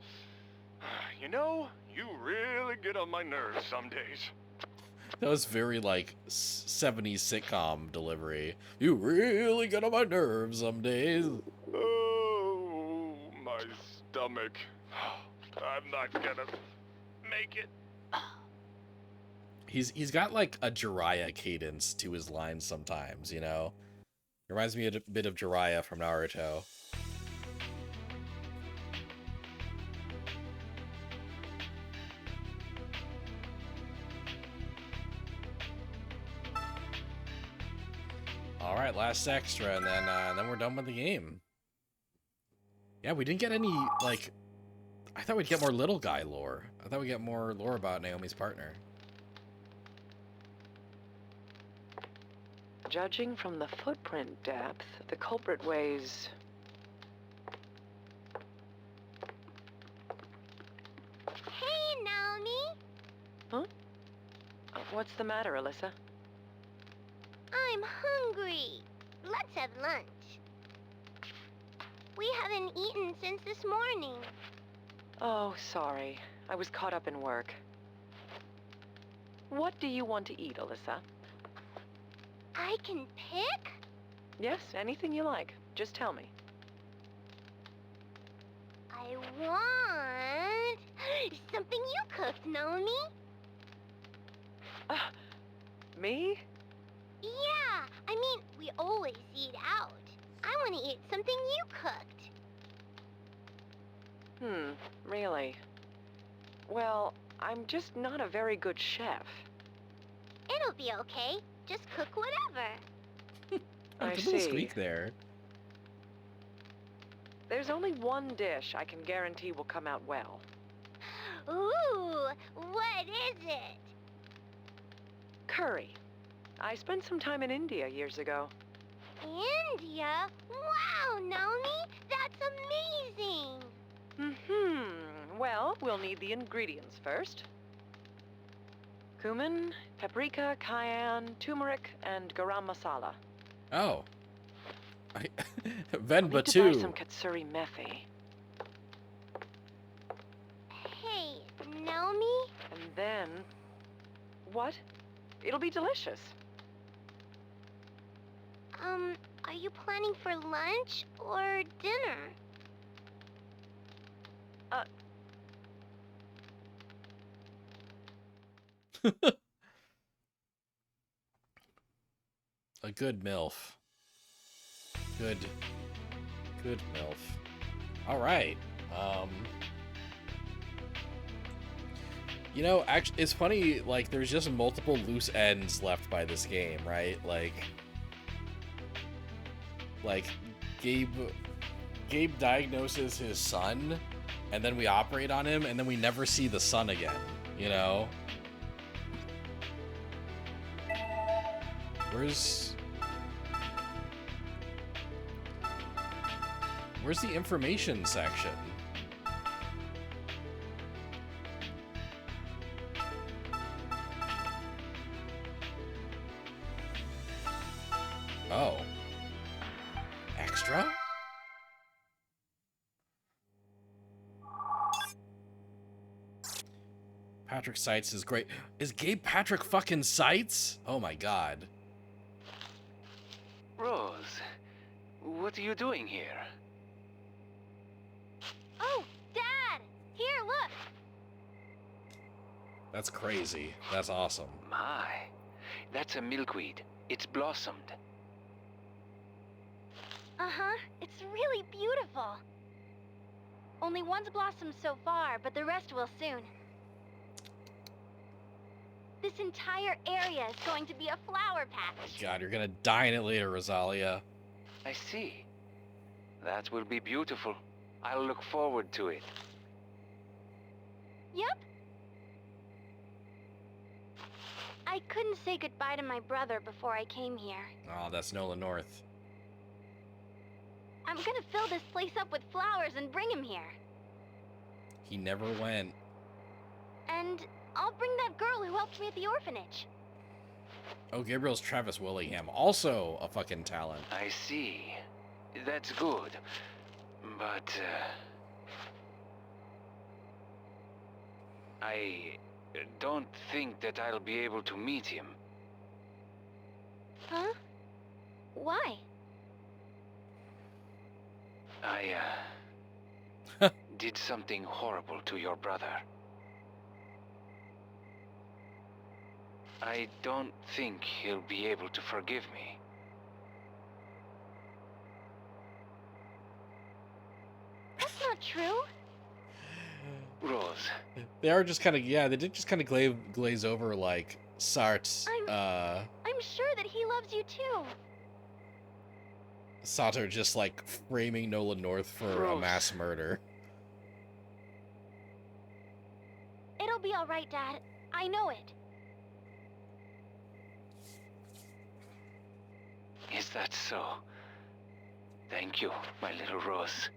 You know, you really get on my nerves some days. That was very, like, 70s sitcom delivery. You really get on my nerves some days. Oh, my stomach. I'm not gonna make it. He's got, like, a Jiraiya cadence to his lines sometimes, you know? Reminds me a bit of Jiraiya from Naruto. All right, last extra, and then we're done with the game. Yeah, we didn't get any, like, I thought we'd get more Little Guy lore. I thought we'd get more lore about Naomi's partner. Judging from the footprint depth, the culprit weighs... Hey, Naomi! Huh? What's the matter, Alyssa? I'm hungry. Let's have lunch. We haven't eaten since this morning. Oh, sorry. I was caught up in work. What do you want to eat, Alyssa? I can pick? Yes, anything you like. Just tell me. I want something you cooked, Naomi. Me? Yeah, I mean, we always eat out. I want to eat something you cooked. Really? Well, I'm just not a very good chef. It'll be okay. Just cook whatever. I There's a little see. squeak there. There's only one dish I can guarantee will come out well. Ooh, what is it? Curry. I spent some time in India years ago. India? Wow, Naomi, that's amazing. Well, we'll need the ingredients first. Cumin, paprika, cayenne, turmeric, and garam masala. Oh. We'll need to buy Venbatu. some katsuri methi. Hey, Naomi? And then... What? It'll be delicious. Are you planning for lunch or dinner? A good MILF. Good MILF. All right. You know, actually, it's funny, like, there's just multiple loose ends left by this game, right? Like Gabe diagnoses his son, and then we operate on him, and then we never see the son again, you know? Where's the information section? Oh. Extra? Patrick Seitz is great. Is Gabe Patrick fucking Seitz? Oh my god. Rose, what are you doing here? Oh, Dad! Here, look! That's crazy. That's awesome. My, that's a milkweed. It's blossomed. Uh-huh. It's really beautiful. Only one's blossomed so far, but the rest will soon. This entire area is going to be a flower patch. God, you're gonna die in it later, Rosalia. I see. That will be beautiful. I'll look forward to it. Yep. I couldn't say goodbye to my brother before I came here. Oh, that's Nolan North. I'm gonna fill this place up with flowers and bring him here. He never went. And I'll bring that girl who helped me at the orphanage. Oh, Gabriel's Travis Willingham. Also a fucking talent. I see. That's good. But, I don't think that I'll be able to meet him. Huh? Why? I, did something horrible to your brother. I don't think he'll be able to forgive me. That's not true. Rose. They are just kind of, yeah, they did just kind of glaze over, like, Sartre, I'm sure that he loves you too. Sato just, like, framing Nolan North for a mass murder. It'll be all right, Dad. I know it. Is that so? Thank you, my little Rose.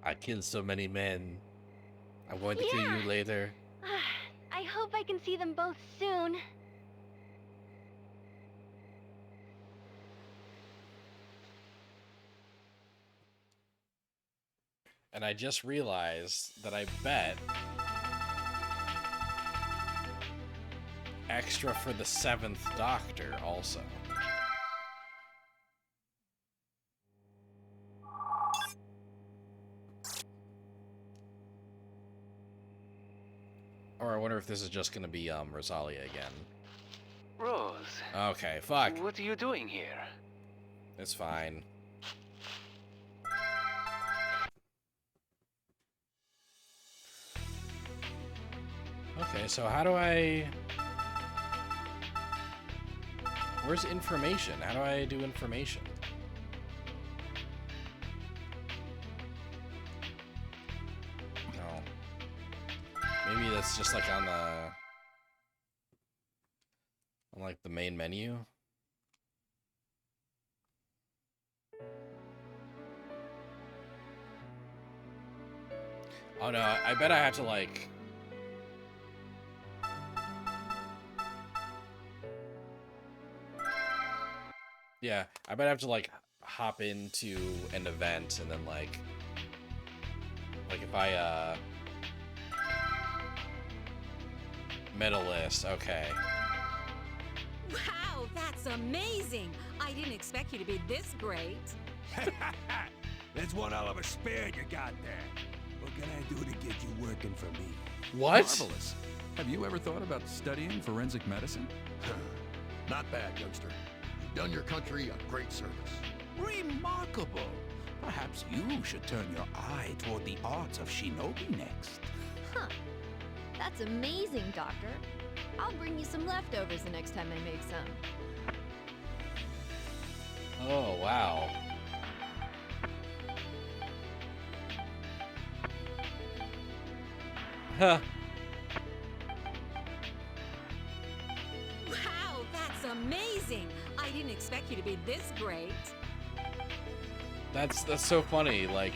I killed so many men. I'm going to kill you later. I hope I can see them both soon. And I just realized that I bet extra for the 7th Doctor also. Or I wonder if this is just gonna be Rosalia again. Rose. Okay, fuck. What are you doing here? It's fine. Okay, so how do I... Where's information? How do I do information? No. Maybe that's just like on the... on like the main menu? Oh no, I bet I have to like... Yeah, I bet I have to like hop into an event and then like if I medalist, okay. Wow, that's amazing! I didn't expect you to be this great. That's one hell of a spirit you got there. What can I do to get you working for me? What? Marvelous. Have you ever thought about studying forensic medicine? Not bad, youngster. You've done your country a great service. Remarkable. Perhaps you should turn your eye toward the arts of shinobi next. Huh. That's amazing, Doctor. I'll bring you some leftovers the next time I make some. Oh, wow. Huh. Wow, that's amazing! I didn't expect you to be this great. That's so funny. Like,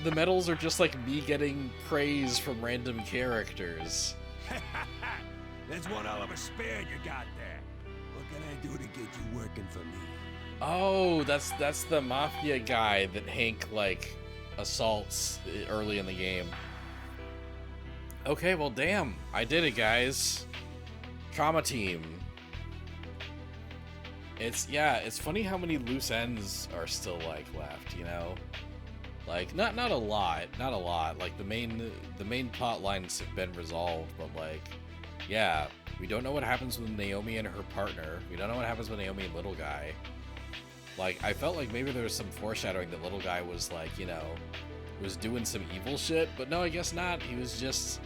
the medals are just like me getting praise from random characters. That's one hell of a spirit you got there. What can I do to get you working for me? Oh, that's the mafia guy that Hank like assaults early in the game. Okay, well damn, I did it, guys. Trauma team. It's funny how many loose ends are still like left, you know? Like not a lot. Like the main plot lines have been resolved, but like yeah, we don't know what happens with Naomi and her partner. We don't know what happens with Naomi and Little Guy. Like I felt like maybe there was some foreshadowing that Little Guy was like, you know, was doing some evil shit, but no, I guess not. He was just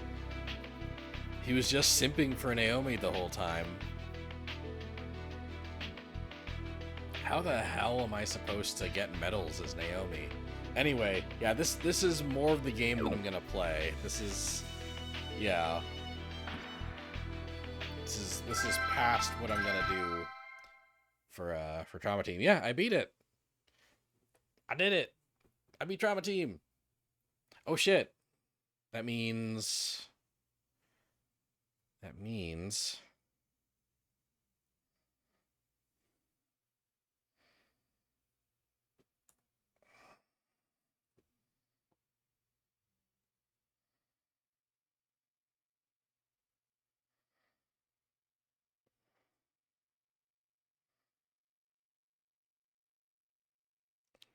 simping for Naomi the whole time. How the hell am I supposed to get medals as Naomi? Anyway, yeah, this is more of the game that I'm gonna play. This is past what I'm gonna do for Trauma Team. Yeah, I beat it. I did it. I beat Trauma Team. Oh shit. That means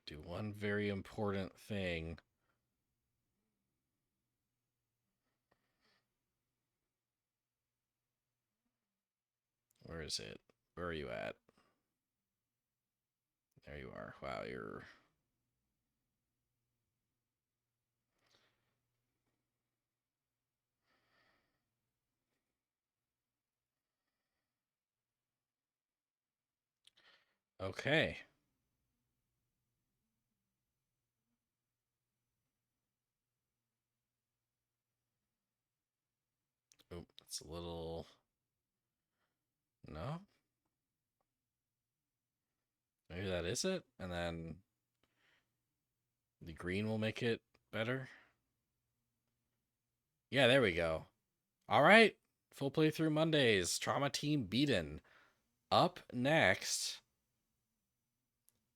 do one very important thing. Where is it? Where are you at? There you are. Wow, you're... Okay. Oh, it's a little... No? Maybe that is it? And then the green will make it better? Yeah, there we go. All right. Full playthrough Mondays. Trauma Team beaten. Up next,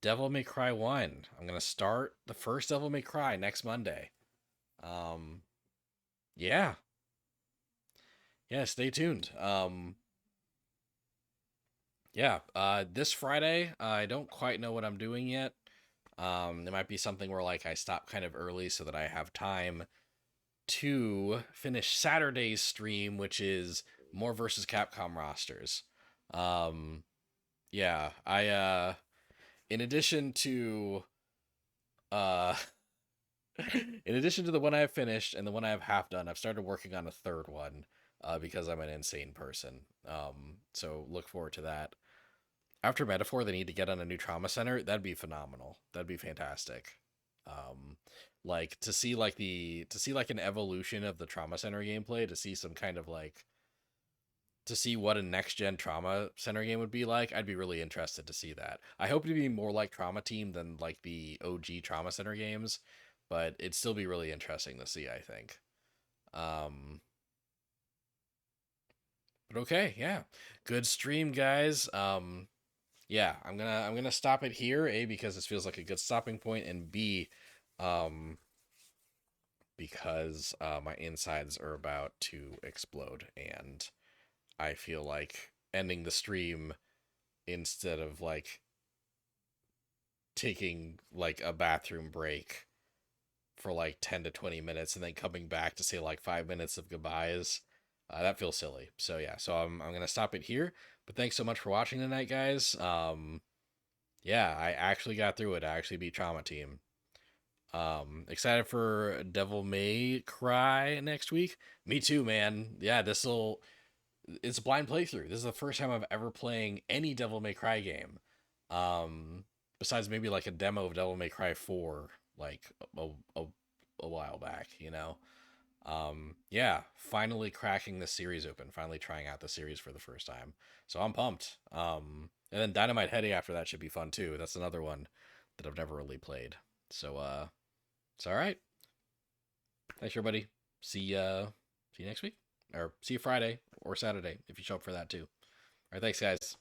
Devil May Cry 1. I'm going to start the first Devil May Cry next Monday. Yeah. Yeah, stay tuned. This Friday, I don't quite know what I'm doing yet. It might be something where like I stop kind of early so that I have time to finish Saturday's stream, which is more versus Capcom rosters. Yeah, I in addition to the one I have finished and the one I have half done, I've started working on a third one because I'm an insane person. So look forward to that. After Metaphor, they need to get on a new trauma center. That'd be phenomenal. That'd be fantastic. Like to see like an evolution of the trauma center gameplay, to see some kind of like to see what a next gen Trauma Center game would be like. I'd be really interested to see that. I hope to be more like Trauma Team than like the OG Trauma Center games, but it'd still be really interesting to see, I think. But okay, yeah. Good stream, guys. Yeah, I'm gonna stop it here, A, because this feels like a good stopping point, and B, because my insides are about to explode, and I feel like ending the stream instead of like taking like a bathroom break for like 10 to 20 minutes and then coming back to say like 5 minutes of goodbyes. That feels silly. So yeah, so I'm gonna stop it here. But thanks so much for watching tonight, guys. Yeah, I actually got through it. I actually beat Trauma Team. Excited for Devil May Cry next week. Me too, man. Yeah, it's a blind playthrough. This is the first time I'm ever playing any Devil May Cry game. Besides maybe like a demo of Devil May Cry 4, like a while back, you know. Yeah, finally cracking the series open, finally trying out the series for the first time. So I'm pumped. And then Dynamite Headdy after that should be fun too. That's another one that I've never really played. So it's all right. Thanks everybody. See you next week, or see you Friday or Saturday if you show up for that too. All right, thanks guys.